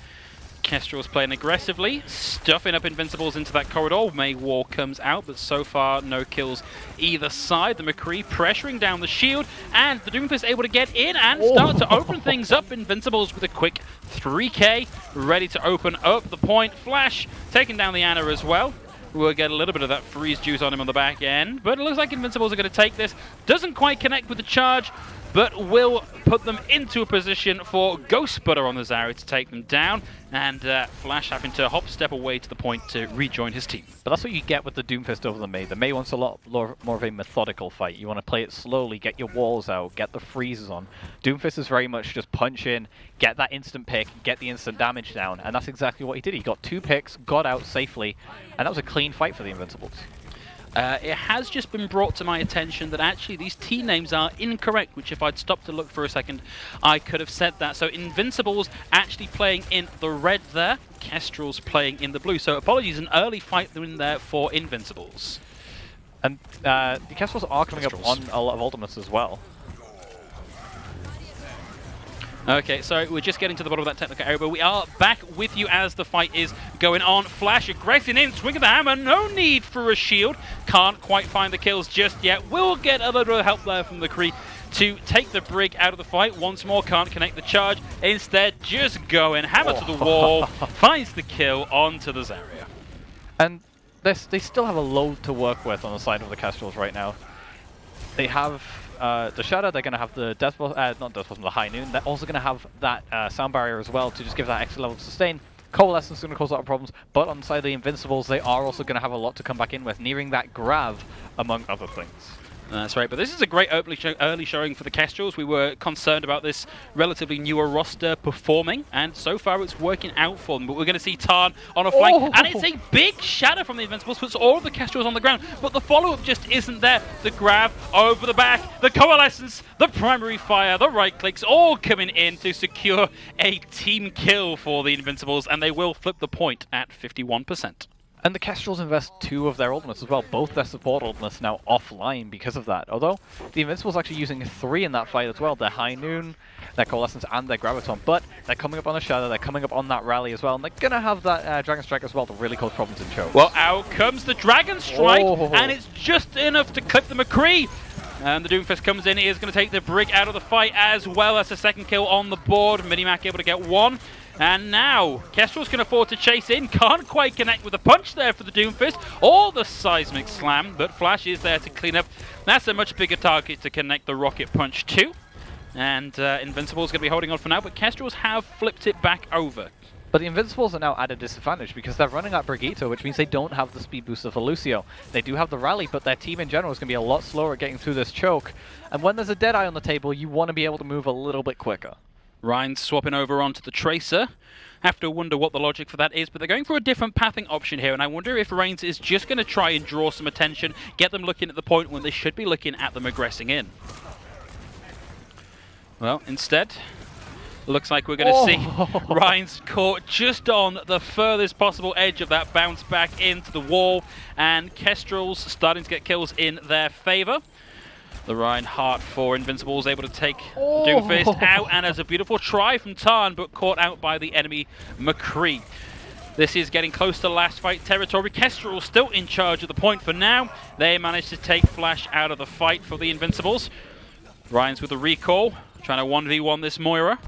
F: Kestrels playing aggressively, stuffing up Invincibles into that corridor. May War comes out, but so far no kills either side. The McCree pressuring down the shield, and the Doomfist able to get in and start to open things up. Invincibles with a quick 3k, ready to open up the point. Flash taking down the Ana as well. We'll get a little bit of that freeze juice on him on the back end, but it looks like Invincibles are going to take this. Doesn't quite connect with the charge, but will put them into a position for Ghost Butter on the Zarya to take them down, and Flash having to hop step away to the point to rejoin his team.
E: But that's what you get with the Doomfist over the Mei. The Mei wants a lot more of a methodical fight. You want to play it slowly, get your walls out, get the freezes on. Doomfist is very much just punch in, get that instant pick, get the instant damage down, and that's exactly what he did. He got 2 picks, got out safely, and that was a clean fight for the Invincibles.
F: It has just been brought to my attention that actually these team names are incorrect, which if I'd stopped to look for a second, I could have said that. So Invincibles actually playing in the red there, Kestrels playing in the blue. So apologies, an early fight in there for Invincibles.
E: And the Kestrels are coming up on a lot of ultimates as well.
F: Okay, so we're just getting to the bottom of that technical area, but we are back with you as the fight is going on. Flash aggressing in, swing of the hammer, no need for a shield. Can't quite find the kills just yet. Will get a little bit of help there from the Kree to take the Brig out of the fight. Once more, can't connect the charge. Instead, just going hammer to the wall, finds the kill onto the Zarya.
E: And they still have a load to work with on the side of the Kestrels right now. They have the Shadow, they're going to have the Death Blossom, not Death Blossom, the High Noon. They're also going to have that Sound Barrier as well to just give that extra level of sustain. Coalescence is going to cause a lot of problems, but on the side of the Invincibles, they are also going to have a lot to come back in with, nearing that Grav, among other things.
F: That's right, but this is a great early showing for the Kestrels. We were concerned about this relatively newer roster performing, and so far it's working out for them. But we're going to see Tarn on a flank, and it's a big shadow from the Invincibles, puts all of the Kestrels on the ground, but the follow-up just isn't there. The grab over the back, the coalescence, the primary fire, the right clicks, all coming in to secure a team kill for the Invincibles, and they will flip the point at 51%.
E: And the Kestrels invest 2 of their ultimates as well, both their support ultimates now offline because of that. Although, the Invincibles actually using 3 in that fight as well, their High Noon, their Coalescence and their Graviton. But they're coming up on the Shadow, they're coming up on that rally as well, and they're going to have that Dragon Strike as well to really cause problems in choke.
F: Well, out comes the Dragon Strike, and it's just enough to clip the McCree. And the Doomfist comes in, he is going to take the Brig out of the fight as well as a second kill on the board. Minimac able to get 1. And now, Kestrels can afford to chase in, can't quite connect with the punch there for the Doomfist, or the Seismic Slam, but Flash is there to clean up. That's a much bigger target to connect the Rocket Punch to. And Invincible's going to be holding on for now, but Kestrels have flipped it back over.
E: But the Invincibles are now at a disadvantage because they're running at Brigitte, which means they don't have the speed booster for Lucio. They do have the rally, but their team in general is going to be a lot slower at getting through this choke. And when there's a Deadeye on the table, you want to be able to move a little bit quicker.
F: Ryan's swapping over onto the Tracer. Have to wonder what the logic for that is, but they're going for a different pathing option here, and I wonder if Reigns is just going to try and draw some attention, get them looking at the point when they should be looking at them aggressing in. Well, instead, looks like we're going to see Ryan's caught just on the furthest possible edge of that bounce back into the wall, and Kestrels starting to get kills in their favor. The Reinhardt for Invincibles able to take Doomfist out, and as a beautiful try from Tarn, but caught out by the enemy McCree. This is getting close to last fight territory. Kestrel still in charge of the point for now. They managed to take Flash out of the fight for the Invincibles. Ryan's with a recall, trying to 1v1 this Moira.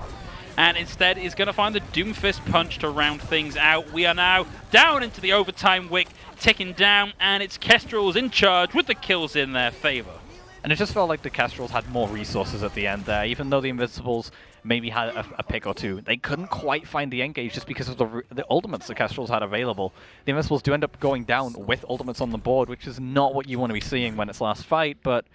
F: And instead is going to find the Doomfist punch to round things out. We are now down into the overtime wick, ticking down, and it's Kestrels in charge with the kills in their favor.
E: And it just felt like the Kestrels had more resources at the end there. Even though the Invincibles maybe had a pick or 2, they couldn't quite find the engage just because of the ultimates the Kestrels had available. The Invincibles do end up going down with ultimates on the board, which is not what you want to be seeing when it's last fight, but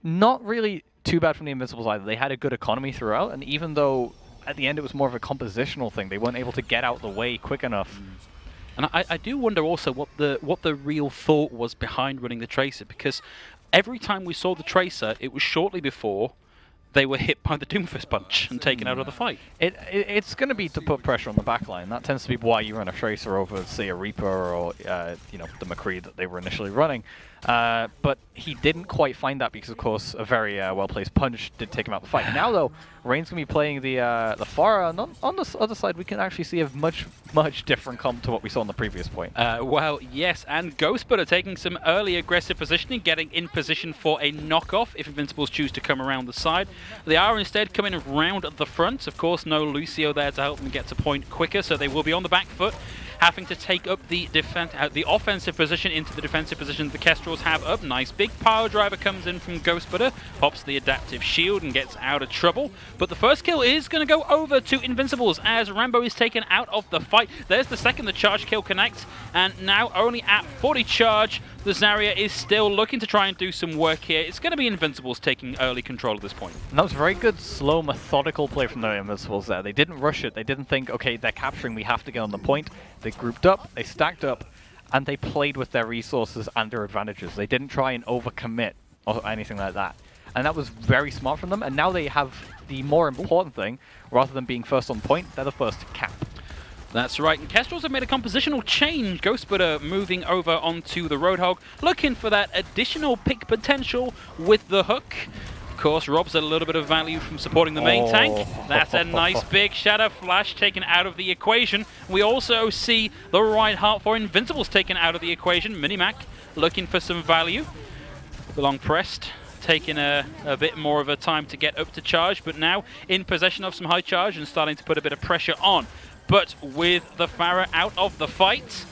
E: not really too bad from the Invincibles either. They had a good economy throughout, and even though at the end it was more of a compositional thing, they weren't able to get out the way quick enough.
F: And I do wonder also what the real thought was behind running the Tracer, because every time we saw the Tracer, it was shortly before they were hit by the Doomfist punch and taken out of the fight.
E: It's going to be to put pressure on the backline. That tends to be why you run a Tracer over, say, a Reaper or you know, the McCree that they were initially running. But he didn't quite find that because, of course, a very well-placed punch did take him out the fight. Now, though, Rain's going to be playing the Pharah, and on the other side, we can actually see a much different comp to what we saw on the previous point.
F: Well, yes, and Ghostbutter taking some early aggressive positioning, getting in position for a knockoff if Invincibles choose to come around the side. They are instead coming around at the front. Of course, no Lucio there to help them get to point quicker, so they will be on the back foot, having to take up the offensive position into the defensive position the Kestrels have up. Nice big power driver comes in from Ghostbutter, pops the adaptive shield and gets out of trouble. But the first kill is going to go over to Invincibles as Rambo is taken out of the fight. There's the second, the charge kill connects, and now only at 40 charge, the Zarya is still looking to try and do some work here. It's going to be Invincibles taking early control at this point.
E: And that was very good, slow, methodical play from the Invincibles there. They didn't rush it. They didn't think, okay, they're capturing, we have to get on the point. They grouped up, they stacked up, and they played with their resources and their advantages. They didn't try and overcommit or anything like that. And that was very smart from them. And now they have the more important thing, rather than being first on point, they're the first to cap.
F: That's right, and Kestrels have made a compositional change. Ghostbutter moving over onto the Roadhog, looking for that additional pick potential with the hook. Of course, robs a little bit of value from supporting the main tank. That's a nice big Shadow Flash taken out of the equation. We also see the Reinhardt for Invincibles taken out of the equation. Minimac looking for some value. The long pressed. taking a bit more of a time to get up to charge, but now in possession of some high charge and starting to put a bit of pressure on. But with the Pharah out of the fight,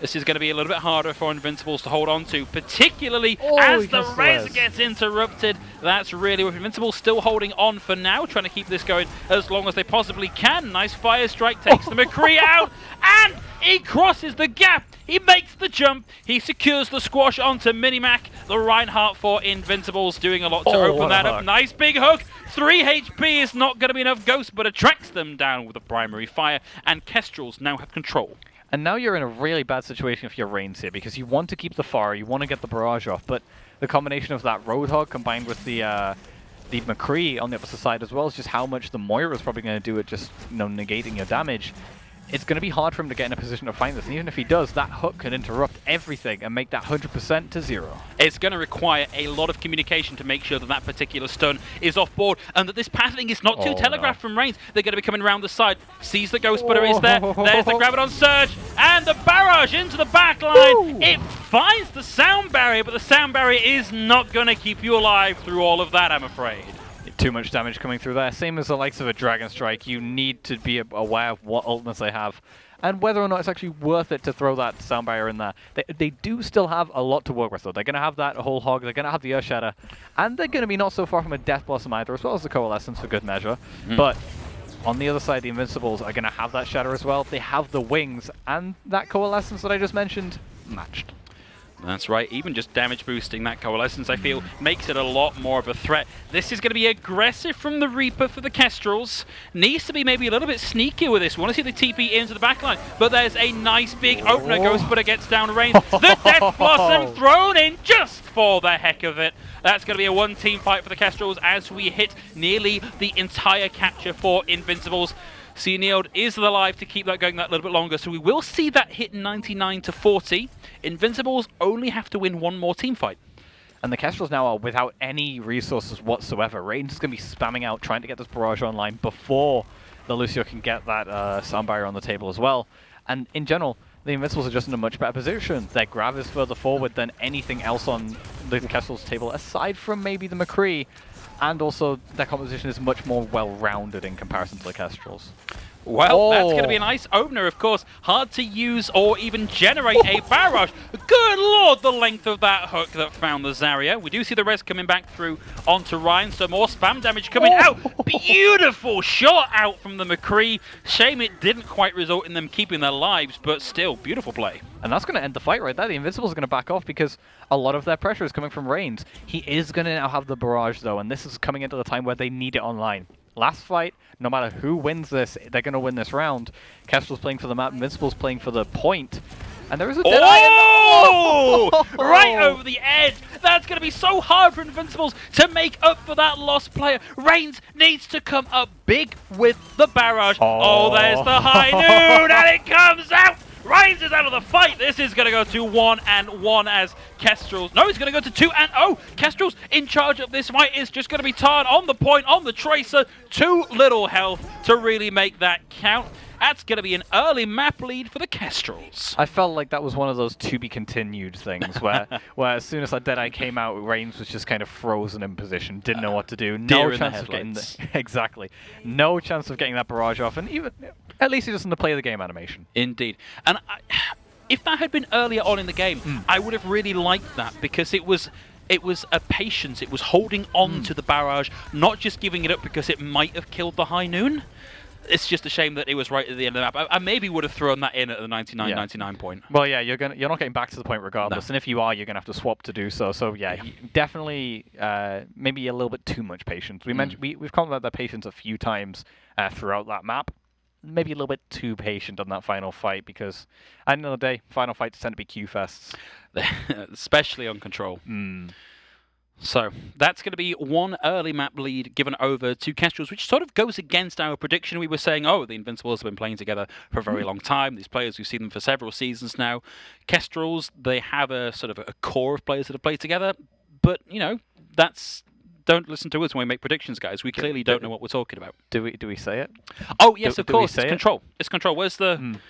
F: this is going to be a little bit harder for Invincibles to hold on to, particularly as the res gets interrupted. That's really with Invincibles still holding on for now, trying to keep this going as long as they possibly can. Nice fire strike takes the McCree out, and he crosses the gap. He makes the jump. He secures the squash onto Minimac. The Reinhardt for Invincibles doing a lot to open that up. Nice big hook. 3 HP is not going to be enough Ghost, but attracts them down with the primary fire, and Kestrels now have control.
E: And now you're in a really bad situation if you're Reigns here, because you want to keep the fire, you want to get the barrage off, but the combination of that Roadhog combined with the McCree on the opposite side, as well as just how much the Moira is probably going to do at just negating your damage, it's going to be hard for him to get in a position to find this. And even if he does, that hook can interrupt everything and make that 100% to 0.
F: It's going to require a lot of communication to make sure that that particular stun is off board and that this pathing is not too telegraphed from Reigns. They're going to be coming around the side. Sees the Ghost Splitter is there. There's the Graviton Surge and the barrage into the back line. It finds the sound barrier, but the sound barrier is not going to keep you alive through all of that, I'm afraid.
E: Too much damage coming through there. Same as the likes of a Dragon Strike, you need to be aware of what ultimates they have and whether or not it's actually worth it to throw that sound barrier in there. They do still have a lot to work with though. They're going to have that whole hog, they're going to have the Earth Shatter, and they're going to be not so far from a Death Blossom either, as well as the Coalescence for good measure. But on the other side, the Invincibles are going to have that Shatter as well. They have the wings, and that Coalescence that I just mentioned, matched.
F: That's right, even just damage boosting that Coalescence, I feel, makes it a lot more of a threat. This is going to be aggressive from the Reaper for the Kestrels. Needs to be maybe a little bit sneakier with this. We want to see the TP into the backline, but there's a nice big opener. Ghost Splitter gets down range. The Death Blossom thrown in just for the heck of it. That's going to be a one-team fight for the Kestrels as we hit nearly the entire capture for Invincibles. Neeld is alive to keep that going that little bit longer, so we will see that hit 99 to 40. Invincibles only have to win one more team fight.
E: And the Kestrels now are without any resources whatsoever. Reigns is going to be spamming out, trying to get this barrage online before the Lucio can get that sound barrier on the table as well. And in general, the Invincibles are just in a much better position. Their grab is further forward than anything else on the Kestrels table, aside from maybe the McCree. And also, their composition is much more well-rounded in comparison to the Kestrels.
F: Well, that's going to be a nice opener, of course. Hard to use or even generate a barrage. Good lord, the length of that hook that found the Zarya. We do see the res coming back through onto Ryan, so more spam damage coming out. Beautiful shot out from the McCree. Shame it didn't quite result in them keeping their lives, but still, beautiful play.
E: And that's going to end the fight right there. The Invincibles are going to back off because a lot of their pressure is coming from Reigns. He is going to now have the barrage, though, and this is coming into the time where they need it online. Last fight, no matter who wins this, they're going to win this round. Kestrel's playing for the map, Invincible's playing for the point. And there is a dead eye.
F: Right over the edge. That's going to be so hard for Invincibles to make up for that lost player. Reigns needs to come up big with the barrage. Oh, there's the high noon, and it comes out. Reigns is out of the fight. This is going to go to 1-1 as Kestrels. No, it's going to go to 2-0. Kestrels in charge of this fight is just going to be Tarn on the point, on the Tracer. Too little health to really make that count. That's going to be an early map lead for the Kestrels.
E: I felt like that was one of those to-be-continued things where as soon as that Deadeye came out, Reigns was just kind of frozen in position, didn't know what to do. No chance of getting exactly. No chance of getting that barrage off, and even at least he doesn't play the game animation.
F: Indeed. And if that had been earlier on in the game, I would have really liked that because it was a patience. It was holding on to the barrage, not just giving it up because it might have killed the High Noon. It's just a shame that it was right at the end of the map. I maybe would have thrown that in at the 99 point.
E: Well, yeah, you're not getting back to the point regardless, and if you are, you're gonna have to swap to do so. So yeah, definitely maybe a little bit too much patience. We've commented about that patience a few times throughout that map. Maybe a little bit too patient on that final fight because at the end of the day, final fights tend to be Q fests,
F: especially on Control. So that's going to be one early map lead given over to Kestrels, which sort of goes against our prediction. We were saying, oh, the Invincibles have been playing together for a very long time. These players, we've seen them for several seasons now. Kestrels, they have a sort of a core of players that have played together. But, you know, don't listen to us when we make predictions, guys. We clearly don't know what we're talking about.
E: Do we say it?
F: Oh, yes, of course. It's Control. It's Control. Where's the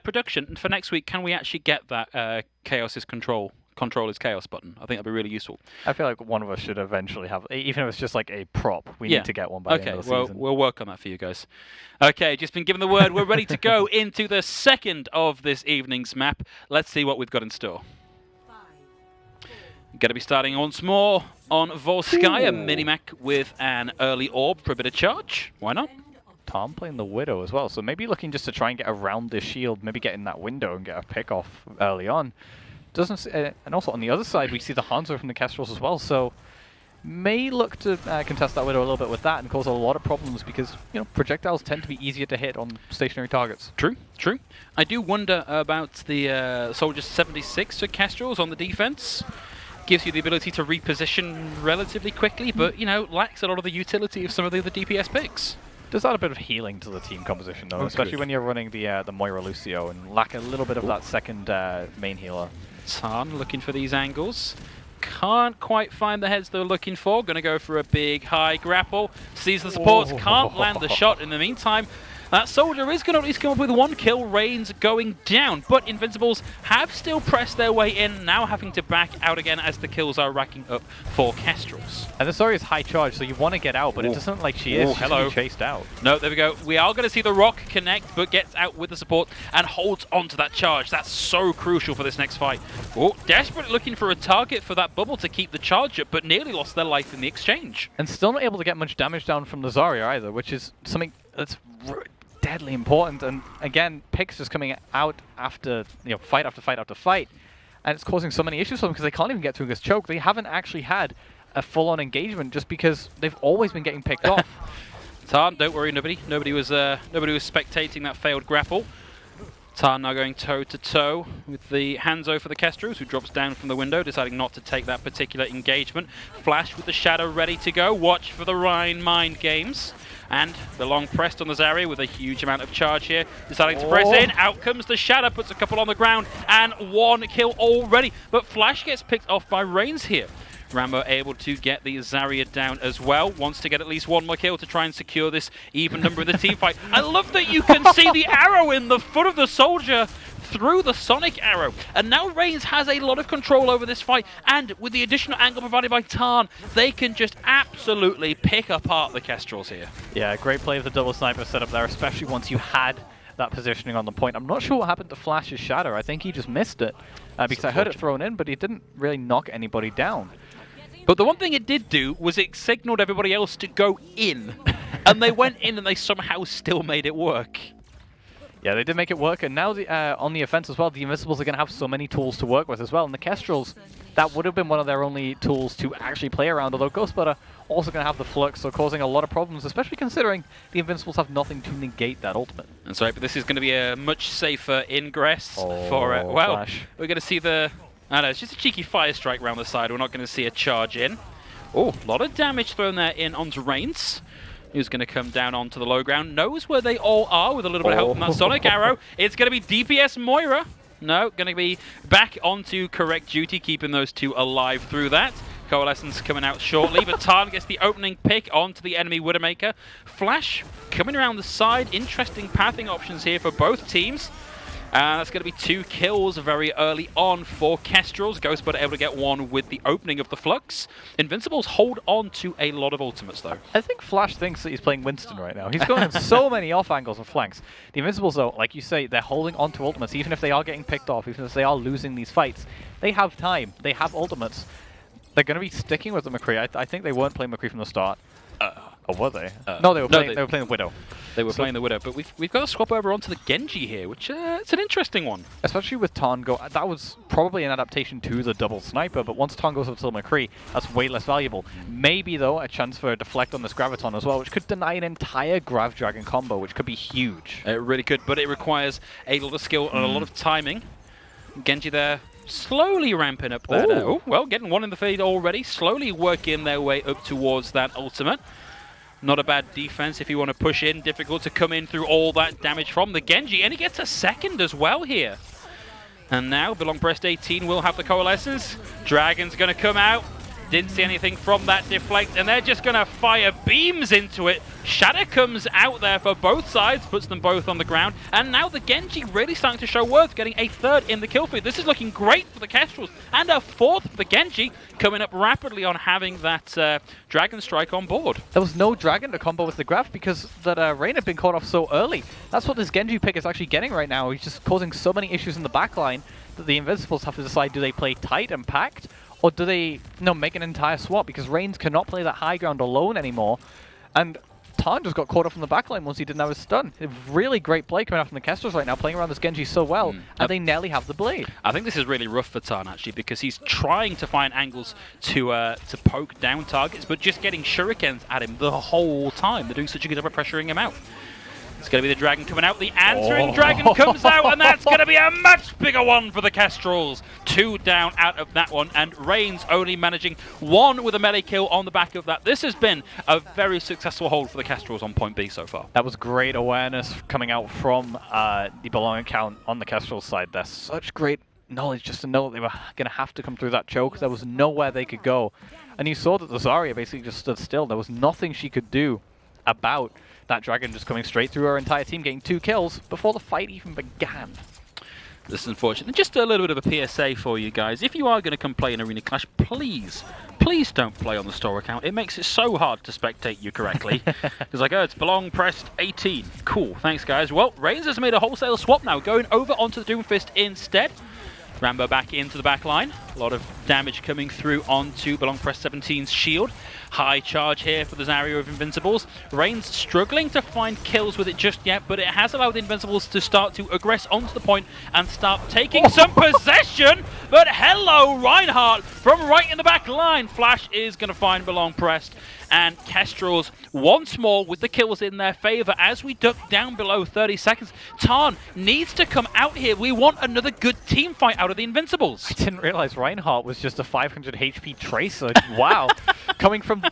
F: production for next week? Can we actually get that Chaos is Control
D: control his chaos button. I think that'd be really useful.
E: I feel like one of us should eventually have, even if it's just like a prop, we need to get one by the end of the season.
D: We'll work on that for you guys. Okay, just been given the word. We're ready to go into the second of this evening's map. Let's see what we've got in store. Going to be starting once more on Volskaya, Minimac with an early orb for a bit of charge. Why not?
E: Tom playing the Widow as well, so maybe looking just to try and get around this shield, maybe get in that window and get a pick off early on. And also on the other side, we see the Hanzo from the Kestrels as well, so may look to contest that Widow a little bit with that and cause a lot of problems because, you know, projectiles tend to be easier to hit on stationary targets.
D: True, true. I do wonder about the Soldier 76 to Kestrels on the defense. Gives you the ability to reposition relatively quickly, but, you know, lacks a lot of the utility of some of the other DPS picks.
E: Does add a bit of healing to the team composition, though, especially when you're running the Moira Lucio and lack a little bit of that second main healer.
D: Tarn looking for these angles. Can't quite find the heads they're looking for. Going to go for a big high grapple. Sees the supports, can't land the shot in the meantime. That Soldier is going to at least come up with one kill. Reigns going down, but Invincibles have still pressed their way in, now having to back out again as the kills are racking up for Kestrels.
E: And the Sori is high charge, so you want to get out, but it doesn't look like she is. She's going to be chased out.
D: No, there we go. We are going to see the Rock connect, but gets out with the support and holds onto that charge. That's so crucial for this next fight. Oh, desperately looking for a target for that bubble to keep the charge up, but nearly lost their life in the exchange.
E: And still not able to get much damage down from the Zarya either, which is something that's deadly important. And again, picks just coming out after, you know, fight after fight after fight, and it's causing so many issues for them because they can't even get through this choke. They haven't actually had a full-on engagement just because they've always been getting picked off.
D: Tarn, don't worry, nobody was spectating that failed grapple. Tarn now going toe-to-toe with the Hanzo for the Kestrels, who drops down from the window, deciding not to take that particular engagement. Flash with the Shadow ready to go. Watch for the Rhine mind games. And the long pressed on the Zarya with a huge amount of charge here. Deciding to press in. Out comes the Shadow, puts a couple on the ground, and one kill already. But Flash gets picked off by Reigns here. Rambo able to get the Zarya down as well. Wants to get at least one more kill to try and secure this even number in the team fight. I love that you can see the arrow in the foot of the Soldier through the Sonic arrow. And now Reigns has a lot of control over this fight. And with the additional angle provided by Tarn, they can just absolutely pick apart the Kestrels here.
E: Yeah, great play of the double sniper setup there, especially once you had that positioning on the point. I'm not sure what happened to Flash's Shadow. I think he just missed it because I heard it thrown in, but he didn't really knock anybody down.
D: But the one thing it did do was it signaled everybody else to go in. And they went in and they somehow still made it work.
E: Yeah, they did make it work. And now on the offense as well, the Invincibles are going to have so many tools to work with as well. And the Kestrels, that would have been one of their only tools to actually play around. Although Ghostbutter also going to have the Flux, so causing a lot of problems, especially considering the Invincibles have nothing to negate that ultimate.
D: That's right, but this is going to be a much safer ingress for it. Well,
E: Flash.
D: We're going to see the... I know, it's just a cheeky fire strike around the side. We're not going to see a charge in. Oh, a lot of damage thrown there in onto Reigns, who's going to come down onto the low ground. Knows where they all are with a little bit of help from that Sonic arrow. It's going to be DPS Moira. No, going to be back onto correct duty, keeping those two alive through that. Coalescence coming out shortly, but Tarn gets the opening pick onto the enemy Widowmaker. Flash coming around the side. Interesting pathing options here for both teams. That's going to be 2 kills very early on for Kestrels. Ghostbutter able to get one with the opening of the Flux. Invincibles hold on to a lot of ultimates, though.
E: I think Flash thinks that he's playing Winston right now. He's going in so many off angles and flanks. The Invincibles, though, like you say, they're holding on to ultimates. Even if they are getting picked off, even if they are losing these fights, they have time. They have ultimates. They're going to be sticking with the McCree. I think they weren't playing McCree from the start. Or were they? No, they were playing the Widow.
D: They were playing the Widow, but we've got to swap over onto the Genji here, which it's an interesting one.
E: Especially with Tango, that was probably an adaptation to the double sniper, but once Tango goes up to the McCree, that's way less valuable. Maybe, though, a chance for a deflect on this Graviton as well, which could deny an entire Grav Dragon combo, which could be huge.
D: It really could, but it requires a lot of skill and a lot of timing. Genji there, slowly ramping up that. Oh, well, getting one in the feed already, slowly working their way up towards that ultimate. Not a bad defense if you want to push in. Difficult to come in through all that damage from the Genji. And he gets a second as well here. And now, the long pressed 18 will have the Coalescence. Dragon's going to come out.
F: Didn't see anything from that deflect, and they're just going to fire beams into it. Shatter comes out there for both sides, puts them both on the ground, and now the Genji really starting to show worth, getting a third in the kill feed. This is looking great for the Kestrels, and a fourth for the Genji, coming up rapidly on having that Dragon Strike on board.
E: There was no Dragon to combo with the Graph because that Rain had been caught off so early. That's what this Genji pick is actually getting right now. He's just causing so many issues in the backline that the Invincibles have to decide, do they play tight and packed, or do they make an entire swap? Because Reigns cannot play that high ground alone anymore. And Tarn just got caught up in the backline once he didn't have his stun. A really great play coming out from the Kestrels right now, playing around this Genji so well, and they nearly have the blade.
F: I think this is really rough for Tarn, actually, because he's trying to find angles to poke down targets, but just getting shurikens at him the whole time. They're doing such a good job of pressuring him out. It's going to be the Dragon coming out. The answering Dragon comes out, and that's going to be a much bigger one for the Kestrels. 2 down out of that one, and Reigns only managing 1 with a melee kill on the back of that. This has been a very successful hold for the Kestrels on point B so far.
E: That was great awareness coming out from the Belong account on the Kestrels side. There's such great knowledge just to know that they were going to have to come through that choke. There was nowhere they could go. And you saw that the Zarya basically just stood still. There was nothing she could do about that Dragon just coming straight through her entire team, getting 2 kills before the fight even began.
F: This is unfortunate. Just a little bit of a PSA for you guys. If you are going to come play in Arena Clash, please don't play on the store account. It makes it so hard to spectate you correctly. Because like, oh, it's Belong pressed 18. Cool, thanks guys. Well, Reigns has made a wholesale swap now, going over onto the Doomfist instead. Rambo back into the back line. A lot of damage coming through onto Belong Press 17's shield. High charge here for the Zarya of Invincibles. Reigns struggling to find kills with it just yet, but it has allowed the Invincibles to start to aggress onto the point and start taking some possession. But hello, Reinhardt from right in the back line. Flash is going to find Belong Pressed. And Kestrels once more with the kills in their favor as we duck down below 30 seconds. Tarn needs to come out here. We want another good team fight out of the Invincibles.
E: I didn't realize Reinhardt was just a 500 HP tracer. Wow. Coming from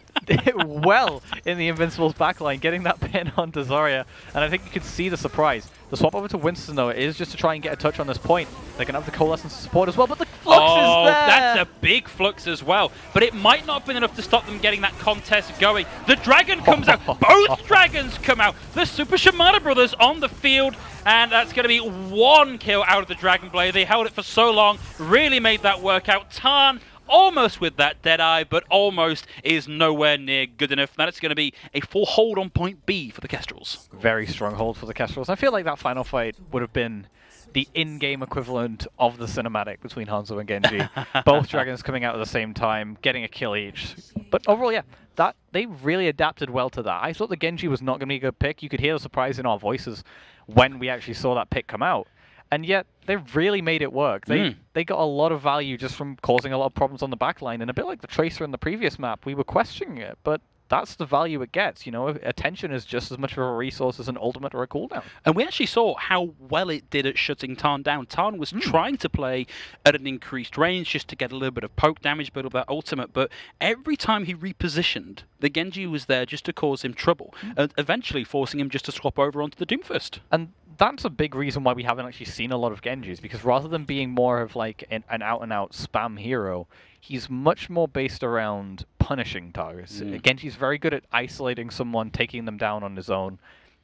E: well in the Invincibles backline, getting that pin onto Zarya. And I think you could see the surprise. The swap over to Winston, though, is just to try and get a touch on this point. They're going to have the Coalescence support as well, but the Flux is there!
F: That's a big Flux as well. But it might not have been enough to stop them getting that contest going. The Dragon comes out. Both Dragons come out. The Super Shimada brothers on the field. And that's going to be 1 kill out of the Dragon Blade. They held it for so long. Really made that work out. Tarn almost with that Deadeye, but almost is nowhere near good enough. That it's going to be a full hold on point B for the Kestrels.
E: Very strong hold for the Kestrels. I feel like that final fight would have been the in-game equivalent of the cinematic between Hanzo and Genji. Both Dragons coming out at the same time, getting a kill each. But overall, yeah, that they really adapted well to that. I thought the Genji was not going to be a good pick. You could hear the surprise in our voices when we actually saw that pick come out. And yet, they really made it work. They got a lot of value just from causing a lot of problems on the backline. And a bit like the Tracer in the previous map, we were questioning it, but that's the value it gets. You know, attention is just as much of a resource as an ultimate or a cooldown.
F: And we actually saw how well it did at shutting Tarn down. Tarn was trying to play at an increased range just to get a little bit of poke damage, build up that ultimate, but every time he repositioned, the Genji was there just to cause him trouble, and eventually forcing him just to swap over onto the Doomfist.
E: And that's a big reason why we haven't actually seen a lot of Genjis, because rather than being more of like an out-and-out spam hero, he's much more based around punishing targets. Genji's very good at isolating someone, taking them down on his own.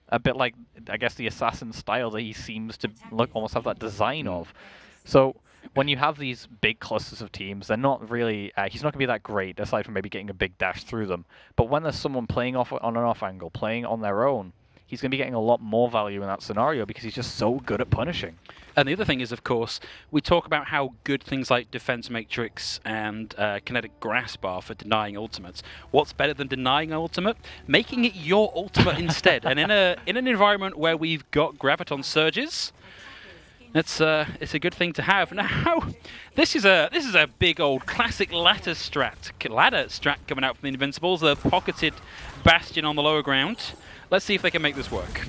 E: A bit like, I guess, the assassin style that he seems to almost have that design of. So when you have these big clusters of teams, they're not really, he's not going to be that great, aside from maybe getting a big dash through them. But when there's someone playing off on an off angle, playing on their own, he's going to be getting a lot more value in that scenario because he's just so good at punishing.
F: And the other thing is, of course, we talk about how good things like Defense Matrix and Kinetic Grasp are for denying ultimates. What's better than denying an ultimate? Making it your ultimate instead. And in an environment where we've got Graviton Surges, it's a good thing to have. Now, this is a big old classic ladder strat coming out from the Invincibles. The pocketed Bastion on the lower ground. Let's see if they can make this work.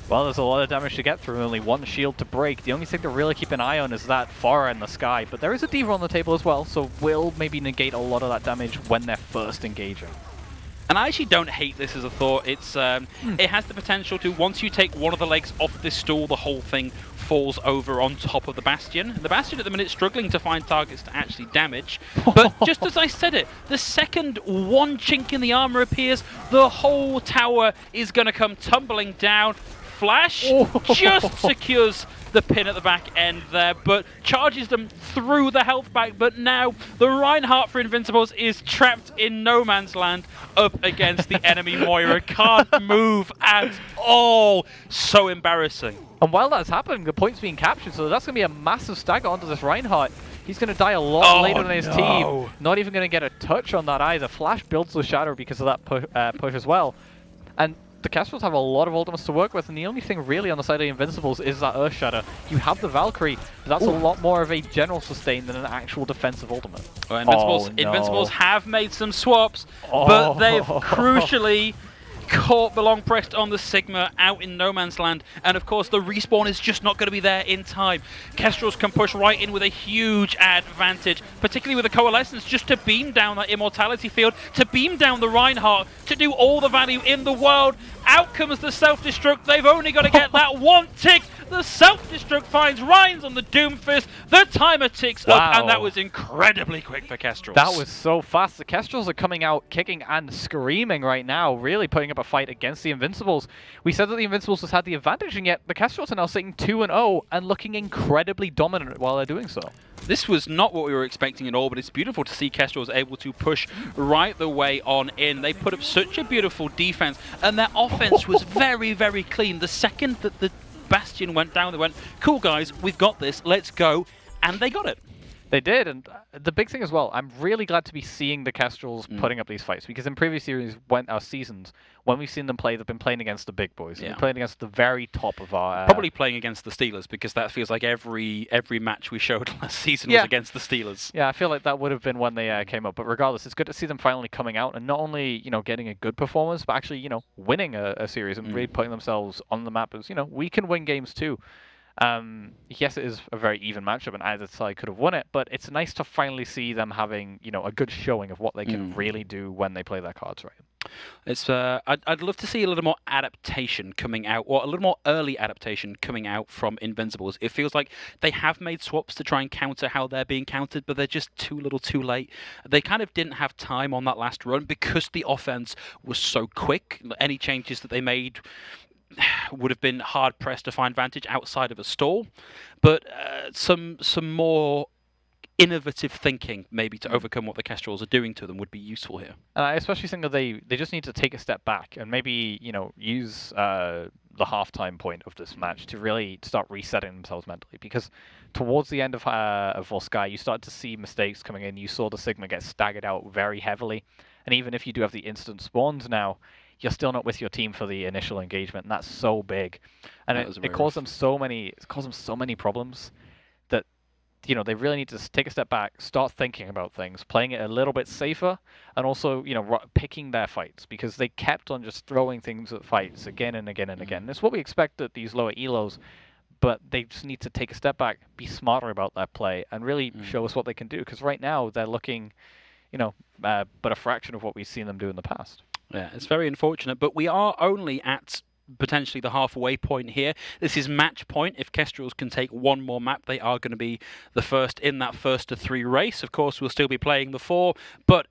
E: Well, there's a lot of damage to get through, only 1 shield to break. The only thing to really keep an eye on is that Pharah in the sky, but there is a D.Va on the table as well, so will maybe negate a lot of that damage when they're first engaging.
F: And I actually don't hate this as a thought. It's it has the potential to, once you take one of the legs off this stool, the whole thing falls over on top of the Bastion. The Bastion at the minute is struggling to find targets to actually damage. But just as I said it, the second one chink in the armor appears, the whole tower is going to come tumbling down. Flash just secures the pin at the back end there, but charges them through the health back. But now the Reinhardt for Invincibles is trapped in no man's land up against the enemy Moira. Can't move at all. So embarrassing.
E: And while that's happening, the point's being captured, so that's going to be a massive stagger onto this Reinhardt. He's going to die a lot later than his team. Not even going to get a touch on that either. Flash builds the Shadow because of that push as well. And the Kestrels have a lot of ultimates to work with, and the only thing really on the side of the Invincibles is that Earth Shatter. You have the Valkyrie, but that's a lot more of a general sustain than an actual defensive ultimate.
F: Well, Invincibles have made some swaps, but they've crucially caught the long pressed on the Sigma out in no man's land, and of course the respawn is just not going to be there in time. Kestrels can push right in with a huge advantage, particularly with the Coalescence, just to beam down that immortality field, to beam down the Reinhardt, to do all the value in the world. Out comes the self-destruct. They've only got to get that one tick. The self-destruct finds Rhines on the Doomfist. The timer ticks up, and that was incredibly quick for Kestrels.
E: That was so fast. The Kestrels are coming out kicking and screaming right now, really putting up a fight against the Invincibles. We said that the Invincibles has had the advantage, and yet the Kestrels are now sitting 2-0 and looking incredibly dominant while they're doing so.
F: This was not what we were expecting at all, but it's beautiful to see Kestrels able to push right the way on in. They put up such a beautiful defense, and their offense was very, very clean. The second that the Bastion went down, they went, cool guys, we've got this, let's go, and they got it.
E: They did, and the big thing as well, I'm really glad to be seeing the Kestrels putting up these fights, because in previous series, seasons, when we've seen them play, they've been playing against the big boys. They've been playing against the very top of our...
F: Probably playing against the Steelers, because that feels like every match we showed last season was against the Steelers.
E: Yeah, I feel like that would have been when they came up, but regardless, it's good to see them finally coming out and not only, getting a good performance, but actually, winning a series and really putting themselves on the map as, we can win games too. Yes, it is a very even matchup, and either side could have won it, but it's nice to finally see them having, a good showing of what they can really do when they play their cards right.
F: It's I'd love to see a little more adaptation coming out, or a little more early adaptation coming out from Invincibles. It feels like they have made swaps to try and counter how they're being countered, but they're just too little too late. They kind of didn't have time on that last run because the offense was so quick. Any changes that they made would have been hard pressed to find advantage outside of a stall, but some more innovative thinking maybe to overcome what the Kestrels are doing to them would be useful here.
E: I especially think that they just need to take a step back and maybe use the halftime point of this match to really start resetting themselves mentally, because towards the end of Volsky you started to see mistakes coming in. You saw the Sigma get staggered out very heavily, and even if you do have the instant spawns now, you're still not with your team for the initial engagement, and that's so big, and it caused them so many problems that they really need to take a step back, start thinking about things, playing it a little bit safer, and also picking their fights, because they kept on just throwing things at fights again and again and again. It's what we expect at these lower elos, but they just need to take a step back, be smarter about that play, and really show us what they can do, because right now they're looking but a fraction of what we've seen them do in the past.
F: Yeah, it's very unfortunate, but we are only at potentially the halfway point here. This is match point. If Kestrels can take one more map, they are going to be the first in that 1-to-3 race. Of course, we'll still be playing the 4, but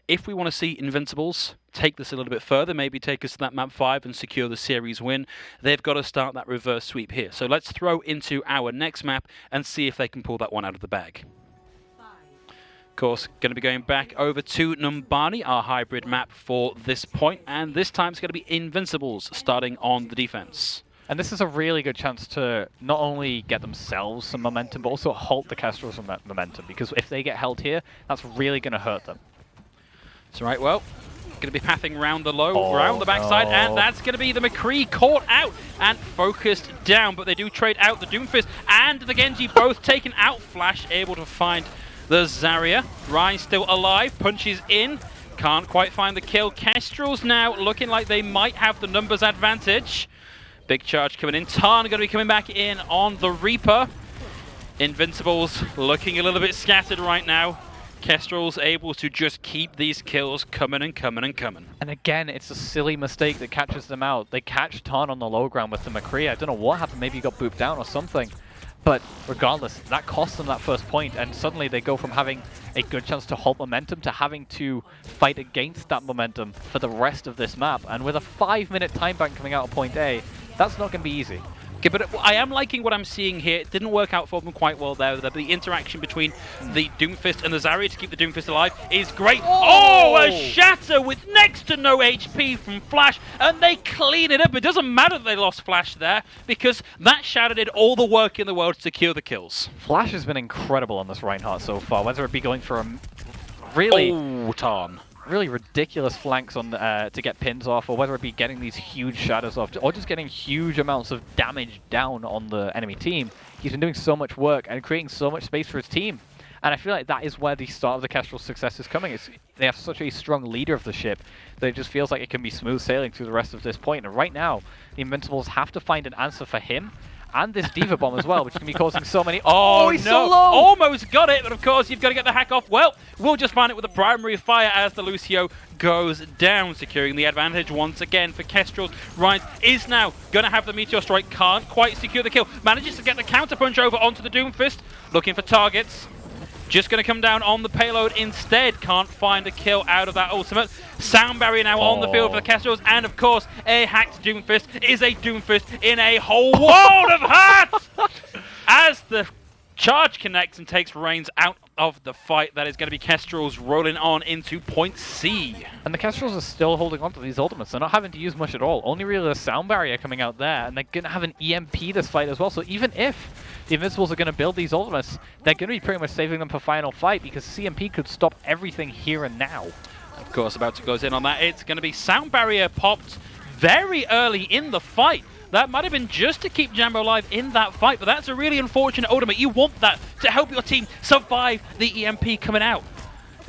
F: if we want to see Invincibles take this a little bit further, maybe take us to that map 5 and secure the series win, they've got to start that reverse sweep here. So let's throw into our next map and see if they can pull that one out of the bag. Course, going to be going back over to Numbani, our hybrid map for this point, and this time it's going to be Invincibles starting on the defense.
E: And this is a really good chance to not only get themselves some momentum, but also halt the Kestrels' momentum, because if they get held here, that's really going to hurt them.
F: That's right, well, going to be pathing round the low, round the backside, and that's going to be the McCree caught out and focused down, but they do trade out the Doomfist and the Genji, both taken out. Flash able to find the Zarya. Ryan still alive, punches in, can't quite find the kill. Kestrels now looking like they might have the numbers advantage. Big charge coming in. Tarn going to be coming back in on the Reaper. Invincibles looking a little bit scattered right now. Kestrels able to just keep these kills coming and coming and coming.
E: And again, it's a silly mistake that catches them out. They catch Tarn on the low ground with the McCree. I don't know what happened. Maybe he got booped down or something. But regardless, that cost them that first point, and suddenly they go from having a good chance to hold momentum to having to fight against that momentum for the rest of this map. And with a 5-minute time bank coming out of point A, that's not going to be easy.
F: Okay, but I am liking what I'm seeing here. It didn't work out for them quite well there. The interaction between the Doomfist and the Zarya to keep the Doomfist alive is great. Oh, a shatter with next to no HP from Flash, and they clean it up. It doesn't matter that they lost Flash there, because that shatter did all the work in the world to secure the kills.
E: Flash has been incredible on this Reinhardt so far, whether it be going for a really...
F: Oh, Tarn.
E: Really ridiculous flanks on to get pins off, or whether it be getting these huge shadows off, or just getting huge amounts of damage down on the enemy team. He's been doing so much work and creating so much space for his team. And I feel like that is where the start of the Kestrel success is coming. They have such a strong leader of the ship that it just feels like it can be smooth sailing through the rest of this point. And right now, the Invincibles have to find an answer for him and this Diva Bomb as well, which can be causing so many... Oh,
F: he's
E: no!
F: So low. Almost got it, but of course you've got to get the hack off. Well, we'll just find it with a primary fire as the Lucio goes down, securing the advantage once again for Kestrels. Ryan is now going to have the Meteor Strike, can't quite secure the kill. Manages to get the counter punch over onto the Doomfist, looking for targets. Just going to come down on the payload instead. Can't find a kill out of that ultimate. Sound barrier now on the field for the Kestrels. And of course, a hacked Doomfist is a Doomfist in a whole world of hats! As the charge connects and takes Reigns out of the fight, that is going to be Kestrels rolling on into point C.
E: And the Kestrels are still holding on to these ultimates. They're not having to use much at all. Only really the sound barrier coming out there. And they're going to have an EMP this fight as well. So even if the Invincibles are going to build these ultimates, they're going to be pretty much saving them for final fight, because CMP could stop everything here and now.
F: Of course, about to goes in on that. It's going to be sound barrier popped very early in the fight. That might have been just to keep Jambo alive in that fight, but that's a really unfortunate ultimate. You want that to help your team survive the EMP coming out.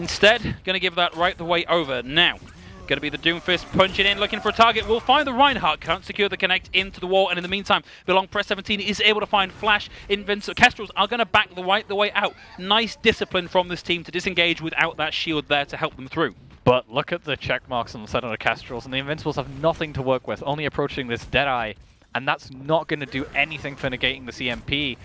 F: Instead, going to give that right the way over. Now, going to be the Doomfist punching in, looking for a target. We'll find the Reinhardt, can't secure the connect into the wall, and in the meantime, Belong Press 17 is able to find Flash. Kestrels are going to back the way out. Nice discipline from this team to disengage without that shield there to help them through.
E: But look at the check marks on the side of the Kestrels, and the Invincibles have nothing to work with, only approaching this Deadeye, and that's not going to do anything for negating the CMP.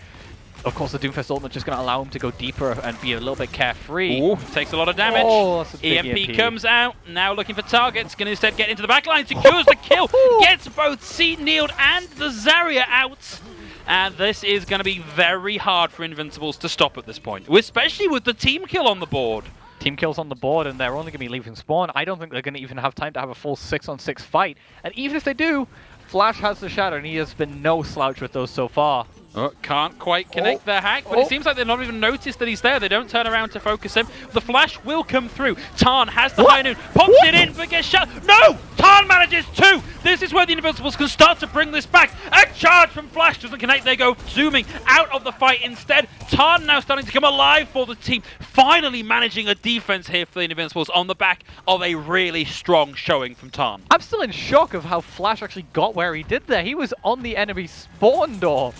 E: Of course, the Doomfist ultimate just going to allow him to go deeper and be a little bit carefree.
F: Ooh, takes a lot of damage.
E: Oh, that's a big
F: EMP comes out, now looking for targets, going to instead get into the backline, secures the kill, gets both C-Neiled and the Zarya out. And this is going to be very hard for Invincibles to stop at this point, especially with the team kill on the board.
E: Team kills on the board, and they're only going to be leaving spawn. I don't think they're going to even have time to have a full 6-on-6 fight. And even if they do, Flash has the shatter, and he has been no slouch with those so far.
F: Oh, can't quite connect the hack, but it seems like they've not even noticed that he's there. They don't turn around to focus him. The flash will come through. Tarn has the high noon, pops it in, but gets shot. No! Tarn manages two! This is where the Invincibles can start to bring this back. A charge from Flash doesn't connect. They go zooming out of the fight instead. Tarn now starting to come alive for the team. Finally managing a defense here for the Invincibles on the back of a really strong showing from Tarn.
E: I'm still in shock of how Flash actually got where he did there. He was on the enemy spawn door.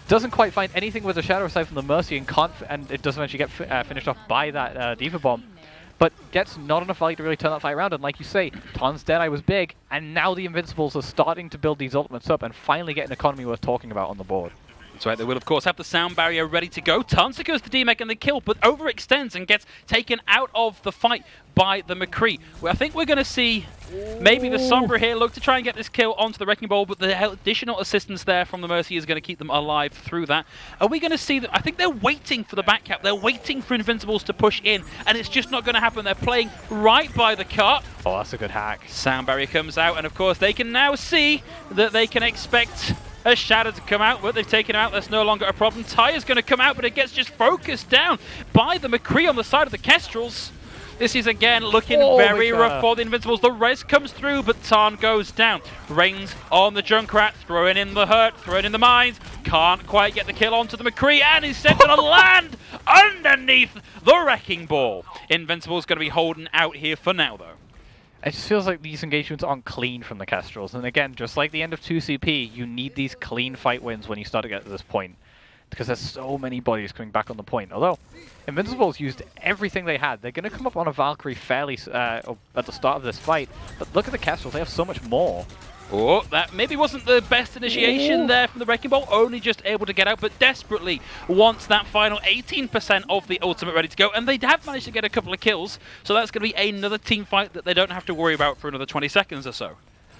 E: Doesn't quite find anything with the shadow aside from the Mercy, and it does eventually get finished off by that Diva Bomb. But gets not enough value to really turn that fight around, and like you say, Tarn's Deadeye was big, and now the Invincibles are starting to build these ultimates up and finally get an economy worth talking about on the board.
F: That's right, they will of course have the sound barrier ready to go. Tarn secures the D-Mech and the kill, but overextends and gets taken out of the fight by the McCree. Well, I think we're going to see maybe the Sombra here look to try and get this kill onto the Wrecking Ball, but the additional assistance there from the Mercy is going to keep them alive through that. Are we going to see that? I think they're waiting for the back cap. They're waiting for Invincibles to push in, and it's just not going to happen. They're playing right by the cart.
E: Oh, that's a good hack.
F: Sound barrier comes out, and of course they can now see that they can expect a shadow to come out, but they've taken him out. That's no longer a problem. Tyre's going to come out, but it gets just focused down by the McCree on the side of the Kestrels. This is again looking very rough for the Invincibles. The res comes through, but Tarn goes down. Reigns on the Junkrat, throwing in the hurt, throwing in the mines. Can't quite get the kill onto the McCree, and he's sent to land underneath the Wrecking Ball. Invincibles going to be holding out here for now, though.
E: It just feels like these engagements aren't clean from the Kestrels. And again, just like the end of 2CP, you need these clean fight wins when you start to get to this point. because there's so many bodies coming back on the point. Although Invincibles used everything they had. They're going to come up on a Valkyrie fairly at the start of this fight, but look at the Kestrels, they have so much more.
F: Oh, that maybe wasn't the best initiation there from the Wrecking Ball, only just able to get out, but desperately wants that final 18% of the ultimate ready to go, and they have managed to get a couple of kills, so that's going to be another team fight that they don't have to worry about for another 20 seconds or so.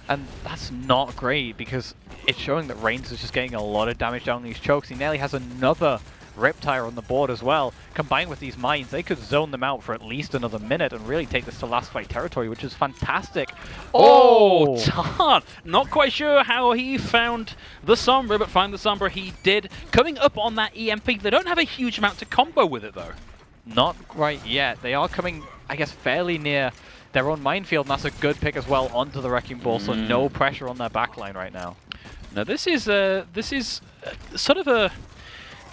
E: And that's not great, because it's showing that Reigns is just getting a lot of damage down these chokes. He nearly has another Riptire on the board as well. Combined with these mines, they could zone them out for at least another minute and really take this to last fight territory, which is fantastic.
F: Oh, Tarn! Not quite sure how he found the Sombra, but find the Sombra he did. Coming up on that EMP, they don't have a huge amount to combo with it though.
E: Not quite yet. They are coming, I guess, fairly near their own minefield, and that's a good pick as well onto the Wrecking Ball, so no pressure on their backline right now.
F: Now this is sort of a...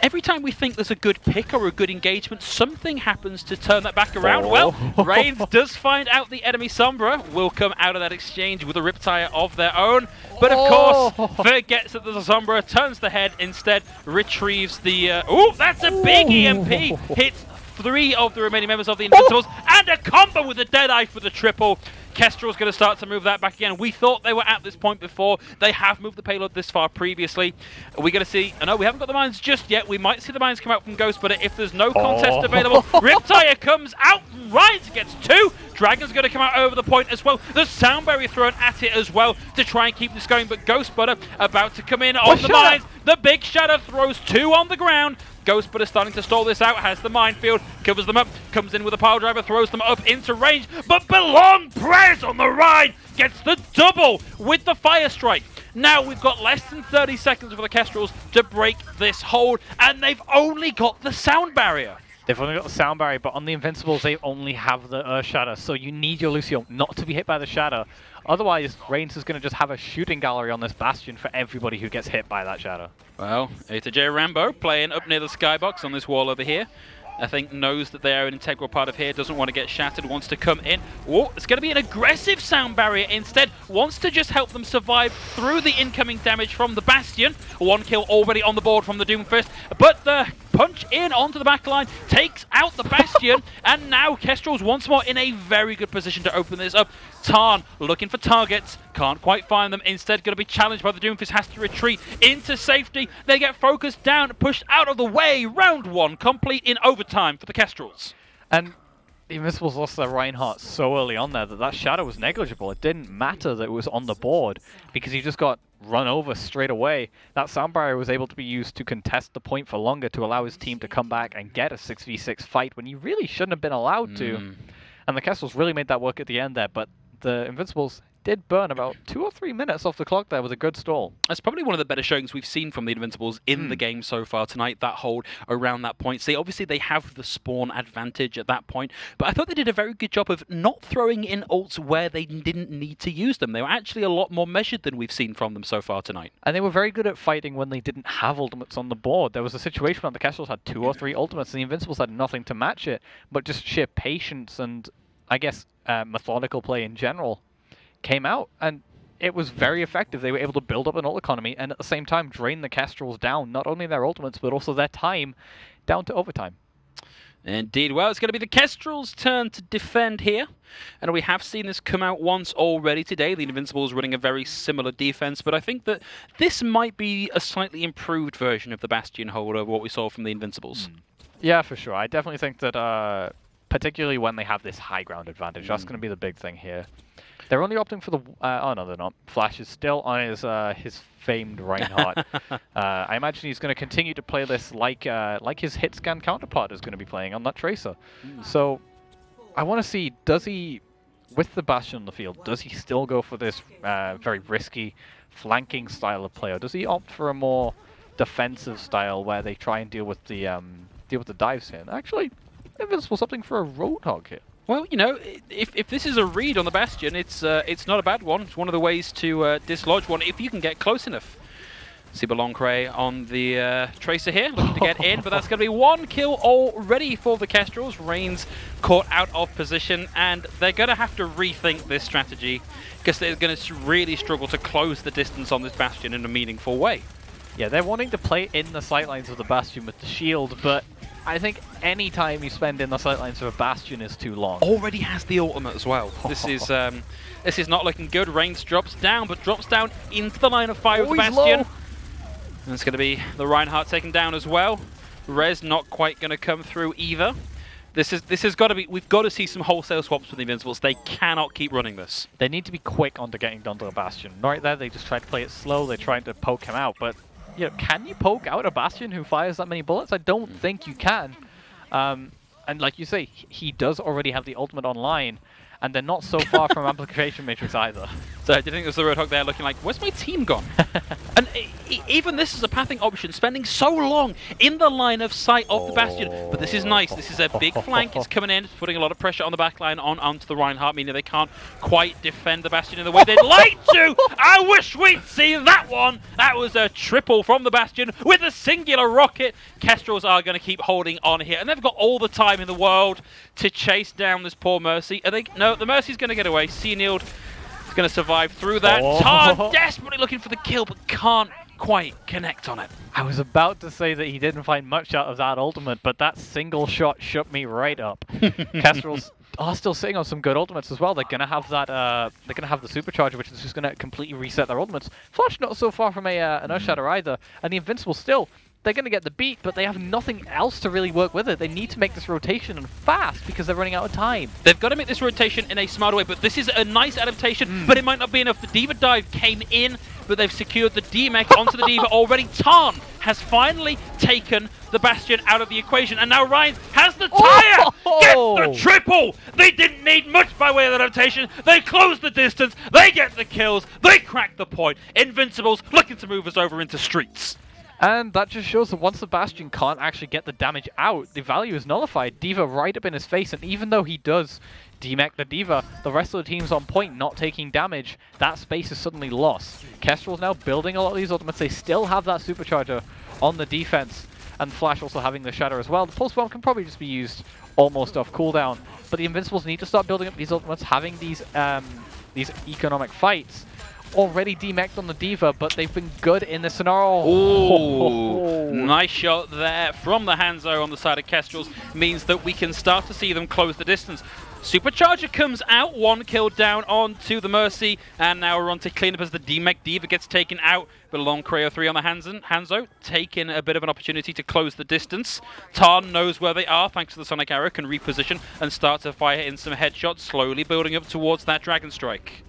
F: Every time we think there's a good pick or a good engagement, something happens to turn that back around. Well, Reigns does find out the enemy Sombra will come out of that exchange with a Riptire of their own. But of course, forgets that there's a Sombra, turns the head, instead retrieves the... oh, that's a big EMP! Hits 3 of the remaining members of the Invincibles, and a combo with the Deadeye for the triple. Kestrel's going to start to move that back again. We thought they were at this point before. They have moved the payload this far previously. Are we going to see... no, we haven't got the mines just yet. We might see the mines come out from Ghost, but if there's no contest available, Riptire comes out right, gets 2. Dragon's going to come out over the point as well. The Sound Barrier thrown at it as well to try and keep this going, but Ghost Butter about to come in on the mines. The Big Shadow throws 2 on the ground. Ghost Butter starting to stall this out, has the minefield, covers them up, comes in with a pile driver, throws them up into range, but Belong Prez on the ride gets the double with the Fire Strike. Now we've got less than 30 seconds for the Kestrels to break this hold, and they've only got the Sound Barrier.
E: They've only got the Sound Barrier, but on the Invincibles, they only have the Earth Shatter, so you need your Lucio not to be hit by the Shatter. Otherwise, Reigns is going to just have a shooting gallery on this Bastion for everybody who gets hit by that Shatter. Well,
F: A to J Rambo playing up near the skybox on this wall over here. I think knows that they are an integral part of here, doesn't want to get shattered, wants to come in. Oh, it's going to be an aggressive Sound Barrier instead. Wants to just help them survive through the incoming damage from the Bastion. 1 kill already on the board from the Doomfist, but the punch in onto the back line takes out the Bastion, and now Kestrels once more in a very good position to open this up. Tarn looking for targets, can't quite find them, instead going to be challenged by the Doomfist, has to retreat into safety. They get focused down, pushed out of the way. Round 1 complete in overtime for the Kestrels.
E: And the Invincibles lost their Reinhardt so early on there that that Shadow was negligible. It didn't matter that it was on the board because he just got run over straight away. That Sound Barrier was able to be used to contest the point for longer to allow his team to come back and get a 6v6 fight when you really shouldn't have been allowed to. And the Kestrels really made that work at the end there, but the Invincibles did burn about 2 or 3 minutes off the clock there with a good stall.
F: That's probably one of the better showings we've seen from the Invincibles in the game so far tonight, that hold around that point. See, obviously they have the spawn advantage at that point, but I thought they did a very good job of not throwing in ults where they didn't need to use them. They were actually a lot more measured than we've seen from them so far tonight.
E: And they were very good at fighting when they didn't have ultimates on the board. There was a situation where the Kestrels had 2 or 3 ultimates and the Invincibles had nothing to match it, but just sheer patience and, I guess, methodical play in general came out, and it was very effective. They were able to build up an ult economy and at the same time drain the Kestrels down, not only their ultimates, but also their time down to overtime.
F: Indeed. Well, it's going to be the Kestrels' turn to defend here. And we have seen this come out once already today. The Invincibles running a very similar defense, but I think that this might be a slightly improved version of the Bastion hold over what we saw from the Invincibles.
E: Yeah, for sure. I definitely think that, particularly when they have this high ground advantage, that's going to be the big thing here. They're only opting for the... oh, no, they're not. Flash is still on his famed Reinhardt. I imagine he's going to continue to play this like his hit scan counterpart is going to be playing on that Tracer. So I want to see, does he, with the Bastion on the field, does he still go for this very risky flanking style of play, or does he opt for a more defensive style where they try and deal with the dives here? And actually, Invincible something for a Roadhog here.
F: Well, you know, if this is a read on the Bastion, it's not a bad one. It's one of the ways to dislodge one if you can get close enough. See Belancre on the Tracer here, looking to get in, but that's going to be 1 kill already for the Kestrels. Reigns caught out of position, and they're going to have to rethink this strategy because they're going to really struggle to close the distance on this Bastion in a meaningful way.
E: Yeah, they're wanting to play in the sightlines of the Bastion with the shield, but I think any time you spend in the sightlines of a Bastion is too long.
F: Already has the ultimate as well. This is not looking good. Reigns drops down, but drops down into the line of fire of the
E: he's
F: Bastion.
E: low.
F: And it's going to be the Reinhardt taken down as well. Rez not quite going to come through either. This has got to be. We've got to see some wholesale swaps with the Invincibles. They cannot keep running this.
E: They need to be quick onto getting down to the Bastion. Right there, they just tried to play it slow. They're trying to poke him out, but you know, can you poke out a Bastion who fires that many bullets? I don't think you can. And like you say, he does already have the ultimate online, and they're not so far from Amplification Matrix either.
F: So do you think there's the Roadhog there looking like, where's my team gone? And even this is a pathing option, spending so long in the line of sight of the Bastion. But this is nice. This is a big flank. It's coming in, putting a lot of pressure on the back line onto the Reinhardt, meaning they can't quite defend the Bastion in the way they'd like to. I wish we'd see that one. That was a triple from the Bastion with a singular rocket. Kestrels are going to keep holding on here, and they've got all the time in the world to chase down this poor Mercy. Are they? No, the Mercy's going to get away. Seanield is going to survive through that. Tarn desperately looking for the kill, but can't quite connect on it.
E: I was about to say that he didn't find much out of that ultimate, but that single shot shook me right up. Kestrels are still sitting on some good ultimates as well. They're gonna have that. They're gonna have the supercharger, which is just gonna completely reset their ultimates. Flash not so far from an Earthshatter either, and the Invincible still. They're going to get the beat, but they have nothing else to really work with it. They need to make this rotation and fast because they're running out of time.
F: They've got to make this rotation in a smarter way, but this is a nice adaptation, but it might not be enough. The D.Va dive came in, but they've secured the D-Mech onto the D.Va already. Tarn has finally taken the Bastion out of the equation, and now Ryan has the tire! Gets the triple! They didn't need much by way of adaptation. They close the distance, they get the kills, they crack the point. Invincibles looking to move us over into streets.
E: And that just shows that once the Bastion can't actually get the damage out, the value is nullified. D.Va right up in his face, and even though he does D-Mech the D.Va, the rest of the team's on point, not taking damage. That space is suddenly lost. Kestrel's now building a lot of these ultimates. They still have that supercharger on the defense, and Flash also having the Shatter as well. The Pulse Bomb can probably just be used almost off cooldown, but the Invincibles need to start building up these ultimates, having these economic fights. Already D-Mech'd on the D.Va, but they've been good in this scenario.
F: Ooh, nice shot there from the Hanzo on the side of Kestrels. Means that we can start to see them close the distance. Supercharger comes out, one kill down onto the Mercy, and now we're on to cleanup as the D-Mech D.Va gets taken out. But a long Creo 3 on the Hanzo, taking a bit of an opportunity to close the distance. Tarn knows where they are, thanks to the Sonic Arrow, can reposition and start to fire in some headshots, slowly building up towards that Dragon Strike.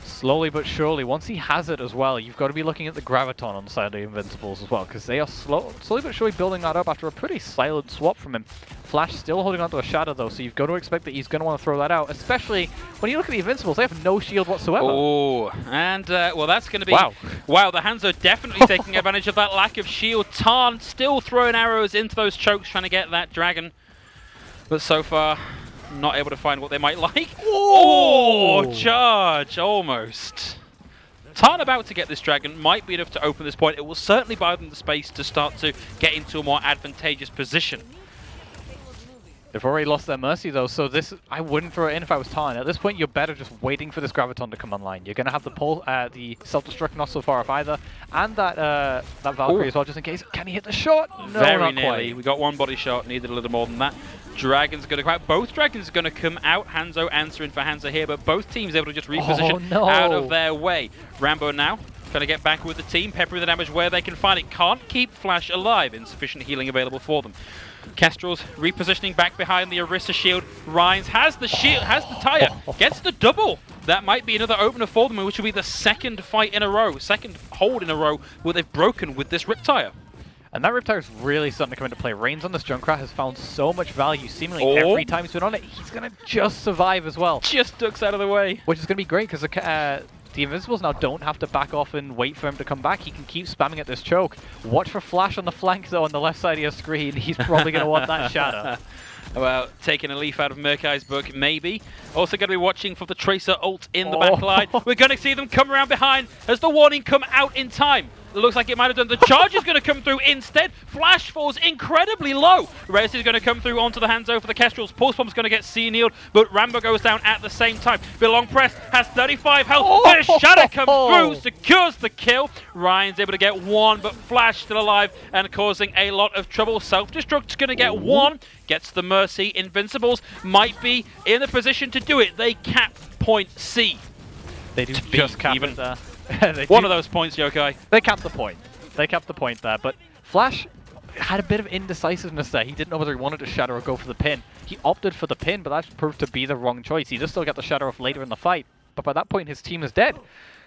E: Slowly but surely, once he has it as well, you've got to be looking at the Graviton on the side of the Invincibles as well, because they are slowly but surely building that up after a pretty silent swap from him. Flash still holding onto a Shadow though, so you've got to expect that he's going to want to throw that out, especially when you look at the Invincibles, they have no shield whatsoever.
F: Oh, and well, that's going to be...
E: Wow.
F: Wow, the Hanzo definitely taking advantage of that lack of shield. Tarn still throwing arrows into those chokes, trying to get that dragon. But so far, not able to find what they might like. Oh, charge, almost. Tarn about to get this dragon might be enough to open this point. It will certainly buy them the space to start to get into a more advantageous position.
E: They've already lost their Mercy though, so this I wouldn't throw it in if I was Tarn. At this point, you're better just waiting for this Graviton to come online. You're going to have the self-destruct not so far off either, and that Valkyrie as well, just in case. Can he hit the shot? No,
F: Very
E: not
F: nearly.
E: quite.
F: We got one body shot, needed a little more than that. Dragon's going to come out. Both Dragons are going to come out. Hanzo answering for Hanzo here, but both teams able to just reposition out of their way. Rambo now trying to get back with the team, peppering the damage where they can find it. Can't keep Flash alive. Insufficient healing available for them. Kestrels repositioning back behind the Orisa shield. Rhines has the shield, has the tire, gets the double. That might be another opener for them, which will be the second fight in a row, second hold in a row where they've broken with this Riptire.
E: And that Riptire is really starting to come into play. Reigns on this Junkrat has found so much value seemingly every time he's been on it. He's going to just survive as well.
F: Just ducks out of the way.
E: Which is going to be great because the Invincibles now don't have to back off and wait for him to come back. He can keep spamming at this choke. Watch for Flash on the flank though on the left side of your screen. He's probably going to want that Shadow.
F: Well, taking a leaf out of Murkai's book, maybe. Also going to be watching for the Tracer ult in the back line. We're going to see them come around behind as the warning come out in time. Looks like it might have done. The charge is going to come through instead. Flash falls incredibly low. Rez is going to come through onto the Hanzo for the Kestrels. Pulse Bomb's going to get C-nealed, but Rambo goes down at the same time. Belong Press has 35 health. The Shadow comes through, secures the kill. Ryan's able to get one, but Flash still alive and causing a lot of trouble. Self-Destruct's going to get one. Gets the Mercy. Invincibles might be in a position to do it. They cap point C.
E: They do just cap
F: even
E: it there.
F: One of those points, Yokai.
E: They capped the point. They capped the point there, but Flash had a bit of indecisiveness there. He didn't know whether he wanted to Shadow or go for the pin. He opted for the pin, but that proved to be the wrong choice. He does still get the Shadow off later in the fight, but by that point his team is dead.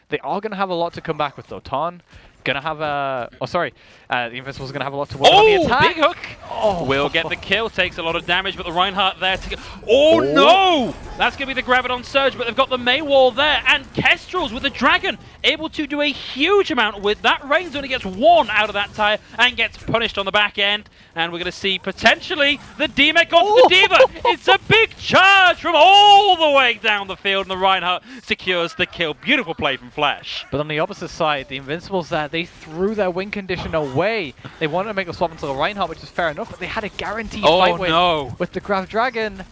E: They are going to have a lot to come back with though. Tarn going to have a... Oh, sorry. The Invincibles are going to have a lot to work on the attack.
F: Big hook.
E: Oh.
F: Will get the kill. Takes a lot of damage, but the Reinhardt there to get... Oh, no! That's going to be the Graviton Surge, but they've got the May Wall there. And Kestrels with the Dragon, able to do a huge amount with that. Reigns only gets one out of that tire and gets punished on the back end. And we're going to see potentially the D-Mech onto the Diva. It's a big charge from all the way down the field, and the Reinhardt secures the kill. Beautiful play from Flash.
E: But on the opposite side, the Invincibles there, they threw their win condition away. They wanted to make a swap into the Reinhardt, which is fair enough, but they had a guaranteed fight win with the Grav Dragon.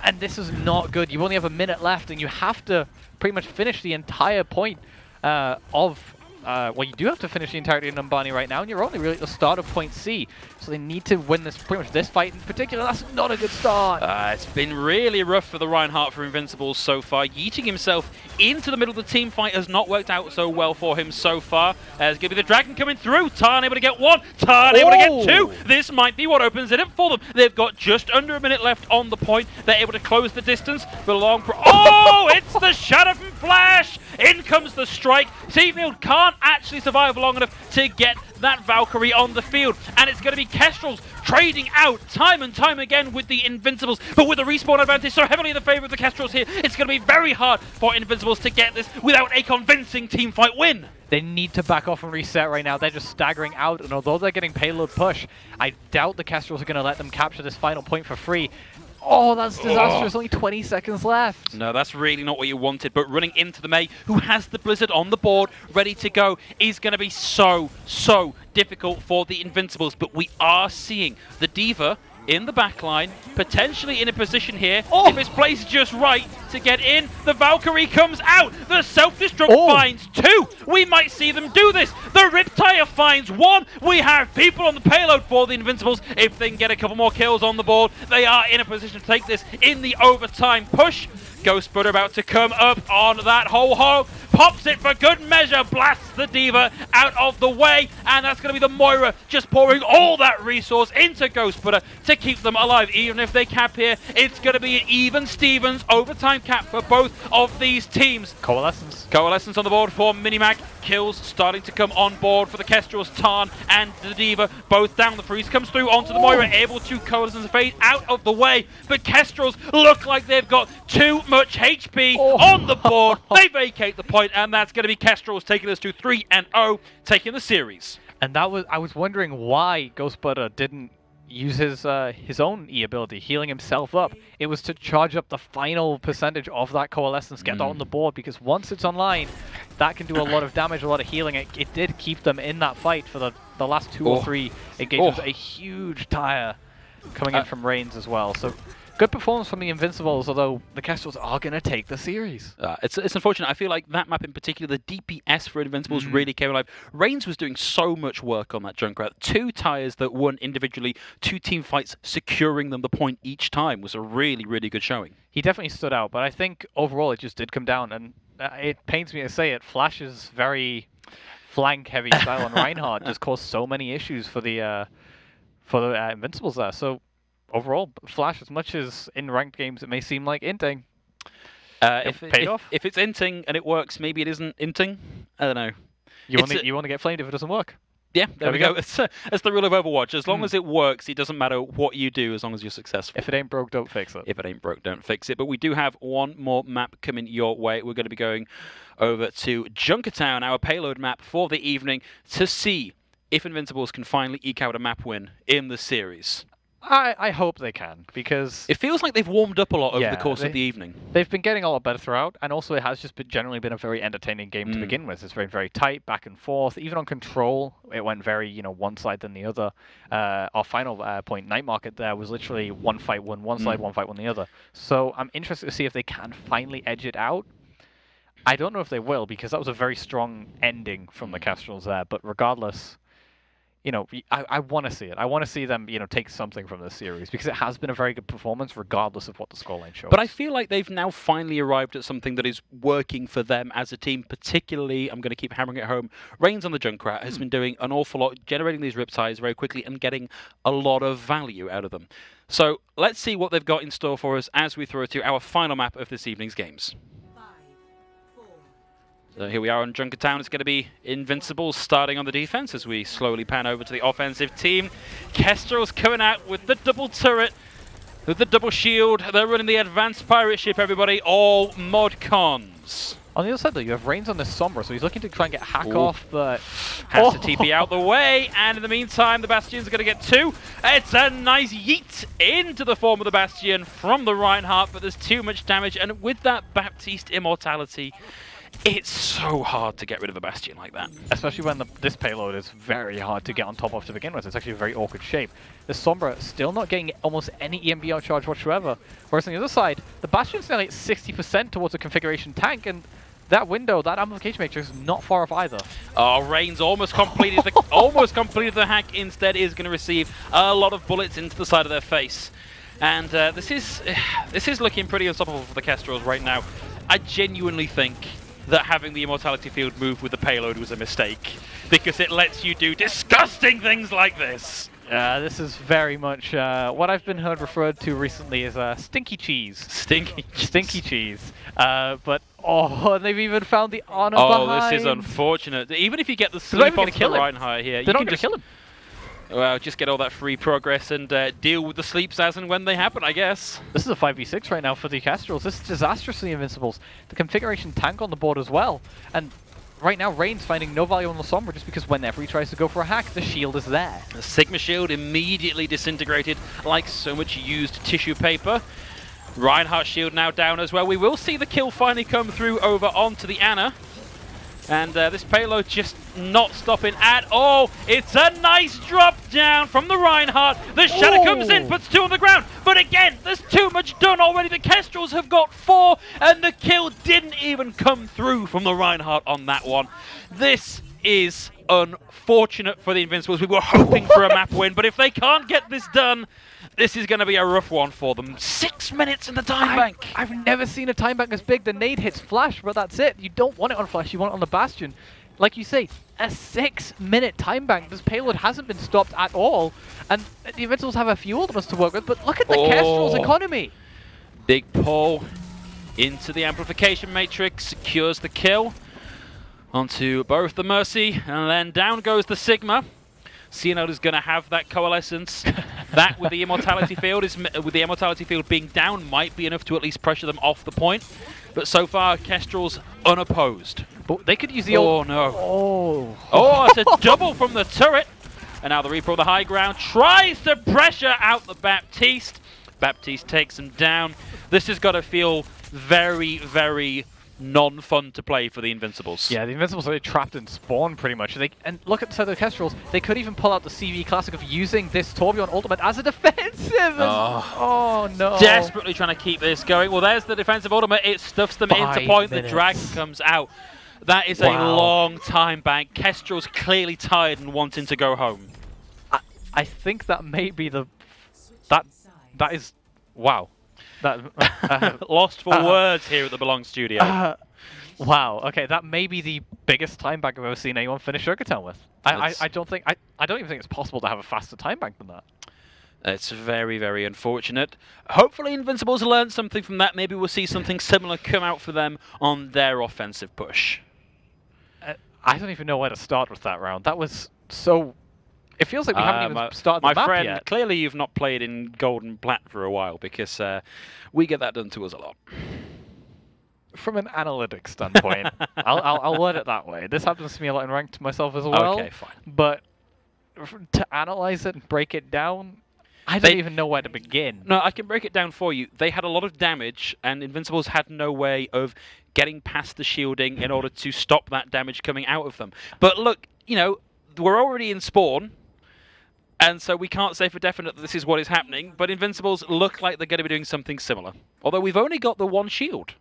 E: And this is not good. You only have a minute left, and you have to pretty much finish the entire point well, you do have to finish the entirety of Numbani right now, and you're only really at the start of point C. So they need to win this, pretty much this fight in particular. That's not a good start.
F: It's been really rough for the Reinhardt for Invincibles so far. Yeeting himself into the middle of the team fight has not worked out so well for him so far. There's going to be the Dragon coming through. Tarn able to get one. Tarn able to get two. This might be what opens it up for them. They've got just under a minute left on the point. They're able to close the distance. Oh, it's the Shadow from Flash. In comes the strike. Seafield can't actually survive long enough to get that Valkyrie on the field. And it's going to be Kestrels trading out time and time again with the Invincibles. But with the respawn advantage so heavily in the favor of the Kestrels here, it's going to be very hard for Invincibles to get this without a convincing teamfight win.
E: They need to back off and reset right now. They're just staggering out, and although they're getting payload push, I doubt the Kestrels are going to let them capture this final point for free. Oh, that's disastrous. Only 20 seconds left.
F: No, that's really not what you wanted. But running into the Mei, who has the Blizzard on the board, ready to go, is going to be so difficult for the Invincibles. But we are seeing the Diva in the backline, potentially in a position here, if it's placed just right, to get in. The Valkyrie comes out. The Self-Destruct finds two. We might see them do this. The Riptire finds one. We have people on the payload for the Invincibles. If they can get a couple more kills on the board, they are in a position to take this in the overtime push. Ghost Butter about to come up on that ho-ho. Pops it for good measure. Blasts the Diva out of the way. And that's going to be the Moira just pouring all that resource into Ghost Butter to keep them alive. Even if they cap here, it's going to be an even Stevens overtime cap for both of these teams. Coalescence on the board for Minimac. Kills starting to come on board for the Kestrels, Tarn and the Diva. Both down. The freeze comes through onto the Moira, able to Coalescence fade out of the way. But Kestrels look like they've got too much HP on the board. They vacate the point, and that's going to be Kestrels taking us to 3-0, taking the series.
E: And that was, I was wondering why Ghost Butter didn't use his own E ability, healing himself up. It was to charge up the final percentage of that Coalescence, get that on the board, because once it's online, that can do a lot of damage, a lot of healing. It did keep them in that fight for the last 2 or 3 engagements. A huge tire coming in from Reigns as well. So good performance from the Invincibles, although the Kestrels are going to take the series.
F: It's unfortunate. I feel like that map in particular, the DPS for Invincibles really came alive. Reigns was doing so much work on that Junkrat. 2 tires that won individually, 2 team fights securing them the point each time was a really good showing.
E: He definitely stood out, but I think overall it just did come down, and it pains me to say it, Flash's very flank-heavy style on Reinhardt just caused so many issues for the Invincibles there. So overall, Flash, as much as in ranked games it may seem like inting,
F: if it's inting and it works, maybe it isn't inting. I don't know.
E: You want to get flamed if it doesn't work.
F: Yeah, there we go. It's the rule of Overwatch. As long as it works, it doesn't matter what you do as long as you're successful.
E: If it ain't broke, don't fix it.
F: If it ain't broke, don't fix it. But we do have one more map coming your way. We're going to be going over to Junkertown, our payload map for the evening, to see if Invincibles can finally eke out a map win in the series.
E: I hope they can, because
F: It feels like they've warmed up a lot over
E: Yeah,
F: the course of the evening.
E: they've been getting a lot better throughout, and also it has just generally been a very entertaining game to begin with. It's very tight, back and forth. Even on control, it went very, one side than the other. Our final point, Night Market, there was literally one fight won one side, one fight won the other. So I'm interested to see if they can finally edge it out. I don't know if they will, because that was a very strong ending from the Kestrels there, but regardless... I want to see it. I want to see them, take something from this series, because it has been a very good performance, regardless of what the scoreline shows.
F: But I feel like they've now finally arrived at something that is working for them as a team. Particularly, I'm going to keep hammering it home. Reigns on the Junkrat has been doing an awful lot, generating these riptides very quickly and getting a lot of value out of them. So let's see what they've got in store for us as we throw to our final map of this evening's games.
G: 5, 4,
F: So here we are on Junkertown. It's going to be Invincibles starting on the defense as we slowly pan over to the offensive team. Kestrels coming out with the double turret, with the double shield. They're running the advanced pirate ship, everybody. All mod cons.
E: On the other side, though, you have Reigns on this Sombra, so he's looking to try and get hack off, but...
F: Has to TP out the way, and in the meantime, the Bastion's going to get 2. It's a nice yeet into the form of the Bastion from the Reinhardt, but there's too much damage, and with that Baptiste immortality, it's so hard to get rid of a Bastion like that.
E: Especially when this payload is very hard to get on top of to begin with. It's actually a very awkward shape. The Sombra still not getting almost any EMB charge whatsoever. Whereas on the other side, the Bastion's nearly at 60% towards a configuration tank, and that window, that amplification matrix, is not far off either.
F: Oh, Reigns almost completed the hack. Instead, is going to receive a lot of bullets into the side of their face. And this is looking pretty unstoppable for the Kestrels right now. I genuinely think that having the immortality field move with the payload was a mistake, because it lets you do disgusting things like this.
E: This is very much what I've been heard referred to recently as stinky cheese. Stinky cheese. But, they've even found the honor behind.
F: This is unfortunate. Even if you get the sleep onto the Reinhardt here,
E: they're not going to kill him.
F: Well, just get all that free progress and deal with the sleeps as and when they happen, I guess.
E: This is a 5v6 right now for the Kestrels. This is disastrous for the Invincibles. The configuration tank on the board as well. And right now, Reigns finding no value on the Sombra just because whenever he tries to go for a hack, the shield is there.
F: The Sigma shield immediately disintegrated like so much used tissue paper. Reinhardt shield now down as well. We will see the kill finally come through over onto the Ana. And this payload just not stopping at all. It's a nice drop down from the Reinhardt. The Shadow comes in, puts 2 on the ground. But again, there's too much done already. The Kestrels have got 4, and the kill didn't even come through from the Reinhardt on that one. This is unfortunate for the Invincibles. We were hoping for a map win, but if they can't get this done, this is going to be a rough one for them. 6 minutes in the time bank.
E: I've never seen a time bank as big. The nade hits Flash, but that's it. You don't want it on Flash, you want it on the Bastion. Like you say, a 6-minute time bank. This payload hasn't been stopped at all. And the Invincibles have a few ultimates to work with, but look at the Kestrels economy.
F: Big pull into the amplification matrix, secures the kill onto both the Mercy, and then down goes the Sigma. CNL is going to have that coalescence. That with the immortality field being down might be enough to at least pressure them off the point. But so far, Kestrels unopposed.
E: But they could use the
F: Oh no! Oh, it's a double from the turret. And now the Reaper on the high ground tries to pressure out the Baptiste. Baptiste takes him down. This has got to feel very, very non-fun to play for the Invincibles.
E: Yeah, the Invincibles are trapped in spawn pretty much. And look at the side of the Kestrels. They could even pull out the CV classic of using this Torbjorn ultimate as a defensive. Oh no!
F: Desperately trying to keep this going. Well, there's the defensive ultimate. It stuffs them into point. The dragon comes out. That is a long time bank. Kestrel's clearly tired and wanting to go home.
E: I think that may be that is wow.
F: Lost for words here at the Belong Studio.
E: Wow. Okay, that may be the biggest time bank I've ever seen anyone finish Junkertown with. I don't even think it's possible to have a faster time bank than that.
F: It's very, very unfortunate. Hopefully Invincibles learned something from that. Maybe we'll see something similar come out for them on their offensive push.
E: I don't even know where to start with that round. That was so... It feels like we haven't even started the map
F: my friend,
E: yet.
F: Clearly you've not played in Gold and Plat for a while, because we get that done to us a lot.
E: From an analytics standpoint, I'll word it that way. This happens to me a lot in ranked myself as well.
F: Okay, fine.
E: But to analyze it and break it down, I don't even know where to begin.
F: No, I can break it down for you. They had a lot of damage, and Invincibles had no way of getting past the shielding in order to stop that damage coming out of them. But look, you know, we're already in spawn, and so we can't say for definite that this is what is happening, but Invincibles look like they're going to be doing something similar. Although we've only got the one shield.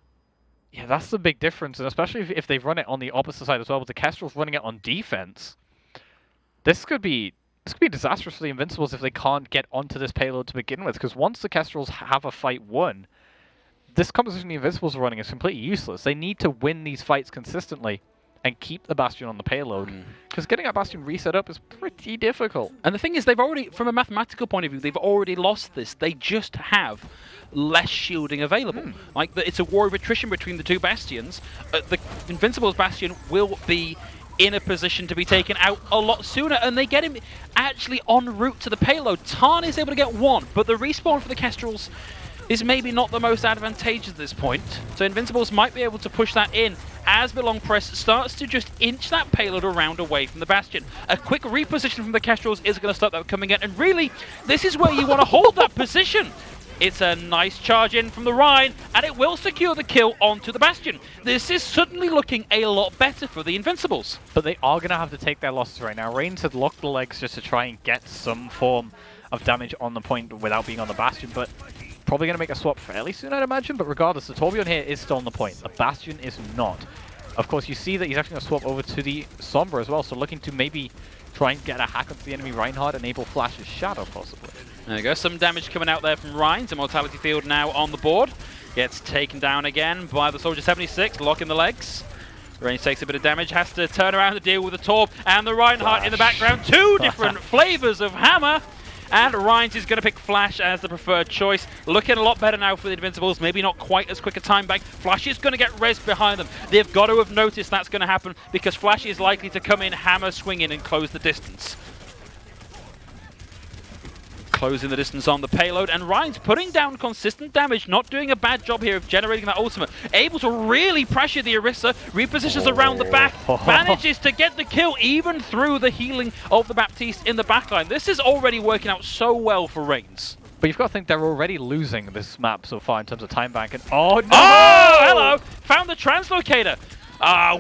E: Yeah, that's the big difference, and especially if they've run it on the opposite side as well, with the Kestrels running it on defense. This could be disastrous for the Invincibles if they can't get onto this payload to begin with, because once the Kestrels have a fight won, this composition the Invincibles are running is completely useless. They need to win these fights consistently and keep the Bastion on the payload, because getting that Bastion reset up is pretty difficult.
F: And the thing is, they've already, from a mathematical point of view, they've already lost this. They just have less shielding available. Like, it's a war of attrition between the two Bastions. The Invincibles Bastion will be in a position to be taken out a lot sooner, and they get him actually en route to the payload. Tarn is able to get one, but the respawn for the Kestrels is maybe not the most advantageous at this point. So Invincibles might be able to push that in as the long press starts to just inch that payload around away from the Bastion. A quick reposition from the Kestrels is going to stop that coming in, and really, this is where you want to hold that position. It's a nice charge in from the Rhine, and it will secure the kill onto the Bastion. This is suddenly looking a lot better for the Invincibles.
E: But they are going to have to take their losses right now. Reigns had locked the legs just to try and get some form of damage on the point without being on the Bastion, but probably going to make a swap fairly soon, I'd imagine. But regardless, the Torbjorn here is still on the point. The Bastion is not. Of course, you see that he's actually going to swap over to the Sombra as well, so looking to maybe try and get a hack onto the enemy Reinhardt, enable Flash's Shadow, possibly.
F: There you go, some damage coming out there from Rhines. Immortality Field now on the board. Gets taken down again by the Soldier 76, locking the legs. Reigns takes a bit of damage, has to turn around to deal with the Torb and the Reinhardt in the background. Two different flavors of hammer. And Rhines is going to pick Flash as the preferred choice. Looking a lot better now for the Invincibles. Maybe not quite as quick a time back. Flash is going to get res behind them. They've got to have noticed that's going to happen, because Flash is likely to come in, hammer, swing in, and close the distance. Closing the distance on the payload, and Ryan's putting down consistent damage, not doing a bad job here of generating that ultimate. Able to really pressure the Orisa, repositions around the back, manages to get the kill even through the healing of the Baptiste in the backline. This is already working out so well for Reigns.
E: But you've got to think they're already losing this map so far in terms of time bank. And oh no!
F: Oh, hello! Found the translocator.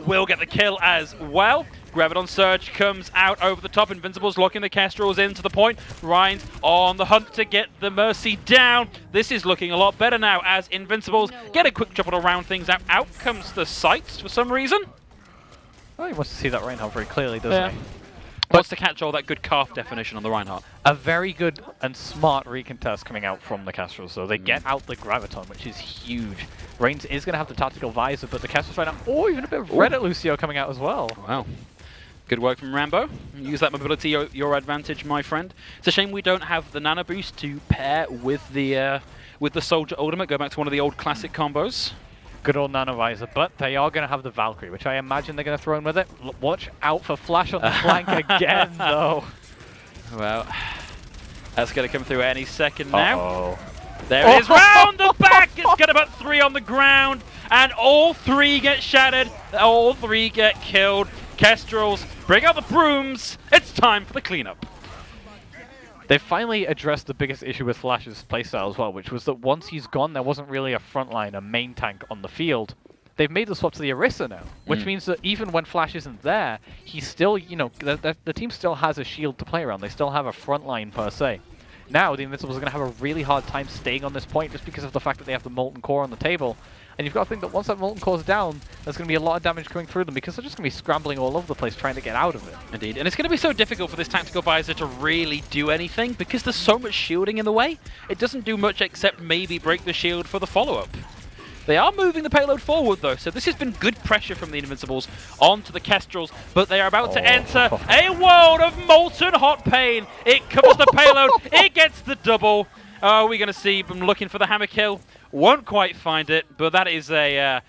F: Will get the kill as well. Graviton Surge comes out over the top. Invincibles locking the Kestrels into the point. Rhines on the hunt to get the Mercy down. This is looking a lot better now as Invincibles get a quick shuffle around things out. Out comes the sights for some reason.
E: Oh, he wants to see that Reinhardt very clearly, doesn't he?
F: Wants to catch all that good calf definition on the Reinhardt.
E: A very good and smart recontest coming out from the Kestrels, so they get out the Graviton, which is huge. Reigns is going to have the tactical visor, but the Kestrels right now, oh, even a bit of red at Lucio coming out as well.
F: Wow. Good work from Rambo. Use that mobility your advantage, my friend. It's a shame we don't have the Nano Boost to pair with the Soldier Ultimate. Go back to one of the old classic combos.
E: Good old Nano Visor, but they are going to have the Valkyrie, which I imagine they're going to throw in with it. Watch out for Flash on the flank again, though.
F: Well, that's going to come through any second now.
E: Uh-oh.
F: There it is, round the back! It's got about 3 on the ground, and all 3 get shattered. All 3 get killed. Kestrels, bring out the brooms. It's time for the cleanup.
E: They finally addressed the biggest issue with Flash's playstyle as well, which was that once he's gone, there wasn't really a frontline, a main tank on the field. They've made the swap to the Orisa now, which means that even when Flash isn't there, he's still, you know, the team still has a shield to play around. They still have a frontline per se. Now, the Invincibles are going to have a really hard time staying on this point just because of the fact that they have the Molten Core on the table. And you've got to think that once that Molten Core's down, there's going to be a lot of damage going through them because they're just going to be scrambling all over the place trying to get out of it.
F: Indeed, and it's going to be so difficult for this Tactical Visor to really do anything because there's so much shielding in the way. It doesn't do much except maybe break the shield for the follow-up. They are moving the payload forward though, so this has been good pressure from the Invincibles onto the Kestrels, but they are about to enter a world of molten hot pain. It covers the payload, it gets the double. Oh, we're going to see them looking for the hammer kill. Won't quite find it, but that is a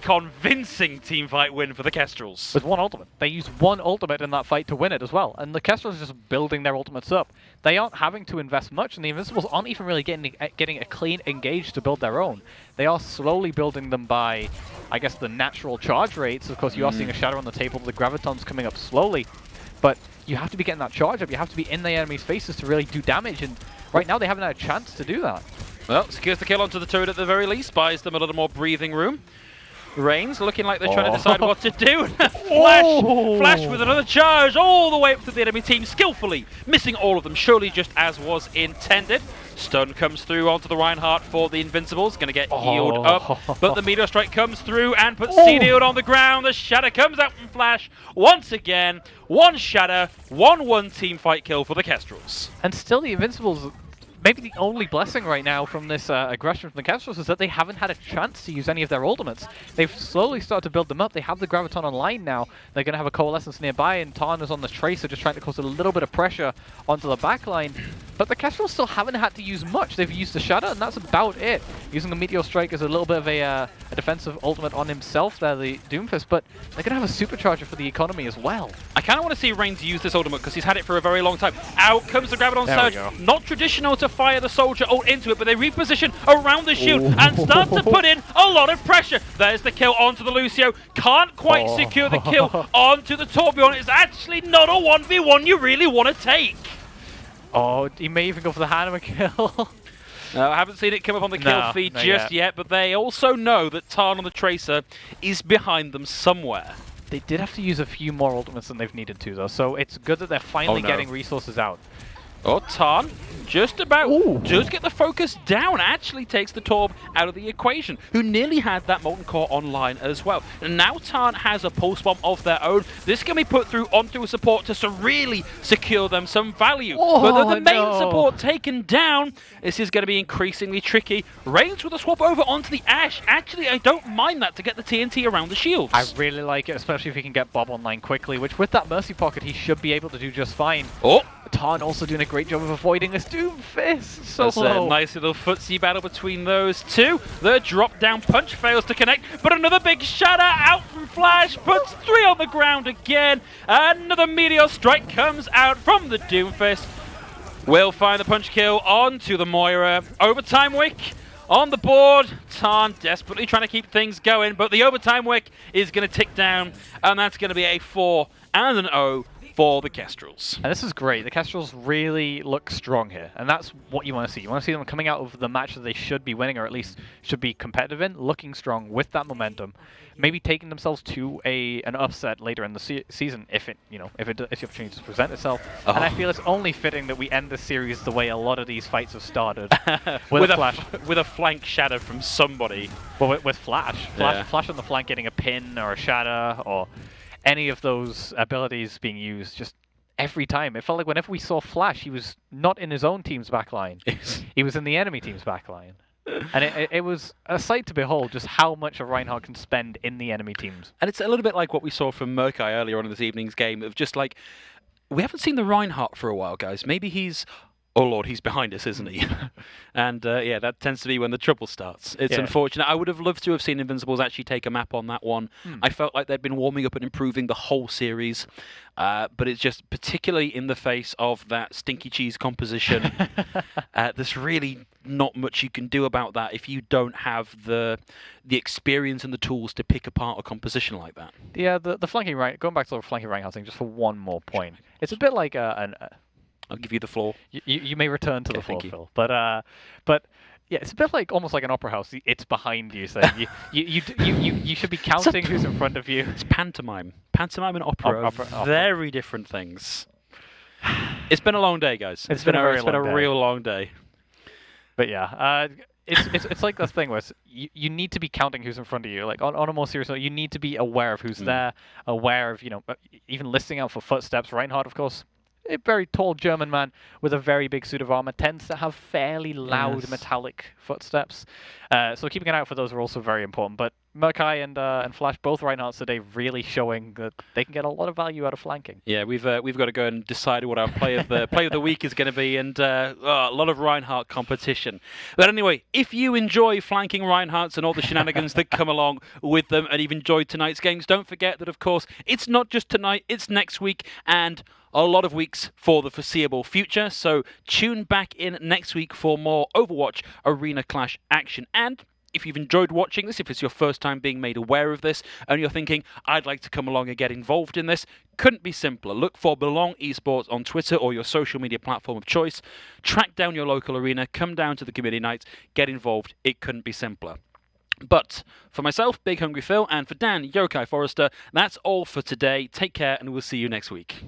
F: convincing teamfight win for the Kestrels.
E: With one ultimate. They use one ultimate in that fight to win it as well, and the Kestrels are just building their ultimates up. They aren't having to invest much, and the Invincibles aren't even really getting a clean engage to build their own. They are slowly building them by, I guess, the natural charge rates. Of course, you are seeing a shadow on the table, the Graviton's coming up slowly, but you have to be getting that charge up. You have to be in the enemy's faces to really do damage, and Right now, they haven't had a chance to do that.
F: Well, secures the kill onto the turret at the very least, buys them a little more breathing room. Reigns looking like they're trying to decide what to do. Flash with another charge all the way up to the enemy team, skillfully missing all of them, surely just as was intended. Stun comes through onto the Reinhardt for the Invincibles, going to get healed up, but the Meteor Strike comes through and puts CD'd on the ground. The Shatter comes out from Flash once again. One Shatter, 1-1 team fight kill for the Kestrels.
E: And still, the Invincibles, maybe the only blessing right now from this aggression from the Kestrels is that they haven't had a chance to use any of their ultimates. They've slowly started to build them up. They have the Graviton online now. They're going to have a Coalescence nearby, and Tarn is on the Tracer, just trying to cause a little bit of pressure onto the backline. But the Kestrels still haven't had to use much. They've used the Shatter, and that's about it. Using the Meteor Strike as a little bit of a defensive ultimate on himself there, the Doomfist, but they're going to have a supercharger for the economy as well.
F: I kind of want to see Reigns use this ultimate because he's had it for a very long time. Out comes the Graviton Surge. Not traditional to fire the Soldier ult into it, but they reposition around the shield and start to put in a lot of pressure. There's the kill onto the Lucio. Can't quite secure the kill onto the Torbjorn. It's actually not a 1v1 you really want to take.
E: Oh, he may even go for the Hanema kill.
F: No, I haven't seen it come up on the kill feed just yet, but they also know that Tarn on the Tracer is behind them somewhere.
E: They did have to use a few more ultimates than they've needed to, though, so it's good that they're finally getting resources out.
F: Oh, Tarn just about does get the focus down, actually takes the Torb out of the equation, who nearly had that Molten Core online as well. And now Tarn has a Pulse Bomb of their own. This can be put through onto a support to really secure them some value. But with the main support taken down, this is going to be increasingly tricky. Reigns with a swap over onto the Ashe. Actually, I don't mind that to get the TNT around the shields.
E: I really like it, especially if he can get Bob online quickly, which with that Mercy Pocket, he should be able to do just fine. Tarn also doing a great job of avoiding this Doomfist. So low.
F: A nice little footsie battle between those two. The drop down punch fails to connect, but another big Shatter out from Flash, puts 3 on the ground again. Another Meteor Strike comes out from the Doomfist. Will find the punch kill onto the Moira. Overtime Wick on the board. Tarn desperately trying to keep things going, but the Overtime Wick is going to tick down, and that's going to be a 4 and an 0 for the Kestrels.
E: And this is great. The Kestrels really look strong here, and that's what you want to see. You want to see them coming out of the match that they should be winning, or at least should be competitive in, looking strong with that momentum, maybe taking themselves to an upset later in the season if the opportunity to present itself. And I feel it's only fitting that we end the series the way a lot of these fights have started, with
F: a flank Shatter from somebody.
E: Well, with Flash on the flank getting a pin or a Shatter or any of those abilities being used just every time. It felt like whenever we saw Flash, he was not in his own team's backline. He was in the enemy team's backline. And it was a sight to behold just how much a Reinhardt can spend in the enemy teams.
F: And it's a little bit like what we saw from Murkai earlier on in this evening's game, of just like, we haven't seen the Reinhardt for a while, guys. Maybe he's... Oh Lord, he's behind us, isn't he? And yeah, that tends to be when the trouble starts. It's unfortunate. I would have loved to have seen Invincibles actually take a map on that one. I felt like they'd been warming up and improving the whole series. But it's just, particularly in the face of that stinky cheese composition, there's really not much you can do about that if you don't have the experience and the tools to pick apart a composition like that.
E: Yeah, the flanking right, going back to the flanking right thing, just for one more point. It's a bit like
F: I'll give you the floor.
E: You may return to the floor, Phil. But yeah, it's a bit like almost like an opera house. It's behind you, so you should be counting who's in front of you.
F: It's pantomime. Pantomime and opera are very different things. It's been a long day, guys. It's been a real long day.
E: But yeah, it's like this thing where you need to be counting who's in front of you. Like on a more serious note, you need to be aware of who's there, aware of even listening out for footsteps. Reinhardt, of course, a very tall German man with a very big suit of armor, tends to have fairly loud metallic footsteps. So keeping an eye out for those are also very important. But Murkai and Flash, both Reinhardts today, really showing that they can get a lot of value out of flanking.
F: Yeah, we've got to go and decide what our play of the week is going to be, and a lot of Reinhardt competition. But anyway, if you enjoy flanking Reinhardts and all the shenanigans that come along with them, and you've enjoyed tonight's games, don't forget that, of course, it's not just tonight, it's next week, and a lot of weeks for the foreseeable future. So tune back in next week for more Overwatch Arena Clash action. And
D: if you've enjoyed watching this, if it's your first time being made aware of this, and you're thinking, I'd like to come along and get involved in this, couldn't be simpler. Look for Belong Esports on Twitter or your social media platform of choice. Track down your local arena, come down to the community nights, get involved. It couldn't be simpler. But for myself, Big Hungry Phil, and for Dan, Yokai Forrester, that's all for today. Take care, and we'll see you next week.